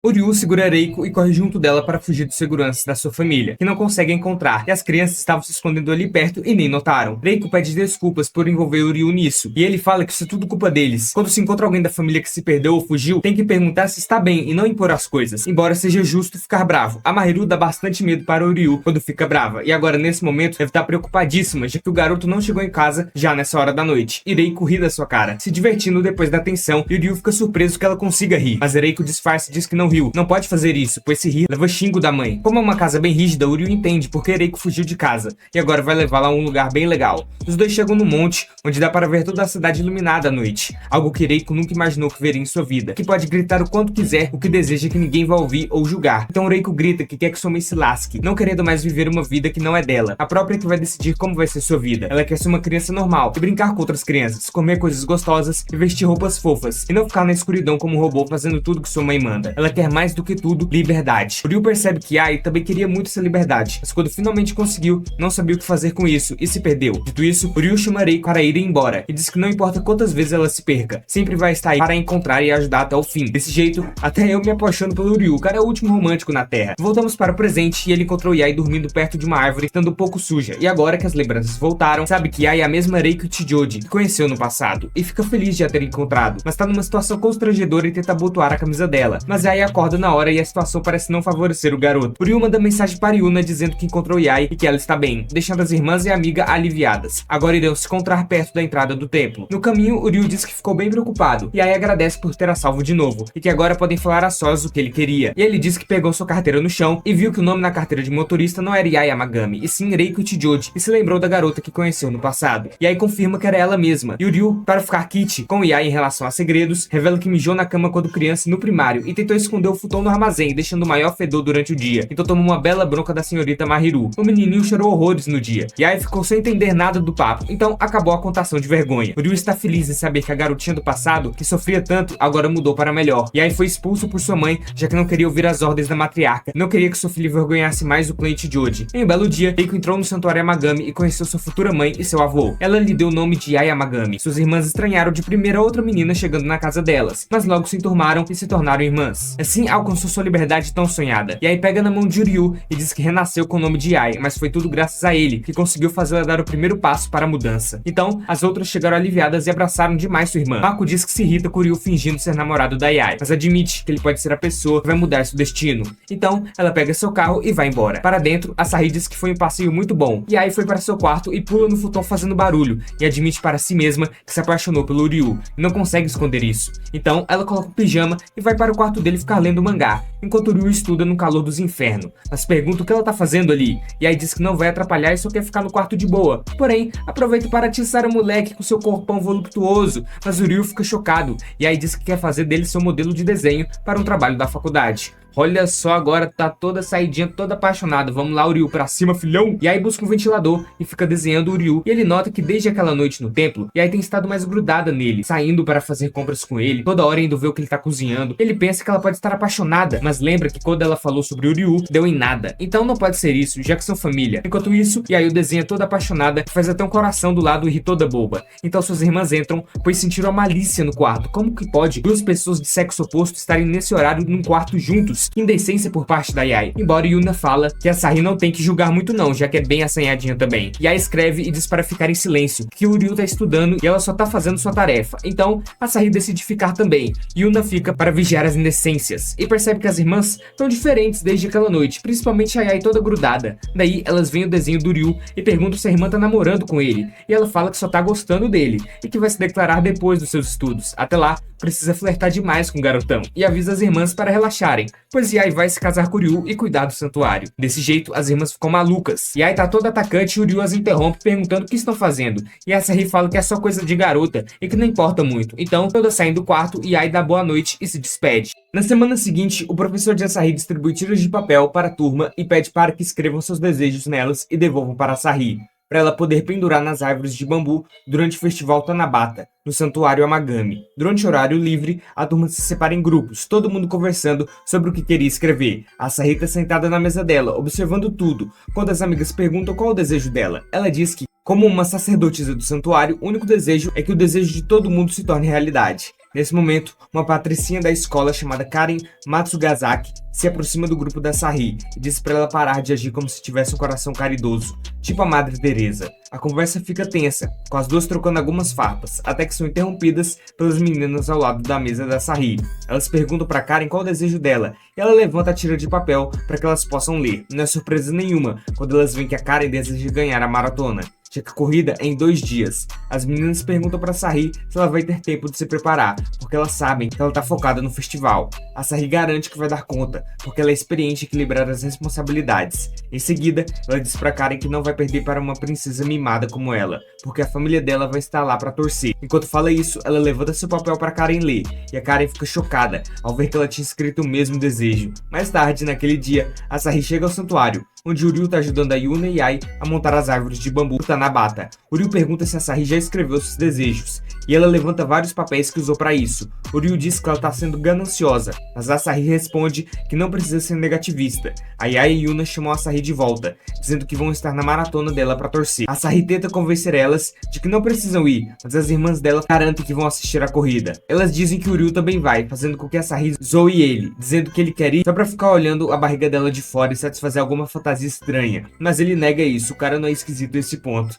O Ryu segura Reiko e corre junto dela para fugir dos seguranças da sua família, que não conseguem encontrar, e as crianças estavam se escondendo ali perto e nem notaram. Reiko pede desculpas por envolver o Ryu nisso, e ele fala que isso é tudo culpa deles. Quando se encontra alguém da família que se perdeu ou fugiu, tem que perguntar se está bem e não impor as coisas, embora seja justo ficar bravo. A Mahiru dá bastante medo para o Ryu quando fica brava, e agora nesse momento deve estar preocupadíssima, já que o garoto não chegou em casa já nessa hora da noite. E Reiko ri da sua cara, se divertindo depois da tensão, e o Ryu fica surpreso que ela consiga rir, mas Reiko disfarça e diz que não Ryu, não pode fazer isso, pois se rir, leva xingo da mãe. Como é uma casa bem rígida, o Ryu entende porque Reiko fugiu de casa, e agora vai levá-la a um lugar bem legal. Os dois chegam no monte, onde dá para ver toda a cidade iluminada à noite, algo que Reiko nunca imaginou que veria em sua vida, que pode gritar o quanto quiser, o que deseja que ninguém vá ouvir ou julgar. Então Reiko grita que quer que sua mãe se lasque, não querendo mais viver uma vida que não é dela, a própria que vai decidir como vai ser sua vida. Ela quer ser uma criança normal, e brincar com outras crianças, comer coisas gostosas e vestir roupas fofas, e não ficar na escuridão como um robô fazendo tudo que sua mãe manda. Ela quer mais do que tudo, liberdade. O Ryu percebe que Ai também queria muito essa liberdade, mas quando finalmente conseguiu, não sabia o que fazer com isso e se perdeu. Dito isso, o Ryu chama Reiko para ir embora, e diz que não importa quantas vezes ela se perca, sempre vai estar aí para encontrar e ajudar até o fim. Desse jeito, até eu me apaixono pelo Ryu, o cara é o último romântico na Terra. Voltamos para o presente e ele encontrou Yai dormindo perto de uma árvore, estando um pouco suja, e agora que as lembranças voltaram, sabe que Yai é a mesma Reiko Chijoji que conheceu no passado, e fica feliz de a ter encontrado, mas tá numa situação constrangedora e tenta abotoar a camisa dela, mas Yai acorda na hora e a situação parece não favorecer o garoto. O Ryu manda mensagem para Yuna dizendo que encontrou Yai e que ela está bem, deixando as irmãs e a amiga aliviadas. Agora irão se encontrar perto da entrada do templo. No caminho, o Ryu diz que ficou bem preocupado, e Yai agradece por ter a salvo de novo, e que agora podem falar a sós o que ele queria. E ele diz que pegou sua carteira no chão e viu que o nome na carteira de motorista não era Yai Yamagami, e sim Reiko Chijoji, e se lembrou da garota que conheceu no passado. E aí confirma que era ela mesma. E o Ryu, para ficar kit com Yai em relação a segredos, revela que mijou na cama quando criança no primário e tentou esconder o futon no armazém, deixando o maior fedor durante o dia. Então tomou uma bela bronca da senhorita Mahiru. O menininho chorou horrores no dia. Yai ficou sem entender nada do papo, então acabou a contação de vergonha. O Ryu está feliz em saber que a garotinha do passado, que sofria tanto, agora mudou para melhor. Yai foi expulso por sua mãe, já que não queria ouvir as ordens da matriarca. Não queria que sua filha envergonhasse mais o clã Chijoji. Em um belo dia, Reiko entrou no santuário Yamagami e conheceu sua futura mãe e seu avô. Ela lhe deu o nome de Yai Yamagami. Suas irmãs estranharam de primeira outra menina chegando na casa delas, mas logo se enturmaram e se tornaram irmãs. Assim, alcançou sua liberdade tão sonhada. Yai pega na mão de Ryu e diz que renasceu com o nome de Yai, mas foi tudo graças a ele que conseguiu fazê-la dar o primeiro passo para a mudança. Então, as outras chegaram aliviadas e abraçaram demais sua irmã. Mako diz que se irrita com Ryu fingindo ser namorado da Yai, mas admite que ele pode ser a pessoa que vai mudar seu destino. Então, ela pega seu carro e vai embora. Para dentro, a Sahi diz que foi um passeio muito bom. Yai foi para seu quarto e pula no futon fazendo barulho, e admite para si mesma que se apaixonou pelo Ryu, e não consegue esconder isso. Então, ela coloca o pijama e vai para o quarto dele ficar lendo mangá, enquanto Ryu estuda no calor dos infernos. Mas pergunta o que ela tá fazendo ali, e aí diz que não vai atrapalhar e só quer ficar no quarto de boa. Porém, aproveita para atiçar o moleque com seu corpão voluptuoso, mas o Ryu fica chocado, e aí diz que quer fazer dele seu modelo de desenho para um trabalho da faculdade. Olha só, agora tá toda saidinha, toda apaixonada. Vamos lá, Ryu, pra cima, filhão. E aí busca um ventilador e fica desenhando o Ryu. E ele nota que desde aquela noite no templo, e aí tem estado mais grudada nele, saindo para fazer compras com ele, toda hora indo ver o que ele tá cozinhando. Ele pensa que ela pode estar apaixonada, mas lembra que quando ela falou sobre o Ryu, deu em nada. Então não pode ser isso, já que são família. Enquanto isso, e aí o desenha toda apaixonada, faz até um coração do lado e ri toda boba. Então suas irmãs entram, pois sentiram a malícia no quarto. Como que pode duas pessoas de sexo oposto estarem nesse horário num quarto juntos? Que indecência por parte da Yai. Embora Yuna fala que a Sahi não tem que julgar muito não, já que é bem assanhadinha também. Yai escreve e diz para ficar em silêncio, que o Ryu tá estudando e ela só tá fazendo sua tarefa. Então, a Sahi decide ficar também. Yuna fica para vigiar as indecências e percebe que as irmãs estão diferentes desde aquela noite, principalmente a Yai toda grudada. Daí, elas veem o desenho do Ryu e perguntam se a irmã tá namorando com ele. E ela fala que só tá gostando dele e que vai se declarar depois dos seus estudos. Até lá, precisa flertar demais com o garotão. E avisa as irmãs para relaxarem, pois Yai vai se casar com o Ryu e cuidar do santuário. Desse jeito, as irmãs ficam malucas. Yai tá toda atacante e o Ryu as interrompe perguntando o que estão fazendo. E a Sahi fala que é só coisa de garota e que não importa muito. Então, todas saem do quarto e Yai dá boa noite e se despede. Na semana seguinte, o professor de Asahi distribui tiras de papel para a turma e pede para que escrevam seus desejos nelas e devolvam para a Sahi, para ela poder pendurar nas árvores de bambu durante o festival Tanabata, no santuário Yamagami. Durante o horário livre, a turma se separa em grupos, todo mundo conversando sobre o que queria escrever. A Sahi está sentada na mesa dela, observando tudo. Quando as amigas perguntam qual é o desejo dela, ela diz que, como uma sacerdotisa do santuário, o único desejo é que o desejo de todo mundo se torne realidade. Nesse momento, uma patricinha da escola chamada Karen Matsugazaki se aproxima do grupo da Sahi e diz para ela parar de agir como se tivesse um coração caridoso, tipo a Madre Teresa. A conversa fica tensa, com as duas trocando algumas farpas, até que são interrompidas pelas meninas ao lado da mesa da Sahi. Elas perguntam para Karen qual é o desejo dela, e ela levanta a tira de papel para que elas possam ler. Não é surpresa nenhuma quando elas veem que a Karen deseja ganhar a maratona. já que a corrida é em 2 dias. As meninas perguntam para Sahi se ela vai ter tempo de se preparar, porque elas sabem que ela tá focada no festival. A Sahi garante que vai dar conta, porque ela é experiente em equilibrar as responsabilidades. Em seguida, ela diz para Karen que não vai perder para uma princesa mimada como ela, porque a família dela vai estar lá para torcer. Enquanto fala isso, ela levanta seu papel para Karen ler, e a Karen fica chocada ao ver que ela tinha escrito o mesmo desejo. Mais tarde, naquele dia, a Sahi chega ao santuário, onde Uryu tá ajudando a Yuna e Ai a montar as árvores de bambu da Tanabata. Uryu pergunta se a Sahi já escreveu seus desejos, e ela levanta vários papéis que usou para isso. Uryu diz que ela tá sendo gananciosa, mas a Sahi responde que não precisa ser negativista. A Ai e Yuna chamam a Sahi de volta, dizendo que vão estar na maratona dela para torcer. A Sahi tenta convencer elas de que não precisam ir, mas as irmãs dela garantem que vão assistir a corrida. Elas dizem que Uryu também vai, fazendo com que a Sahi zoe ele, dizendo que ele quer ir só pra ficar olhando a barriga dela de fora e satisfazer alguma fantasia estranha. Mas ele nega isso, o cara não é esquisito a esse ponto.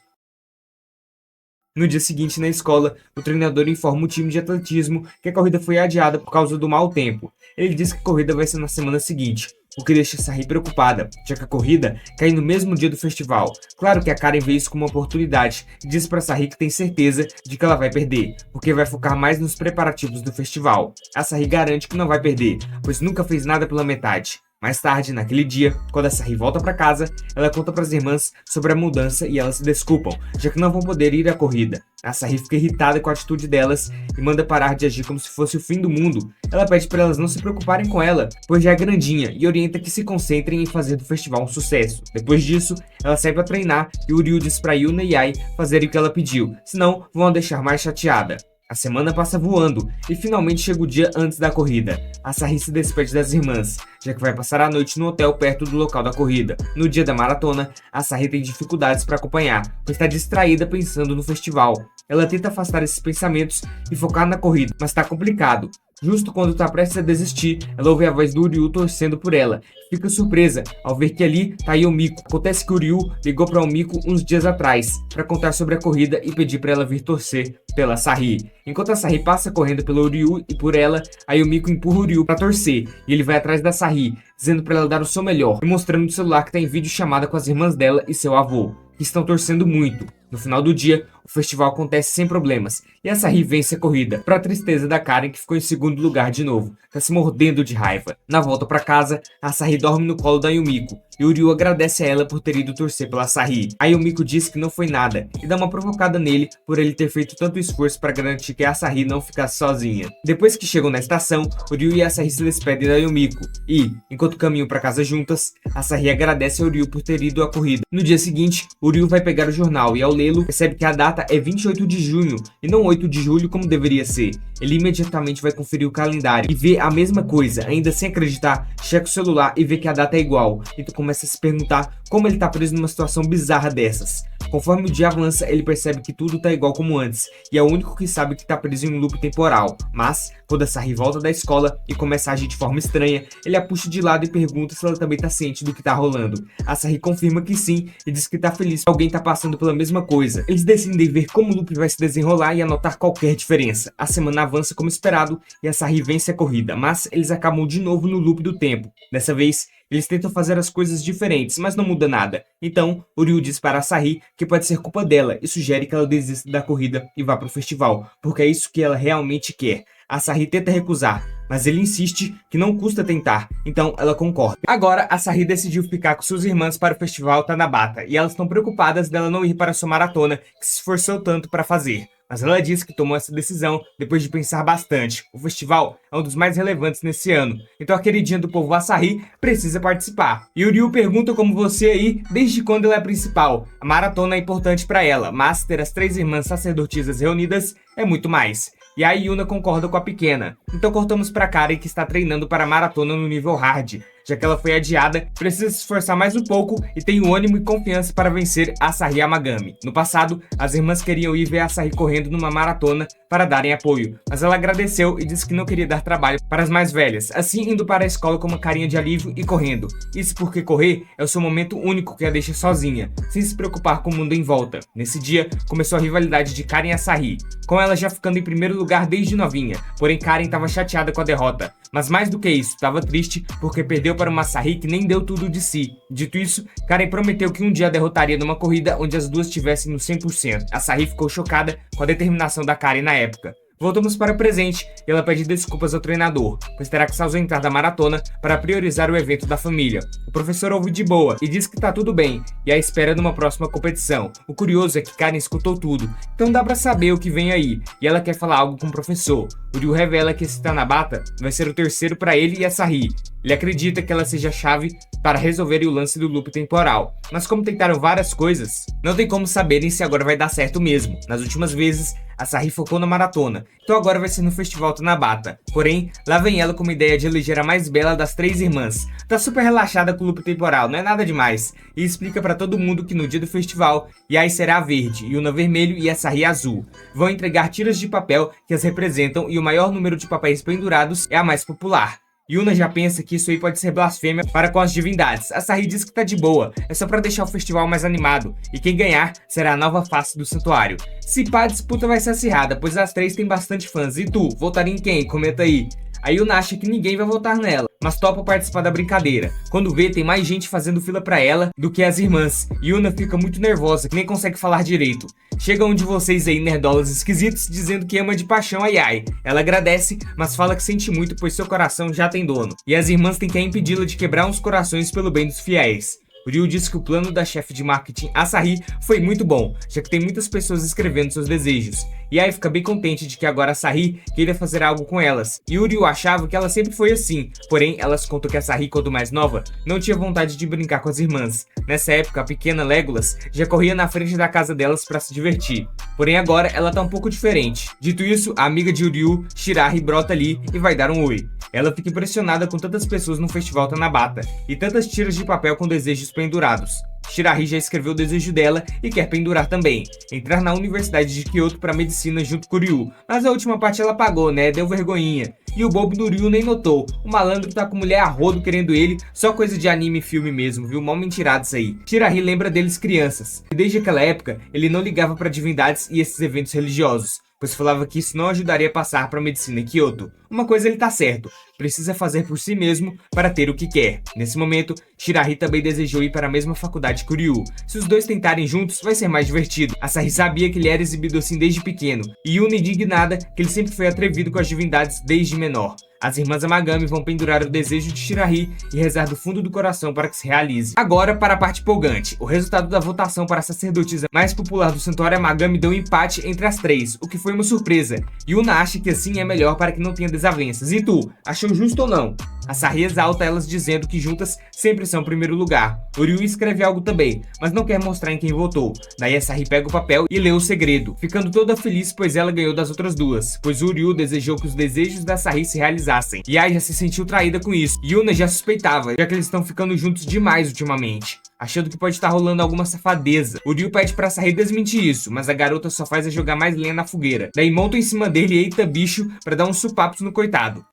No dia seguinte, na escola, o treinador informa o time de atletismo que a corrida foi adiada por causa do mau tempo. Ele diz que a corrida vai ser na semana seguinte, o que deixa Sahi preocupada, já que a corrida cai no mesmo dia do festival. Claro que a Karen vê isso como uma oportunidade e diz pra Sahi que tem certeza de que ela vai perder, porque vai focar mais nos preparativos do festival. A Sahi garante que não vai perder, pois nunca fez nada pela metade. Mais tarde, naquele dia, quando a Sahi volta para casa, ela conta para as irmãs sobre a mudança e elas se desculpam, já que não vão poder ir à corrida. A Sahi fica irritada com a atitude delas e manda parar de agir como se fosse o fim do mundo. Ela pede para elas não se preocuparem com ela, pois já é grandinha, e orienta que se concentrem em fazer do festival um sucesso. Depois disso, ela sai para treinar e Uryu diz para Yuna e Ai fazerem o que ela pediu, senão vão a deixar mais chateada. A semana passa voando e finalmente chega o dia antes da corrida. A Sahi se despede das irmãs, já que vai passar a noite no hotel perto do local da corrida. No dia da maratona, a Sahi tem dificuldades para acompanhar, pois está distraída pensando no festival. Ela tenta afastar esses pensamentos e focar na corrida, mas está complicado. Justo quando está prestes a desistir, ela ouve a voz do Uryu torcendo por ela. Fica surpresa ao ver que ali tá Yumiko. Acontece que o Uryu ligou para Yumiko uns dias atrás para contar sobre a corrida e pedir para ela vir torcer pela Sahi. Enquanto a Sahi passa correndo pelo Uryu e por ela, a Yumiko empurra o Uryu para torcer e ele vai atrás da Sahi, dizendo para ela dar o seu melhor e mostrando no celular que tá em videochamada com as irmãs dela e seu avô, que estão torcendo muito. No final do dia, o festival acontece sem problemas e a Sahi vence a corrida, para a tristeza da Karen, que ficou em segundo lugar de novo, tá se mordendo de raiva. Na volta para casa, a Sahi dorme no colo da Yumiko e o Uryu agradece a uru por ter ido torcer pela Sahi. A Yumiko diz que não foi nada e dá uma provocada nele por ele ter feito tanto esforço para garantir que a Sahi não ficasse sozinha. Depois que chegam na estação, o Uryu e a Sahi se despedem da Yumiko e, enquanto caminham para casa juntas, a Sahi agradece ao Uryu por ter ido à corrida. No dia seguinte, o Uryu vai pegar o jornal e ao lê-lo, percebe que a data é 28 de junho e não 8 de julho como deveria ser. Ele imediatamente vai conferir o calendário e vê a mesma coisa, ainda sem acreditar, checa o celular e vê que a data é igual. Então começa a se perguntar como ele tá preso numa situação bizarra dessas. Conforme o dia avança, ele percebe que tudo tá igual como antes, e é o único que sabe que tá preso em um loop temporal. Mas, quando a Sahi volta da escola e começa a agir de forma estranha, ele a puxa de lado e pergunta se ela também tá ciente do que tá rolando. A Sahi confirma que sim, e diz que tá feliz que alguém tá passando pela mesma coisa. Eles decidem ver como o loop vai se desenrolar e anotar qualquer diferença. A semana avança como esperado, e a Sahi vence a corrida, mas eles acabam de novo no loop do tempo. Dessa vez, eles tentam fazer as coisas diferentes, mas não muda nada. Então, Uryu diz para a Sahi que pode ser culpa dela e sugere que ela desista da corrida e vá para o festival, porque é isso que ela realmente quer. A Sahi tenta recusar, mas ele insiste que não custa tentar, então ela concorda. Agora, a Sahi decidiu ficar com suas irmãs para o festival Tanabata, e elas estão preocupadas dela não ir para sua maratona, que se esforçou tanto para fazer. Mas ela diz que tomou essa decisão depois de pensar bastante. O festival é um dos mais relevantes nesse ano, então a queridinha do povo Asahi precisa participar. E Uryu pergunta como você aí, desde quando ela é principal. A maratona é importante para ela, mas ter as 3 irmãs sacerdotisas reunidas é muito mais. E a Yuna concorda com a pequena. Então cortamos pra Karen, que está treinando para a maratona no nível hard. Já que ela foi adiada, precisa se esforçar mais um pouco e tem o ânimo e confiança para vencer Asahi Yamagami. No passado, as irmãs queriam ir ver Asahi correndo numa maratona para darem apoio, mas ela agradeceu e disse que não queria dar trabalho para as mais velhas, assim indo para a escola com uma carinha de alívio e correndo. Isso porque correr é o seu momento único que a deixa sozinha, sem se preocupar com o mundo em volta. Nesse dia, começou a rivalidade de Karen e Asahi, com ela já ficando em primeiro lugar desde novinha, porém Karen estava chateada com a derrota. Mas mais do que isso, estava triste porque perdeu para uma Asahi que nem deu tudo de si. Dito isso, Karen prometeu que um dia a derrotaria numa corrida onde as duas estivessem no 100%. Asahi ficou chocada com a determinação da Karen na época. Voltamos para o presente e ela pede desculpas ao treinador, pois terá que se ausentar da maratona para priorizar o evento da família. O professor ouve de boa e diz que tá tudo bem e a espera numa próxima competição. O curioso é que Karen escutou tudo, então dá pra saber o que vem aí, e ela quer falar algo com o professor. O Ryu revela que esse Tanabata vai ser o terceiro para ele e a Asahi. Ele acredita que ela seja a chave para resolverem o lance do loop temporal, mas como tentaram várias coisas, não tem como saberem se agora vai dar certo mesmo. Nas últimas vezes, a Asahi focou na maratona, então agora vai ser no Festival Tanabata. Porém, lá vem ela com uma ideia de eleger a mais bela das três irmãs. Tá super relaxada com o loop temporal, não é nada demais, e explica pra todo mundo que no dia do festival, Yai será verde, Yuna vermelho e Asahi azul. Vão entregar tiras de papel que as representam e o maior número de papéis pendurados é a mais popular. Yuna já pensa que isso aí pode ser blasfêmia para com as divindades. Asahi diz que tá de boa, é só pra deixar o festival mais animado, e quem ganhar será a nova face do santuário. Se pá, a disputa vai ser acirrada, pois as três têm bastante fãs. E tu, votaria em quem? Comenta aí. A Yuna acha que ninguém vai votar nela, mas topa participar da brincadeira. Quando vê, tem mais gente fazendo fila pra ela do que as irmãs. Yuna fica muito nervosa, que nem consegue falar direito. Chega um de vocês aí, nerdolas esquisitos, dizendo que ama de paixão a Yai. Ela agradece, mas fala que sente muito, pois seu coração já tem dono. E as irmãs tentam impedi-la de quebrar uns corações pelo bem dos fiéis. O Ryu disse que o plano da chefe de marketing Asahi foi muito bom, já que tem muitas pessoas escrevendo seus desejos. E aí fica bem contente de que agora Asahi queira fazer algo com elas. E o Ryu achava que ela sempre foi assim, porém elas contam que Asahi, quando mais nova, não tinha vontade de brincar com as irmãs. Nessa época, a pequena Legolas já corria na frente da casa delas para se divertir. Porém agora ela tá um pouco diferente. Dito isso, a amiga de Ryu, Shirahi, brota ali e vai dar um oi. Ela fica impressionada com tantas pessoas no festival Tanabata e tantas tiras de papel com desejos pendurados. Shirahi já escreveu o desejo dela e quer pendurar também, entrar na Universidade de Kyoto para medicina junto com o Ryu, mas a última parte ela apagou, né, deu vergonhinha. E o bobo do Ryu nem notou, o malandro tá com mulher a rodo querendo ele, só coisa de anime e filme mesmo, viu, mal mentirado isso aí. Shirahi lembra deles crianças, e desde aquela época ele não ligava para divindades e esses eventos religiosos, pois falava que isso não ajudaria a passar para medicina em Kyoto. Uma coisa ele tá certo, precisa fazer por si mesmo para ter o que quer. Nesse momento, Shirahi também desejou ir para a mesma faculdade que o Ryu. Se os dois tentarem juntos, vai ser mais divertido. Asahi sabia que ele era exibido assim desde pequeno, e Yuna indignada que ele sempre foi atrevido com as divindades desde menor. As irmãs Amagami vão pendurar o desejo de Shirahi e rezar do fundo do coração para que se realize. Agora para a parte empolgante. O resultado da votação para a sacerdotisa mais popular do Santuário Amagami deu um empate entre as três, o que foi uma surpresa. Yuna acha que assim é melhor para que não tenha desavenças. E tu, achou justo ou não? Asahi exalta elas dizendo que juntas sempre são o primeiro lugar. O Ryu escreve algo também, mas não quer mostrar em quem votou. Daí Asahi pega o papel e lê o segredo, ficando toda feliz pois ela ganhou das outras duas, pois o Ryu desejou que os desejos da Asahi se realizassem. Yai já se sentiu traída com isso. Yuna já suspeitava, já que eles estão ficando juntos demais ultimamente, achando que pode estar rolando alguma safadeza. O Ryu pede pra Asahi desmentir isso, mas a garota só faz a jogar mais lenha na fogueira. Daí montam em cima dele e eita bicho pra dar uns supapos no coitado.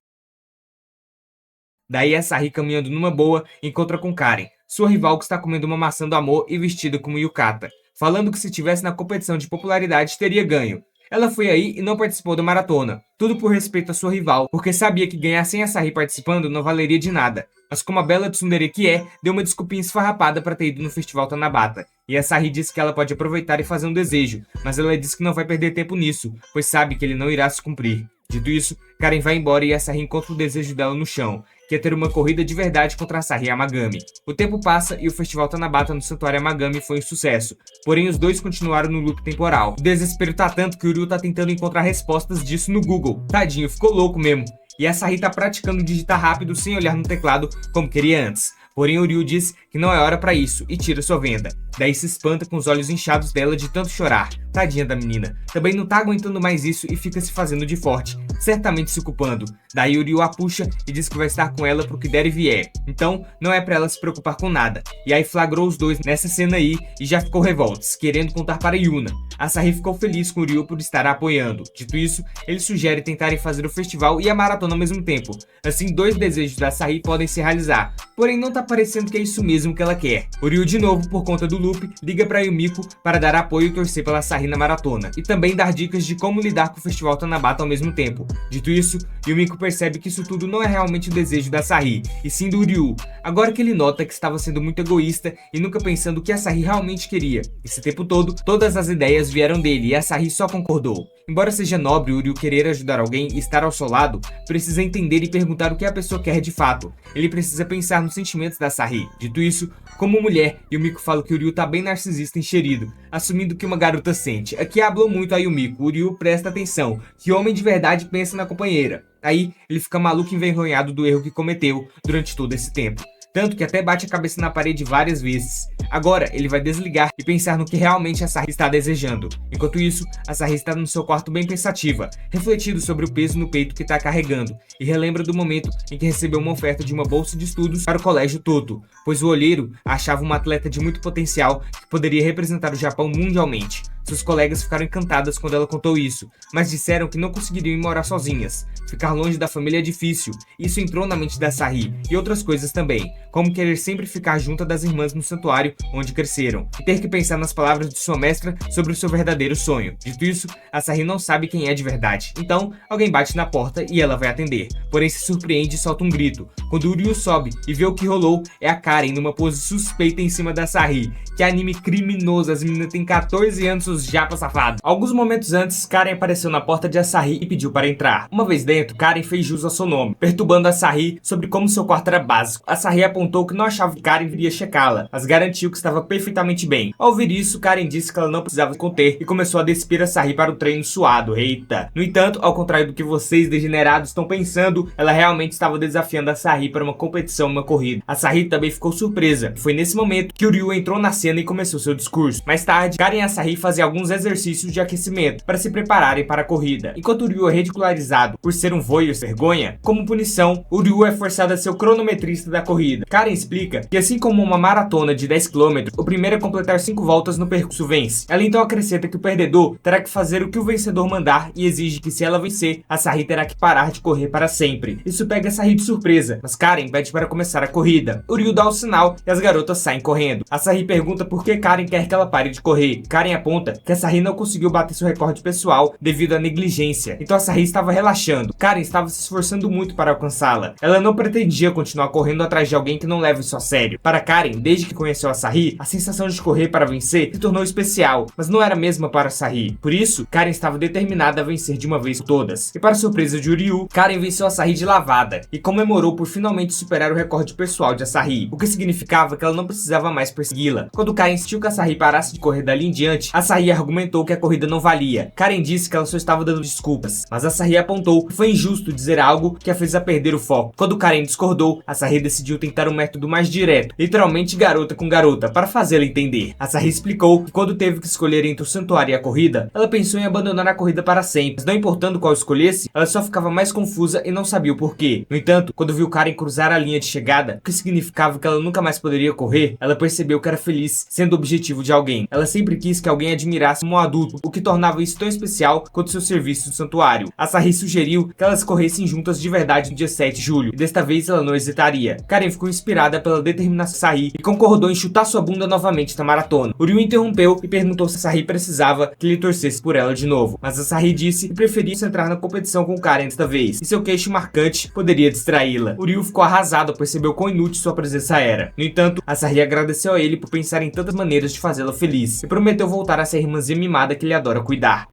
Daí Asahi, caminhando numa boa, encontra com Karen, sua rival que está comendo uma maçã do amor e vestida como yukata, falando que se tivesse na competição de popularidade teria ganho. Ela foi aí e não participou da maratona, tudo por respeito à sua rival, porque sabia que ganhar sem Asahi participando não valeria de nada. Mas como a bela tsundere que é, deu uma desculpinha esfarrapada para ter ido no festival Tanabata. E Asahi disse que ela pode aproveitar e fazer um desejo, mas ela disse que não vai perder tempo nisso, pois sabe que ele não irá se cumprir. Dito isso, Karen vai embora e Asahi encontra o desejo dela no chão, que é ter uma corrida de verdade contra Asahi Amagami. O tempo passa e o festival Tanabata no Santuário Amagami foi um sucesso, porém os dois continuaram no loop temporal. O desespero tá tanto que o Ryu tá tentando encontrar respostas disso no Google. Tadinho, ficou louco mesmo. E Asahi tá praticando digitar rápido sem olhar no teclado como queria antes. Porém o Ryu diz que não é hora pra isso e tira sua venda. Daí se espanta com os olhos inchados dela de tanto chorar. Tadinha da menina. Também não tá aguentando mais isso e fica se fazendo de forte, certamente se culpando. Daí o Ryu a puxa e diz que vai estar com ela pro que der e vier. Então não é pra ela se preocupar com nada. E aí flagrou os dois nessa cena aí e já ficou revoltos, querendo contar para Yuna. Asahi ficou feliz com o Ryu por estar a apoiando. Dito isso, ele sugere tentarem fazer o festival e a maratona ao mesmo tempo. Assim, dois desejos da Asahi podem se realizar, porém não tá parecendo que é isso mesmo que ela quer. O Ryu, de novo, por conta do loop, liga pra Yumiko para dar apoio e torcer pela Sahi na maratona, e também dar dicas de como lidar com o Festival Tanabata ao mesmo tempo. Dito isso, Yumiko percebe que isso tudo não é realmente o desejo da Sahi, e sim do Ryu, agora que ele nota que estava sendo muito egoísta e nunca pensando o que a Sahi realmente queria. Esse tempo todo, todas as ideias vieram dele e a Sahi só concordou. Embora seja nobre o Ryu querer ajudar alguém e estar ao seu lado, precisa entender e perguntar o que a pessoa quer de fato. Ele precisa pensar nos sentimentos da Sahi. Dito isso, como mulher, Yumiko fala que o Ryu tá bem narcisista e encherido, assumindo que uma garota sente. Aqui hablou muito a Yumiko, o Ryu presta atenção, que homem de verdade pensa na companheira. Aí, ele fica maluco e envergonhado do erro que cometeu durante todo esse tempo. Tanto que até bate a cabeça na parede várias vezes. Agora, ele vai desligar e pensar no que realmente a Sahi está desejando. Enquanto isso, a Sahi está no seu quarto bem pensativa, refletindo sobre o peso no peito que está carregando, e relembra do momento em que recebeu uma oferta de uma bolsa de estudos para o Colégio Toto, pois o olheiro a achava uma atleta de muito potencial que poderia representar o Japão mundialmente. Seus colegas ficaram encantadas quando ela contou isso, mas disseram que não conseguiriam ir morar sozinhas. Ficar longe da família é difícil. Isso entrou na mente da Sahi, e outras coisas também, como querer sempre ficar junto das irmãs no santuário onde cresceram, e ter que pensar nas palavras de sua mestra sobre o seu verdadeiro sonho. Dito isso, a Sahi não sabe quem é de verdade. Então, alguém bate na porta e ela vai atender, porém se surpreende e solta um grito. Quando o Ryu sobe e vê o que rolou, é a Karen numa pose suspeita em cima da Sahi. Que anime criminoso, as meninas têm 14 anos, os japa safados. Alguns momentos antes, Karen apareceu na porta de Asahi e pediu para entrar. Uma vez dentro, Karen fez jus ao seu nome, perturbando Asahi sobre como seu quarto era básico. Asahi apontou que não achava que Karen viria checá-la, mas garantiu que estava perfeitamente bem. Ao ouvir isso, Karen disse que ela não precisava conter e começou a despir Asahi para o treino suado. Eita! No entanto, ao contrário do que vocês degenerados estão pensando, ela realmente estava desafiando Asahi para uma competição, uma corrida. Asahi também ficou surpresa. Foi nesse momento que o Ryu entrou na cena e começou seu discurso. Mais tarde, Karen e Asahi faziam alguns exercícios de aquecimento para se prepararem para a corrida. Enquanto o Ryu é ridicularizado por ser um voyeur vergonha, como punição, o Ryu é forçado a ser o cronometrista da corrida. Karen explica que assim como uma maratona de 10 km, o primeiro a completar 5 voltas no percurso vence. Ela então acrescenta que o perdedor terá que fazer o que o vencedor mandar e exige que se ela vencer, Asahi terá que parar de correr para sempre. Isso pega Asahi de surpresa, mas Karen pede para começar a corrida. O Ryu dá o sinal e as garotas saem correndo. Asahi pergunta por que Karen quer que ela pare de correr. Karen aponta que Asahi não conseguiu bater seu recorde pessoal devido à negligência, então Asahi estava relaxando. Karen estava se esforçando muito para alcançá-la. Ela não pretendia continuar correndo atrás de alguém que não leva isso a sério. Para Karen, desde que conheceu Asahi, a sensação de correr para vencer se tornou especial, mas não era a mesma para Asahi. Por isso, Karen estava determinada a vencer de uma vez por todas. E para surpresa de Ryu, Karen venceu Asahi de lavada e comemorou por finalmente superar o recorde pessoal de Asahi, o que significava que ela não precisava mais persegui-la. Quando Karen insistiu que Asahi parasse de correr dali em diante, Asahi argumentou que a corrida não valia. Karen disse que ela só estava dando desculpas, mas Asahi apontou que foi injusto dizer algo que a fez a perder o foco. Quando Karen discordou, Asahi decidiu tentar um método mais direto, literalmente garota com garota, para fazê-la entender. Asahi explicou que quando teve que escolher entre o santuário e a corrida, ela pensou em abandonar a corrida para sempre, mas não importando qual escolhesse, ela só ficava mais confusa e não sabia o porquê. No entanto, quando viu Karen cruzar a linha de chegada, o que significava que ela nunca mais poderia correr, ela percebeu que era feliz, sendo o objetivo de alguém. Ela sempre quis que alguém admirasse como um adulto, o que tornava isso tão especial quanto seu serviço no santuário. Asahi sugeriu que elas corressem juntas de verdade no dia 7 de julho, e desta vez ela não hesitaria. Karen ficou inspirada pela determinação de Asahi e concordou em chutar sua bunda novamente na maratona. O Ryu interrompeu e perguntou se Asahi precisava que ele torcesse por ela de novo, mas Asahi disse que preferia se entrar na competição com Karen desta vez, e seu queixo marcante poderia distraí-la. O Ryu ficou arrasado ao perceber o quão inútil sua presença era. No entanto, Asahi agradeceu a ele por pensar em tantas maneiras de fazê-la feliz, e prometeu voltar a ser a irmãzinha mimada que ele adora cuidar.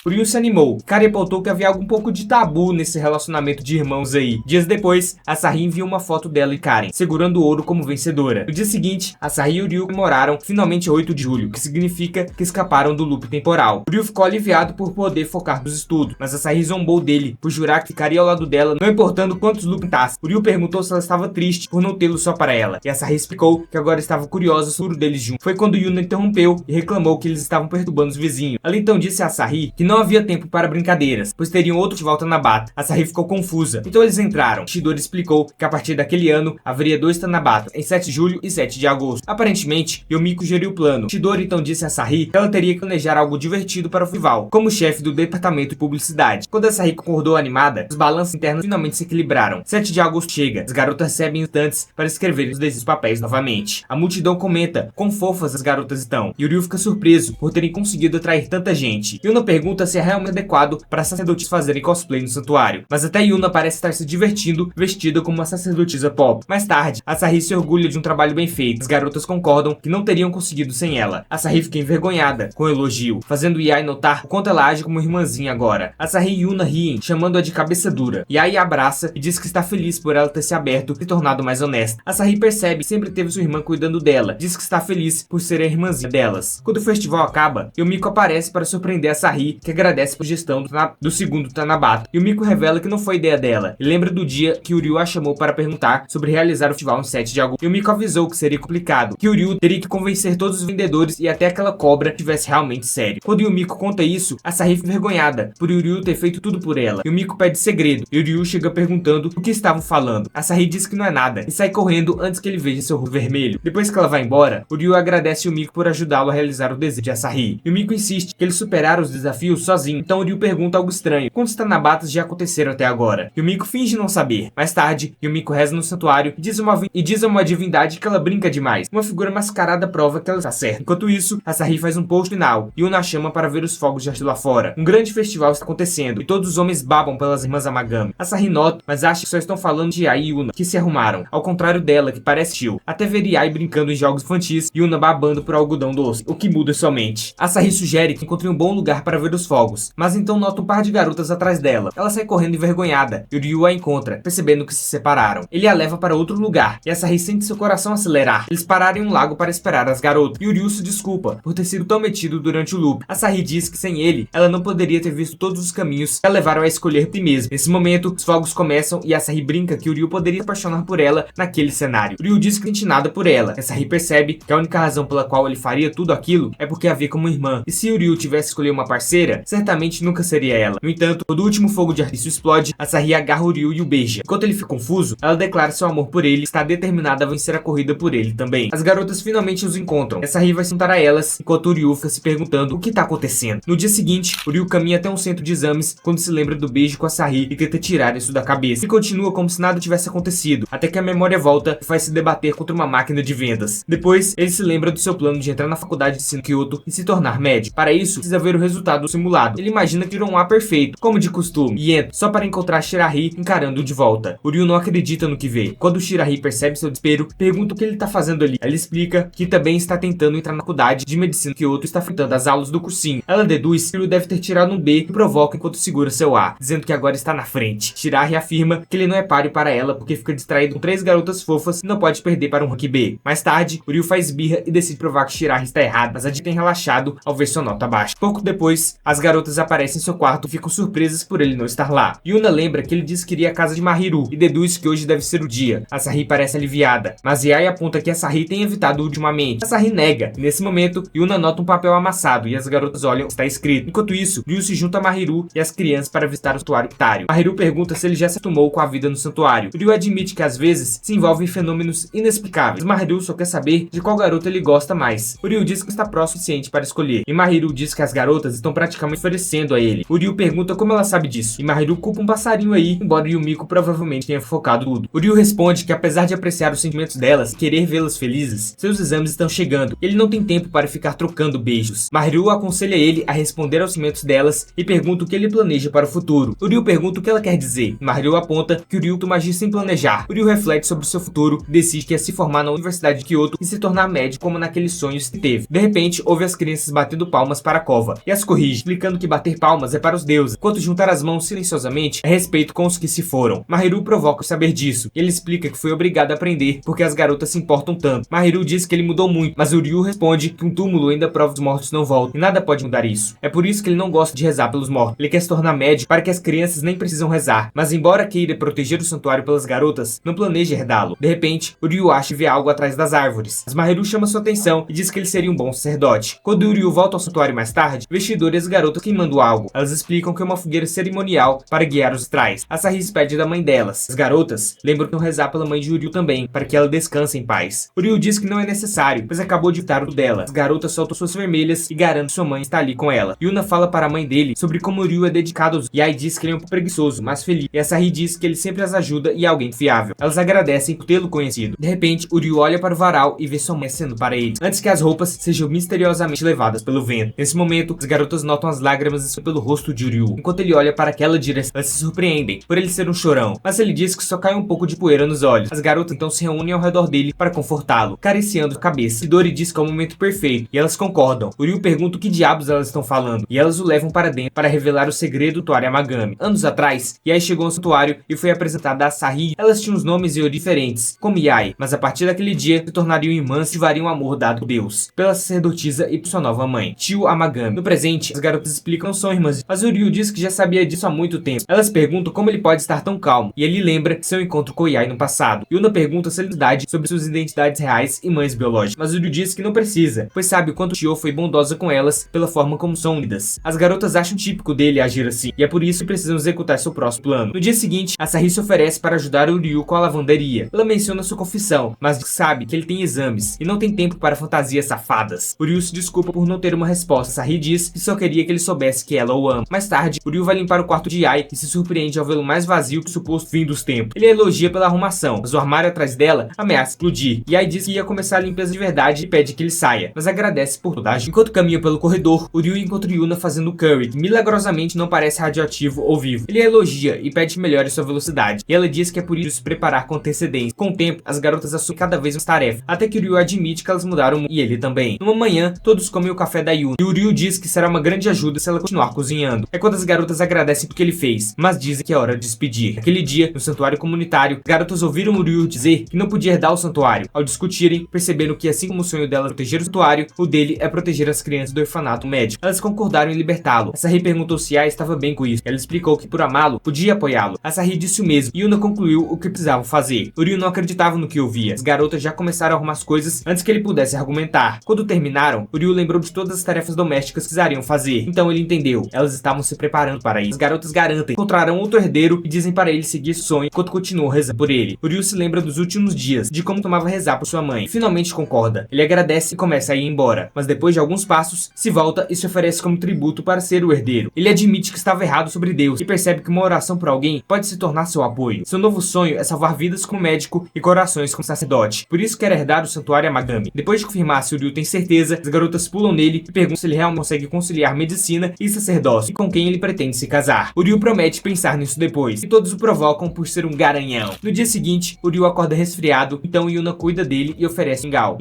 O Ryu se animou. Karen apontou que havia algo um pouco de tabu nesse relacionamento de irmãos aí. Dias depois, Asahi enviou uma foto dela e Karen, segurando o ouro como vencedora. No dia seguinte, Asahi e o Ryu comemoraram finalmente 8 de julho, que significa que escaparam do loop temporal. O Ryu ficou aliviado por poder focar nos estudos, mas Asahi zombou dele por jurar que ficaria ao lado dela, não importando quantos loops tentasse. O Ryu perguntou se ela estava triste por não tê-lo só para ela, e Asahi explicou que agora estava curiosa sobre o deles juntos. Foi quando Yuna interrompeu e reclamou que eles estavam perturbando os vizinhos. Ela então disse a Asahi que não havia tempo para brincadeiras, pois teriam outro de volta na Tanabata. Asahi ficou confusa, então eles entraram. Shidori explicou que a partir daquele ano haveria 2 Tanabata, em 7 de julho e 7 de agosto. Aparentemente, Yumiko geriu o plano. Shidori então disse a Asahi que ela teria que planejar algo divertido para o festival, como chefe do departamento de publicidade. Quando Asahi concordou animada, os balanços internos finalmente se equilibraram. 7 de agosto chega, as garotas recebem instantes para escreverem os desenhos papéis novamente. A multidão comenta quão fofas as garotas estão, e Ryu fica surpreso por terem conseguido atrair tanta gente. Yuna pergunta se é realmente adequado para sacerdotes fazerem cosplay no santuário, mas até Yuna parece estar se divertindo vestida como uma sacerdotisa pop. Mais tarde, Asahi se orgulha de um trabalho bem feito. As garotas concordam que não teriam conseguido sem ela. Asahi fica envergonhada com o elogio, fazendo Yai notar o quanto ela age como irmãzinha agora. Asahi e Yuna riem, chamando-a de cabeça dura. Yai a abraça e diz que está feliz por ela ter se aberto e tornado mais honesta. Asahi percebe que sempre teve sua irmã cuidando dela, diz que está feliz por ser a irmãzinha delas. Quando o festival acaba, Yumiko aparece para surpreender Asahi, que agradece por gestão do segundo Tanabata. Yumiko revela que não foi ideia dela e lembra do dia que Ryu a chamou para perguntar sobre realizar o festival em 7 de agosto. Yumiko avisou que seria complicado, que Ryu teria que convencer todos os vendedores e até aquela cobra tivesse realmente sério. Quando Yumiko conta isso, Asahi fica envergonhada por Ryu ter feito tudo por ela. Yumiko pede segredo e Ryu chega perguntando o que estavam falando. Asahi diz que não é nada e sai correndo antes que ele veja seu rosto vermelho. Depois que ela vai embora, Ryu agradece Yumiko por ajudá-lo a realizar o desejo de Asahi. Yumiko insiste que ele superara os desafios sozinho, então Ryu pergunta algo estranho: quantos Tanabatas já aconteceram até agora? Yumiko finge não saber. Mais tarde, Yumiko reza no santuário e diz a uma divindade que ela brinca demais. Uma figura mascarada prova que ela está certa. Enquanto isso, Asahi faz um post final e Yuna chama para ver os fogos de arte lá fora. Um grande festival está acontecendo e todos os homens babam pelas irmãs Amagami. Asahi nota, mas acha que só estão falando de Yai e Yuna, que se arrumaram, ao contrário dela, que parece chill. Até ver Yai brincando em jogos infantis e Yuna babando por algodão doce, o que muda somente. Asahi sugere que encontre um bom lugar para ver os fogos, mas então nota um par de garotas atrás dela. Ela sai correndo envergonhada e Ryu a encontra, percebendo que se separaram. Ele a leva para outro lugar e Asahi sente seu coração acelerar. Eles pararam em um lago para esperar as garotas e Ryu se desculpa por ter sido tão metido durante o loop. Asahi diz que sem ele, ela não poderia ter visto todos os caminhos que a levaram a escolher por si mesma. Nesse momento, os fogos começam e Asahi brinca que Ryu poderia se apaixonar por ela naquele cenário. Ryu diz que não sente nada por ela. Asahi percebe que a única razão pela qual ele faria tudo aquilo é porque a vê como irmã. E se Ryu tivesse escolhido uma parceira, certamente nunca seria ela. No entanto, quando o último fogo de artifício explode, Asahi agarra o Ryu e o beija. Enquanto ele fica confuso, ela declara seu amor por ele e está determinada a vencer a corrida por ele também. As garotas finalmente os encontram. Asahi vai se juntar a elas, enquanto o Ryu fica se perguntando o que está acontecendo. No dia seguinte, o Ryu caminha até um centro de exames quando se lembra do beijo com Asahi e tenta tirar isso da cabeça. Ele continua como se nada tivesse acontecido, até que a memória volta e faz se debater contra uma máquina de vendas. Depois, ele se lembra do seu plano de entrar na faculdade de ensino Kyoto e se tornar médico. Para isso, precisa ver o resultado do simulado. Ele imagina que tirou um A perfeito, como de costume, e entra, só para encontrar Shirahi encarando-o de volta. O Ryu não acredita no que vê. Quando Shirahi percebe seu desespero, pergunta o que ele está fazendo ali. Ela explica que também está tentando entrar na faculdade de medicina Kyoto e está enfrentando as aulas do cursinho. Ela deduz que ele deve ter tirado um B e provoca enquanto segura seu A, dizendo que agora está na frente. Shirahi afirma que ele não é páreo para ela porque fica distraído com 3 garotas fofas e não pode perder para um rank B. Mais tarde, o Ryu faz birra e decide provar que Shirahi está errado, mas a Di tem relaxado ao ver sua nota baixa. Pouco depois, as garotas aparecem em seu quarto e ficam surpresas por ele não estar lá. Yuna lembra que ele disse que iria à casa de Mahiru e deduz que hoje deve ser o dia. Asahi parece aliviada, mas Yai aponta que Asahi tem evitado ultimamente. Asahi nega, e nesse momento, Yuna nota um papel amassado e as garotas olham o que está escrito. Enquanto isso, Ryu se junta a Mahiru e as crianças para visitar o santuário Tário. Mahiru pergunta se ele já se acostumou com a vida no santuário. Ryu admite que às vezes se envolve em fenômenos inexplicáveis. Mahiru só quer saber de qual garota ele gosta mais. O Ryu diz que está próximo o suficiente para escolher, e Mahiru diz que as garotas estão praticamente oferecendo a ele. O Ryu pergunta como ela sabe disso, e Mahiru culpa um passarinho aí, embora Yumiko provavelmente tenha focado tudo. O Ryu responde que apesar de apreciar os sentimentos delas e querer vê-las felizes, seus exames estão chegando e ele não tem tempo para ficar trocando beijos. Mahiru aconselha ele a responder aos sentimentos delas e pergunta o que ele planeja para o futuro. O Ryu pergunta o que ela quer dizer. Mahiru aponta que o Ryu toma agir sem planejar. O Ryu reflete sobre o seu futuro e decide que é se formar na Universidade de Kyoto e se tornar médico como naqueles sonhos que teve. De repente, ouve as crianças batendo palmas para a cova e as corrige, explicando que bater palmas é para os deuses, enquanto juntar as mãos silenciosamente é respeito com os que se foram. Mahiru provoca o saber disso e ele explica que foi obrigado a aprender porque as garotas se importam tanto. Mahiru diz que ele mudou muito, mas o Ryu responde que um túmulo ainda prova que os mortos não voltam e nada pode mudar isso. É por isso que ele não gosta de rezar pelos mortos. Ele quer se tornar médico para que as crianças nem precisam rezar, mas embora queira proteger o santuário pelas garotas, não planeja herdá-lo. De repente, o Ryu acha ver algo atrás das árvores. Mas Mahiru chama sua atenção e diz que ele seria um bom sacerdote. Quando o Ryu volta ao santuário mais tarde, vestidores e garotas queimando algo. Elas explicam que é uma fogueira cerimonial para guiar os astrais. A Sahi se pede da mãe delas. As garotas lembram que não rezar pela mãe de Uryu também, para que ela descanse em paz. Uryu diz que não é necessário, pois acabou de evitar o dela. As garotas soltam suas vermelhas e garantem que sua mãe está ali com ela. Yuna fala para a mãe dele sobre como Uryu é dedicado aos... Yai diz que ele é um pouco preguiçoso, mas feliz. E a Sahi diz que ele sempre as ajuda e é alguém fiável. Elas agradecem por tê-lo conhecido. De repente, Uryu olha para o varal e vê sua mãe sendo para ele, antes que as roupas sejam misteriosamente levadas pelo vento. Nesse momento, as garotas notam as lágrimas pelo rosto de Uryu. Enquanto ele olha para aquela direção, elas se surpreendem por ele ser um chorão, mas ele diz que só cai um pouco de poeira nos olhos. As garotas então se reúnem ao redor dele para confortá-lo, acariciando a cabeça. Chidori diz que é o momento perfeito e elas concordam. Uryu pergunta o que diabos elas estão falando e elas o levam para dentro para revelar o segredo do santuário Amagami. Anos atrás, Yai chegou ao santuário e foi apresentada a Sahi. Elas tinham os nomes e diferentes, como Yai, mas a partir daquele dia se tornariam irmãs e tivariam o amor dado por Deus, pela sacerdotisa e por sua nova mãe, Tio Amagami. No presente, as garotas explicam que não são irmãs, mas Uryu diz que já sabia disso há muito tempo. Elas perguntam como ele pode estar tão calmo, e ele lembra seu encontro com Yai no passado. Yuna pergunta se ele sabe sobre suas identidades reais e mães biológicas, mas Uryu diz que não precisa, pois sabe o quanto Tio foi bondosa com elas pela forma como são unidas. As garotas acham típico dele agir assim, e é por isso que precisam executar seu próximo plano. No dia seguinte, a Sahi se oferece para ajudar Uryu com a lavanderia. Ela menciona sua confissão, mas sabe que ele tem exames e não tem tempo para fantasias safadas. Uryu se desculpa por não ter uma resposta. Sahi diz que só queria que ele soubesse que ela o ama. Mais tarde, Uryu vai limpar o quarto de Yai e se surpreende ao vê-lo mais vazio que o suposto fim dos tempos. Ele a elogia pela arrumação, mas o armário atrás dela ameaça explodir. Yai diz que ia começar a limpeza de verdade e pede que ele saia, mas agradece por toda a ajuda. Enquanto caminha pelo corredor, Uryu encontra Yuna fazendo curry, que milagrosamente não parece radioativo ou vivo. Ele a elogia e pede que melhore sua velocidade, e ela diz que é por isso se preparar com antecedência. Com o tempo, as garotas assumem cada vez mais tarefa, até que Uryu admite que elas mudaram e ele também. Numa manhã, todos comem o café da Yuna, e Uryu diz que será uma grande ajuda se ela continuar cozinhando. É quando as garotas agradecem por que ele fez, mas dizem que é hora de despedir. Aquele dia, no santuário comunitário, as garotas ouviram Uryu dizer que não podia herdar o santuário. Ao discutirem, perceberam que assim como o sonho dela é proteger o santuário, o dele é proteger as crianças do orfanato médico. Elas concordaram em libertá-lo. A Sahi perguntou se Yai estava bem com isso. Ela explicou que por amá-lo, podia apoiá-lo. A Sahi disse o mesmo, e Yuna concluiu o que precisavam fazer. Uryu não acreditava no que ouvia. As garotas já começaram a arrumar as coisas antes que ele pudesse argumentar. Quando terminaram, Uryu lembrou de todas as tarefas domésticas que precisariam fazer. Então ele entendeu. Elas estavam se preparando para isso. As garotas garantem que encontrarão outro herdeiro e dizem para ele seguir esse sonho enquanto continuam rezando por ele. Uryu se lembra dos últimos dias, de como tomava rezar por sua mãe. Finalmente concorda. Ele agradece e começa a ir embora. Mas depois de alguns passos, se volta e se oferece como tributo para ser o herdeiro. Ele admite que estava errado sobre Deus e percebe que uma oração por alguém pode se tornar seu apoio. Seu novo sonho é salvar vidas como médico e corações como sacerdote. Por isso quer herdar o santuário Amagami. Depois de confirmar se Uryu tem certeza, as garotas pulam nele e perguntam se ele realmente consegue conciliar medicina e sacerdócio e com quem ele pretende se casar. Uryu promete pensar nisso depois, e todos o provocam por ser um garanhão. No dia seguinte, Uryu acorda resfriado, então Yuna cuida dele e oferece mingau.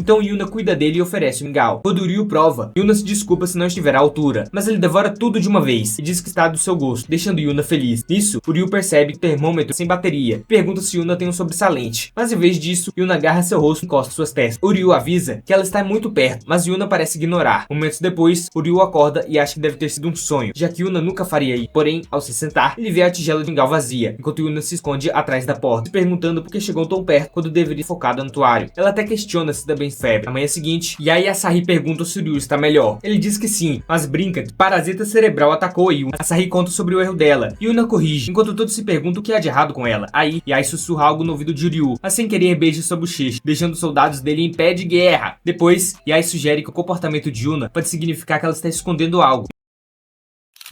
Quando Uryu prova, Yuna se desculpa se não estiver à altura, mas ele devora tudo de uma vez e diz que está do seu gosto, deixando Yuna feliz. Nisso, Uryu percebe que o termômetro sem bateria. Pergunta se Yuna tem um sobressalente, mas em vez disso, Yuna agarra seu rosto e encosta suas testas. Uryu avisa que ela está muito perto, mas Yuna parece ignorar. Momentos depois, Uryu acorda e acha que deve ter sido um sonho, já que Yuna nunca faria isso. Porém, ao se sentar, ele vê a tigela de mingau vazia, enquanto Yuna se esconde atrás da porta, se perguntando por que chegou tão perto quando deveria focar no santuário. Ela até questiona se também febre. Na manhã seguinte, Yai e a Sahi perguntam se Uryu está melhor. Ele diz que sim, mas brinca que parasita cerebral atacou Yuna. A Sahi conta sobre o erro dela. Yuna corrige, enquanto todos se perguntam o que há de errado com ela. Aí, Yai sussurra algo no ouvido de Uryu, mas sem querer beija sua bochecha, deixando os soldados dele em pé de guerra. Depois, Yai sugere que o comportamento de Yuna pode significar que ela está escondendo algo.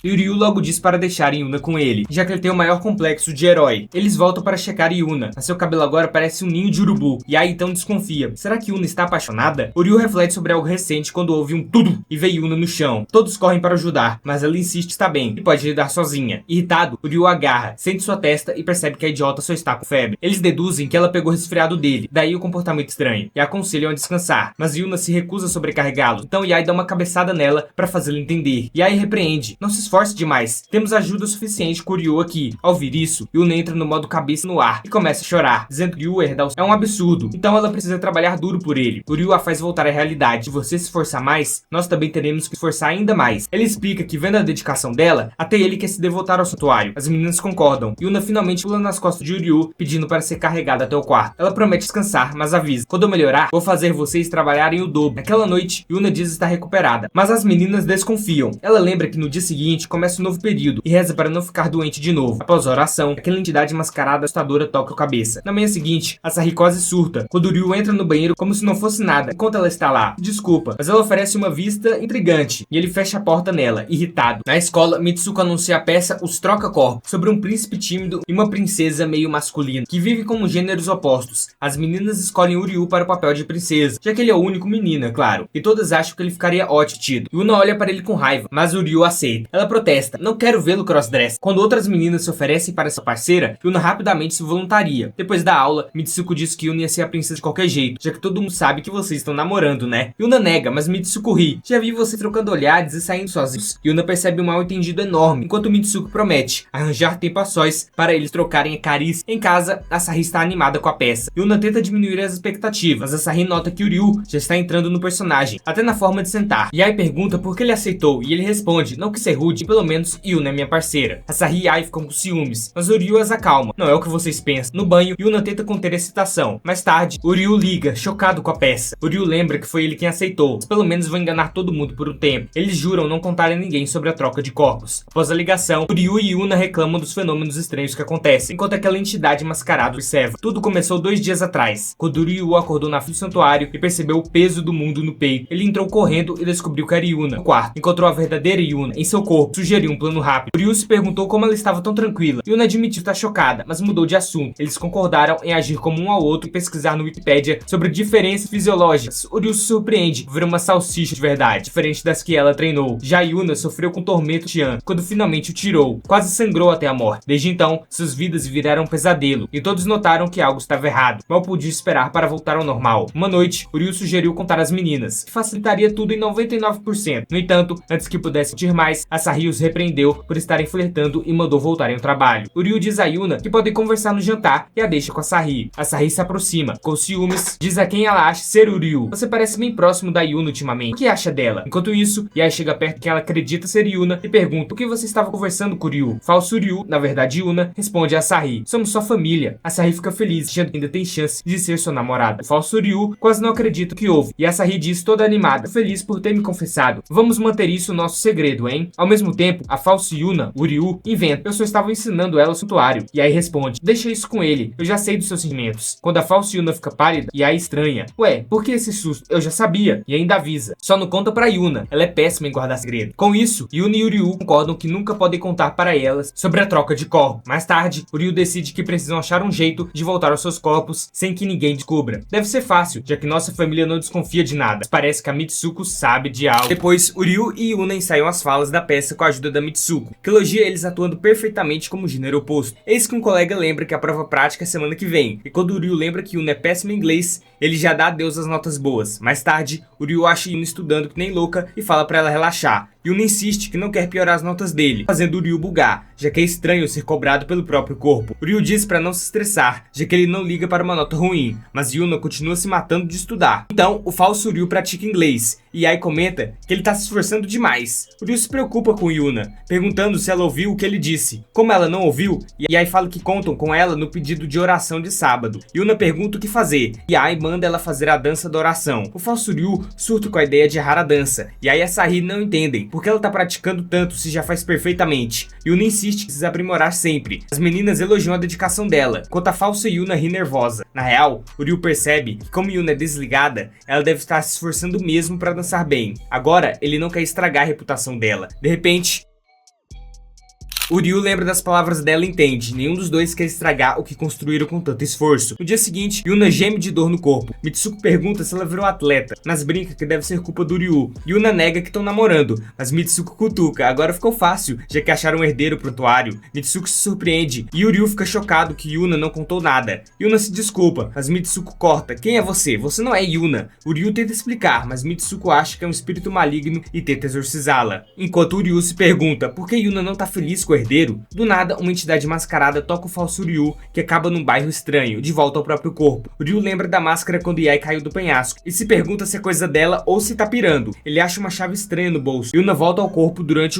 E Uryu logo diz para deixar Yuna com ele, já que ele tem o maior complexo de herói. Eles voltam para checar Yuna, mas seu cabelo agora parece um ninho de urubu. E aí então desconfia. Será que Yuna está apaixonada? Uryu reflete sobre algo recente quando ouve um tudo e vê Yuna no chão. Todos correm para ajudar, mas ela insiste que está bem e pode lidar sozinha. Irritado, Uryu agarra, sente sua testa e percebe que a idiota só está com febre. Eles deduzem que ela pegou o resfriado dele, daí o comportamento estranho, e a aconselham a descansar. Mas Yuna se recusa a sobrecarregá-lo, então Yai dá uma cabeçada nela para fazê-la entender. Yai repreende. Não se esforce demais. Temos ajuda suficiente com o Ryu aqui. Ao ouvir isso, Yuna entra no modo cabeça no ar e começa a chorar, dizendo que Ryu herdar é um absurdo, então ela precisa trabalhar duro por ele. O Ryu a faz voltar à realidade. Se você se esforçar mais, nós também teremos que esforçar ainda mais. Ele explica que, vendo a dedicação dela, até ele quer se devotar ao santuário. As meninas concordam. Yuna finalmente pula nas costas de Ryu, pedindo para ser carregada até o quarto. Ela promete descansar, mas avisa: quando eu melhorar, vou fazer vocês trabalharem o dobro. Naquela noite, Yuna diz estar recuperada, mas as meninas desconfiam. Ela lembra que no dia seguinte começa um novo período e reza para não ficar doente de novo. Após a oração, aquela entidade mascarada assustadora toca a cabeça. Na manhã seguinte, a Sahi quase surta quando Ryu entra no banheiro como se não fosse nada, enquanto ela está lá. Desculpa, mas ela oferece uma vista intrigante e ele fecha a porta nela, irritado. Na escola, Mitsuko anuncia a peça Os Troca-Corpos, sobre um príncipe tímido e uma princesa meio masculina, que vive como gêneros opostos. As meninas escolhem o Ryu para o papel de princesa, já que ele é o único menino, é claro, e todas acham que ele ficaria ótimo tido. Yuna olha para ele com raiva, mas o Ryu aceita. Ela protesta: não quero vê-lo crossdress. Quando outras meninas se oferecem para sua parceira, Yuna rapidamente se voluntaria. Depois da aula, Mitsuko diz que Yuna ia ser a princesa de qualquer jeito, já que todo mundo sabe que vocês estão namorando, né? Yuna nega, mas Mitsuko ri: já vi você trocando olhares e saindo sozinhos. Yuna percebe um mal entendido enorme, enquanto Mitsuko promete arranjar tempo a sós para eles trocarem a carícia. Em casa, a Sahi está animada com a peça. Yuna tenta diminuir as expectativas, mas a Sahi nota que o Ryu já está entrando no personagem, até na forma de sentar. Yai pergunta por que ele aceitou, e ele responde: não quis ser rude, pelo menos Yuna é minha parceira. A Sahi e Yai ficam com ciúmes, mas o Ryu as acalma: não é o que vocês pensam. No banho, Yuna tenta conter a excitação. Mais tarde, o Ryu liga, chocado com a peça. O Ryu lembra que foi ele quem aceitou, mas pelo menos vão enganar todo mundo por um tempo. Eles juram não contar a ninguém sobre a troca de corpos. Após a ligação, o Ryu e Yuna reclamam dos fenômenos estranhos que acontecem, enquanto aquela entidade mascarada observa. Tudo começou 2 dias atrás, quando o Ryu acordou na frente do santuário e percebeu o peso do mundo no peito. Ele entrou correndo e descobriu que era Yuna. No quarto, encontrou a verdadeira Yuna em seu corpo. Sugeriu um plano rápido. O Ryu se perguntou como ela estava tão tranquila. Yuna admitiu estar chocada, mas mudou de assunto. Eles concordaram em agir como um ao outro e pesquisar no Wikipedia sobre diferenças fisiológicas. O Ryu se surpreende por ver uma salsicha de verdade, diferente das que ela treinou. Já Yuna sofreu com tormento Tian, quando finalmente o tirou. Quase sangrou até a morte. Desde então, suas vidas viraram um pesadelo, e todos notaram que algo estava errado. Mal podia esperar para voltar ao normal. Uma noite, o Ryu sugeriu contar às meninas, que facilitaria tudo em 99%. No entanto, antes que pudesse sentir mais, a Sahi os repreendeu por estarem flertando e mandou voltarem ao trabalho. O Ryu diz a Yuna que podem conversar no jantar e a deixa com a Sahi. A Sahi se aproxima, com ciúmes, diz a quem ela acha ser o Ryu: você parece bem próximo da Yuna ultimamente. O que acha dela? Enquanto isso, Yai chega perto de quem ela acredita ser Yuna e pergunta: o que você estava conversando com o Ryu? Falso Ryu, na verdade Yuna, responde a Sahi: somos só família. A Sahi fica feliz, achando que ainda tem chance de ser sua namorada. O falso Ryu quase não acredita o que houve, e a Sahi diz toda animada: feliz por ter me confessado. Vamos manter isso nosso segredo, hein? Ao mesmo tempo, a falsa Yuna, o Ryu, inventa: eu só estava ensinando ela o santuário. E aí responde: deixa isso com ele, eu já sei dos seus sentimentos. Quando a falsa Yuna fica pálida, e aí estranha: ué, por que esse susto? Eu já sabia. E ainda avisa: só não conta pra Yuna, ela é péssima em guardar segredo. Com isso, Yuna e o Ryu concordam que nunca podem contar para elas sobre a troca de corpo. Mais tarde, o Ryu decide que precisam achar um jeito de voltar aos seus corpos sem que ninguém descubra. Deve ser fácil, já que nossa família não desconfia de nada. Mas parece que a Mitsuko sabe de algo. Depois, o Ryu e Yuna ensaiam as falas da peça com a ajuda da Mitsuko, que elogia eles atuando perfeitamente como gênero oposto. Eis que um colega lembra que a prova prática é semana que vem, e quando o Ryu lembra que Yuna é péssima em inglês, ele já dá adeus às notas boas. Mais tarde, o Ryu acha Yuna estudando que nem louca e fala pra ela relaxar. Yuna insiste que não quer piorar as notas dele, fazendo o Ryu bugar, já que é estranho ser cobrado pelo próprio corpo. O Ryu diz pra não se estressar, já que ele não liga para uma nota ruim, mas Yuna continua se matando de estudar. Então, o falso Ryu pratica inglês, e Ai comenta que ele tá se esforçando demais. O Ryu se preocupa com Yuna, perguntando se ela ouviu o que ele disse. Como ela não ouviu, Ai fala que contam com ela no pedido de oração de sábado. Yuna pergunta o que fazer, e Ai manda ela fazer a dança da oração. O falso Ryu surta com a ideia de errar a dança, e Ai e a Sahi não entendem, porque ela tá praticando tanto se já faz perfeitamente. Yuna insiste que precisa aprimorar sempre. As meninas elogiam a dedicação dela, enquanto a falsa Yuna ri nervosa. Na real, o Ryu percebe que como Yuna é desligada, ela deve estar se esforçando mesmo pra dançar bem. Agora, ele não quer estragar a reputação dela. De repente, O Ryu lembra das palavras dela e entende. Nenhum dos dois quer estragar o que construíram com tanto esforço. No dia seguinte, Yuna geme de dor no corpo. Mitsuko pergunta se ela virou atleta, mas brinca que deve ser culpa do Ryu. Yuna nega que estão namorando, mas Mitsuko cutuca. Agora ficou fácil, já que acharam um herdeiro pro prontuário. Mitsuko se surpreende e o Ryu fica chocado que Yuna não contou nada. Yuna se desculpa, mas Mitsuko corta. Quem é você? Você não é Yuna. O Ryu tenta explicar, mas Mitsuko acha que é um espírito maligno e tenta exorcizá-la. Enquanto o Ryu se pergunta por que Yuna não tá feliz com o herdeiro, do nada uma entidade mascarada toca o falso Ryu, que acaba num bairro estranho, de volta ao próprio corpo. O Ryu lembra da máscara quando Yae caiu do penhasco e se pergunta se é coisa dela ou se tá pirando. Ele acha uma chave estranha no bolso.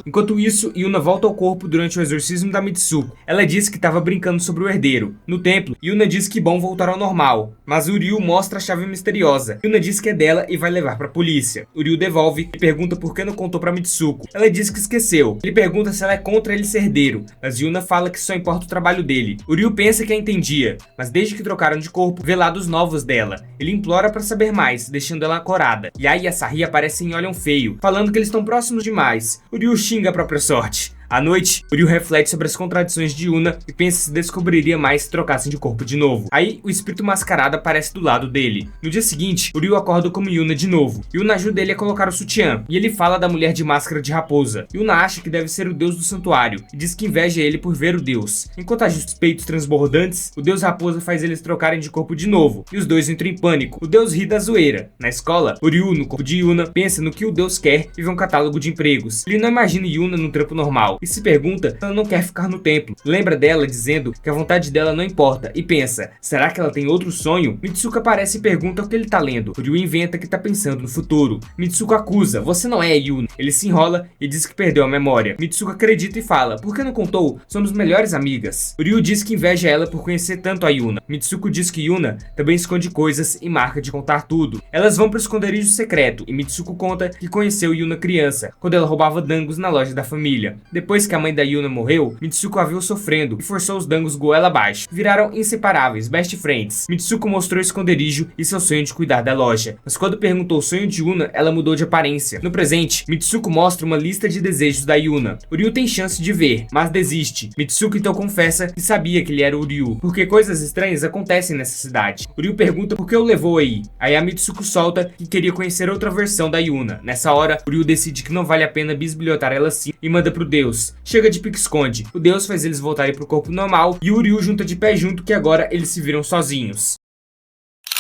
Enquanto isso, Yuna volta ao corpo durante o exorcismo da Mitsuko. Ela diz que estava brincando sobre o herdeiro. No templo, Yuna diz que bom voltar ao normal, mas o Ryu mostra a chave misteriosa. Yuna diz que é dela e vai levar pra polícia. O Ryu devolve e pergunta por que não contou pra Mitsuko. Ela diz que esqueceu. Ele pergunta se ela é contra ele ser herdeiro, mas Yuna fala que só importa o trabalho dele. O Ryu pensa que a entendia, mas desde que trocaram de corpo, vê lados novos dela. Ele implora pra saber mais, deixando ela corada. Yae e Asahi aparecem e olham feio, falando que eles estão próximos demais. O Ryu xinga a própria sorte. À noite, o Ryu reflete sobre as contradições de Yuna e pensa se descobriria mais se trocassem de corpo de novo. Aí, o espírito mascarado aparece do lado dele. No dia seguinte, o Ryu acorda como Yuna de novo. Yuna ajuda ele a colocar o sutiã, e ele fala da mulher de máscara de raposa. Yuna acha que deve ser o deus do santuário, e diz que inveja ele por ver o deus. Enquanto há os peitos transbordantes, o deus raposa faz eles trocarem de corpo de novo, e os dois entram em pânico. O deus ri da zoeira. Na escola, o Ryu, no corpo de Yuna, pensa no que o deus quer e vê um catálogo de empregos. Ele não imagina Yuna num trampo normal, e se pergunta se ela não quer ficar no templo. Lembra dela dizendo que a vontade dela não importa e pensa, será que ela tem outro sonho? Mitsuko aparece e pergunta o que ele tá lendo. O Ryu inventa que tá pensando no futuro. Mitsuko acusa, você não é Yuna. Ele se enrola e diz que perdeu a memória. Mitsuko acredita e fala, por que não contou? Somos melhores amigas. O Ryu diz que inveja ela por conhecer tanto a Yuna. Mitsuko diz que Yuna também esconde coisas e marca de contar tudo. Elas vão pro esconderijo secreto e Mitsuko conta que conheceu Yuna criança, quando ela roubava dangos na loja da família. Depois que a mãe da Yuna morreu, Mitsuko a viu sofrendo e forçou os dangos goela abaixo. Viraram inseparáveis, best friends. Mitsuko mostrou o esconderijo e seu sonho de cuidar da loja. Mas quando perguntou o sonho de Yuna, ela mudou de aparência. No presente, Mitsuko mostra uma lista de desejos da Yuna. O Ryu tem chance de ver, mas desiste. Mitsuko então confessa que sabia que ele era o Ryu, porque coisas estranhas acontecem nessa cidade. O Ryu pergunta por que o levou aí. Aí a Mitsuko solta que queria conhecer outra versão da Yuna. Nessa hora, o Ryu decide que não vale a pena bisbilhotar ela assim e manda pro deus. Chega de pique-esconde. O deus faz eles voltarem pro corpo normal e o Ryu junta de pé junto que agora eles se viram sozinhos.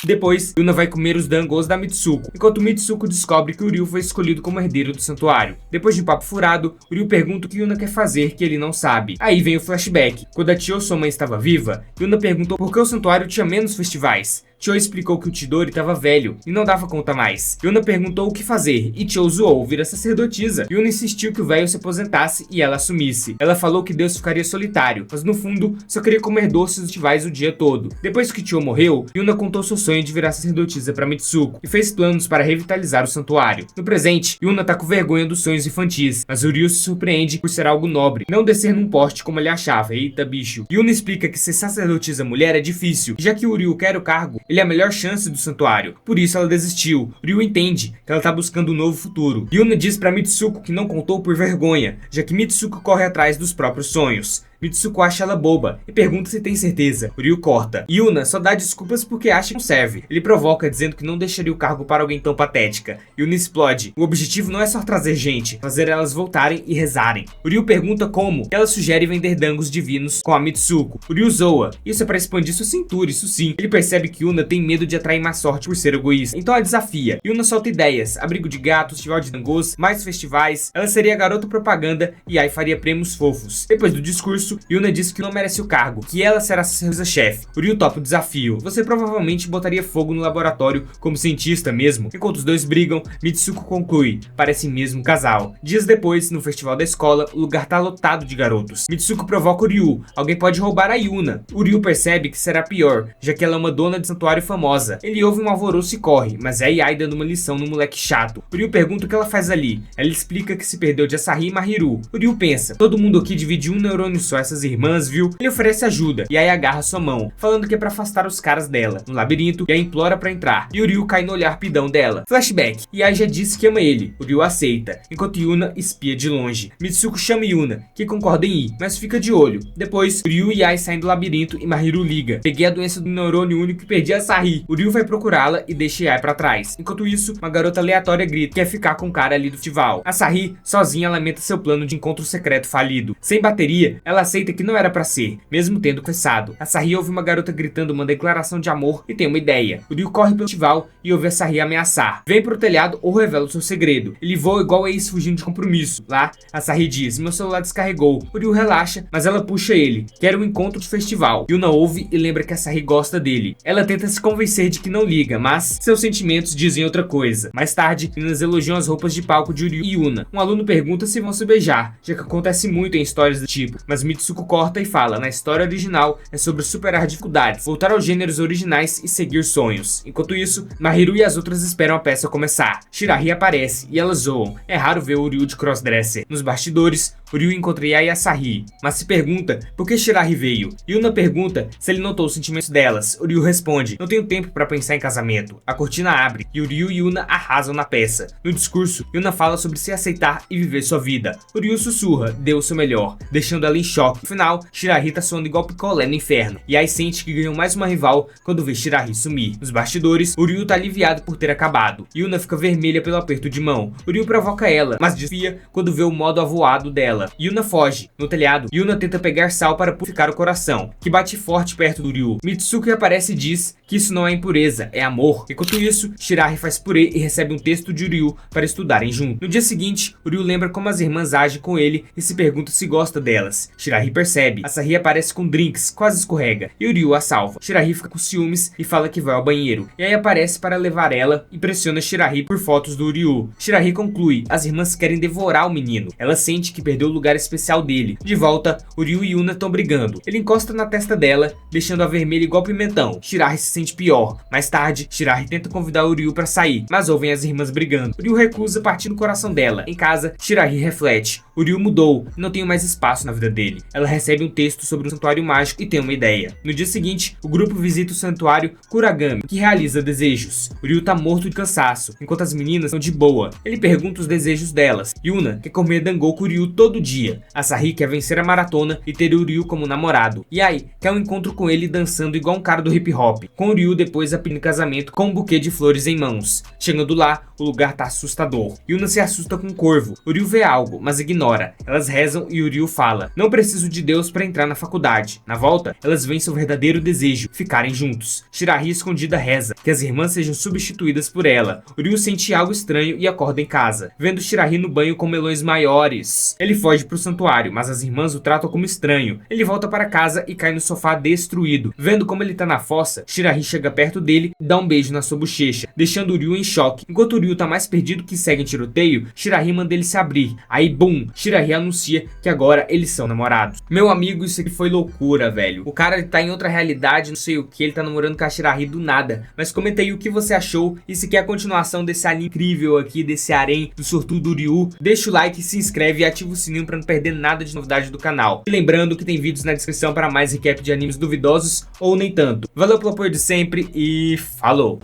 Depois, Yuna vai comer os dangos da Mitsuko, enquanto Mitsuko descobre que o Ryu foi escolhido como herdeiro do santuário. Depois de um papo furado, o Ryu pergunta o que Yuna quer fazer que ele não sabe. Aí vem o flashback. Quando a Chio, sua mãe, estava viva, Yuna perguntou por que o santuário tinha menos festivais. Chio explicou que o Chidori estava velho e não dava conta mais. Yuna perguntou o que fazer e Chio zoou vira sacerdotisa. Yuna insistiu que o velho se aposentasse e ela assumisse. Ela falou que Deus ficaria solitário, mas no fundo só queria comer doces e festivais o dia todo. Depois que Chio morreu, Yuna contou seu sonho de virar sacerdotisa para Mitsuko e fez planos para revitalizar o santuário. No presente, Yuna tá com vergonha dos sonhos infantis, mas o Ryu se surpreende por ser algo nobre, não descer num poste como ele achava. Eita bicho. Yuna explica que ser sacerdotisa mulher é difícil, e já que o Ryu quer o cargo, ele é a melhor chance do santuário. Por isso ela desistiu. Ryu entende que ela tá buscando um novo futuro. Yuna diz pra Mitsuko que não contou por vergonha, já que Mitsuko corre atrás dos próprios sonhos. Mitsuko acha ela boba e pergunta se tem certeza. O Ryu corta. Yuna só dá desculpas porque acha que não serve. Ele provoca dizendo que não deixaria o cargo para alguém tão patética. Yuna explode. O objetivo não é só trazer gente, fazer elas voltarem e rezarem. O Ryu pergunta como, e ela sugere vender dangos divinos com a Mitsuko. O Ryu zoa. Isso é para expandir sua cintura, isso sim. Ele percebe que Yuna tem medo de atrair má sorte por ser egoísta. Então a desafia. Yuna solta ideias. Abrigo de gatos, festival de dangos, mais festivais. Ela seria a garota propaganda e aí faria prêmios fofos. Depois do discurso, Yuna diz que não merece o cargo, que ela será a sacerdotisa-chefe. O Ryu topa o desafio. Você provavelmente botaria fogo no laboratório como cientista mesmo. Enquanto os dois brigam, Mitsuko conclui. Parecem mesmo um casal. Dias depois, no festival da escola, o lugar tá lotado de garotos. Mitsuko provoca o Ryu. Alguém pode roubar a Yuna. O Ryu percebe que será pior, já que ela é uma dona de santuário famosa. Ele ouve um alvoroço e corre, mas é Yae dando uma lição no moleque chato. O Ryu pergunta o que ela faz ali. Ela explica que se perdeu de Asahi e Mahiru. O Ryu pensa, todo mundo aqui divide um neurônio só, só, essas irmãs, viu? Ele oferece ajuda, e aí agarra sua mão, falando que é pra afastar os caras dela no labirinto, e a implora pra entrar. E o Ryu cai no olhar pidão dela. Flashback. Yae já disse que ama ele. O Ryu aceita, enquanto Yuna espia de longe. Mitsuko chama Yuna, que concorda em ir, mas fica de olho. Depois, Ryu e Yae saem do labirinto e Mahiru liga. Peguei a doença do neurônio único e perdi a Sahi. O Ryu vai procurá-la e deixa Yae pra trás. Enquanto isso, uma garota aleatória grita que quer ficar com o cara ali do festival. A Sahi, sozinha, lamenta seu plano de encontro secreto falido. Sem bateria, ela aceita que não era pra ser, mesmo tendo confessado. A Sahi ouve uma garota gritando uma declaração de amor e tem uma ideia. O Ryu corre pelo festival e ouve a Sahi ameaçar. Vem pro telhado ou revela o seu segredo. Ele voa igual ex fugindo de compromisso. Lá, a Sahi diz: meu celular descarregou. O Ryu relaxa, mas ela puxa ele. Quer um encontro de festival. Yuna ouve e lembra que a Sahi gosta dele. Ela tenta se convencer de que não liga, mas seus sentimentos dizem outra coisa. Mais tarde, meninas elogiam as roupas de palco de Ryu e Yuna. Um aluno pergunta se vão se beijar, já que acontece muito em histórias do tipo, mas Mitsuko corta e fala: na história original é sobre superar dificuldades, voltar aos gêneros originais e seguir sonhos. Enquanto isso, Mahiru e as outras esperam a peça começar. Shirahi aparece e elas zoam. É raro ver o Ryu de crossdresser. Nos bastidores, o Ryu encontra Yae e a Sahi, mas se pergunta por que Shirahi veio. Yuna pergunta se ele notou os sentimentos delas. O Ryu responde: não tenho tempo pra pensar em casamento. A cortina abre e o Ryu e Yuna arrasam na peça. No discurso, Yuna fala sobre se aceitar e viver sua vida. O Ryu sussurra: dê o seu melhor, deixando ela em choque. No final, Shirahi tá soando igual picolé no inferno. Yae sente que ganhou mais uma rival quando vê Shirahi sumir. Nos bastidores, o Ryu tá aliviado por ter acabado. Yuna fica vermelha pelo aperto de mão. O Ryu provoca ela, mas desvia quando vê o modo avoado dela. Yuna foge. No telhado, Yuna tenta pegar sal para purificar o coração, que bate forte perto do Ryu. Mitsuki aparece e diz que isso não é impureza, é amor. Enquanto isso, Shirahi faz purê e recebe um texto de Ryu para estudarem junto. No dia seguinte, o Ryu lembra como as irmãs agem com ele e se pergunta se gosta delas. Shirahi percebe. A Sahi aparece com drinks, quase escorrega, e o Ryu a salva. Shirahi fica com ciúmes e fala que vai ao banheiro. E aí aparece para levar ela e pressiona Shirahi por fotos do Ryu. Shirahi conclui: as irmãs querem devorar o menino. Ela sente que perdeu o lugar especial dele. De volta, o Ryu e Yuna estão brigando. Ele encosta na testa dela, deixando-a vermelha igual pimentão. Shirahi se sente pior. Mais tarde, Shirahi tenta convidar o Ryu para sair, mas ouvem as irmãs brigando. O Ryu recusa, partindo o coração dela. Em casa, Shirahi reflete: o Ryu mudou e não tem mais espaço na vida dele. Ela recebe um texto sobre um santuário mágico e tem uma ideia. No dia seguinte, o grupo visita o santuário Kuragami, que realiza desejos. O Ryu tá morto de cansaço, enquanto as meninas estão de boa. Ele pergunta os desejos delas. Yuna quer comer dango com o Ryu todo dia. A Sahi quer vencer a maratona e ter o Ryu como namorado. Yae quer um encontro com ele dançando igual um cara do hip hop, com o Ryu depois a pedir casamento com um buquê de flores em mãos. Chegando lá, o lugar tá assustador. Yuna se assusta com um corvo. O Ryu vê algo, mas ignora. Elas rezam e o Ryu fala: não preciso de Deus pra entrar na faculdade. Na volta, elas veem seu verdadeiro desejo: ficarem juntos. Shirahi escondida reza que as irmãs sejam substituídas por ela. O Ryu sente algo estranho e acorda em casa, vendo Shirahi no banho com melões maiores. Ele foge pro santuário, mas as irmãs o tratam como estranho. Ele volta para casa e cai no sofá destruído. Vendo como ele tá na fossa, Shirahi chega perto dele e dá um beijo na sua bochecha, deixando o Ryu em choque. Enquanto o Ryu tá mais perdido que segue em tiroteio, Shirahi manda ele se abrir. Aí, bum, Shirahi anuncia que agora eles são namorados. Meu amigo, isso aqui foi loucura, velho. O cara tá em outra realidade, não sei o que, ele tá namorando com a Shirahi do nada. Mas comenta aí o que você achou e se quer a continuação desse anime incrível aqui, desse harém do sortudo Ryu. Deixa o like, se inscreve e ativa o sininho pra não perder nada de novidade do canal. E lembrando que tem vídeos na descrição para mais recap de animes duvidosos ou nem tanto. Valeu pelo apoio de sempre e falou!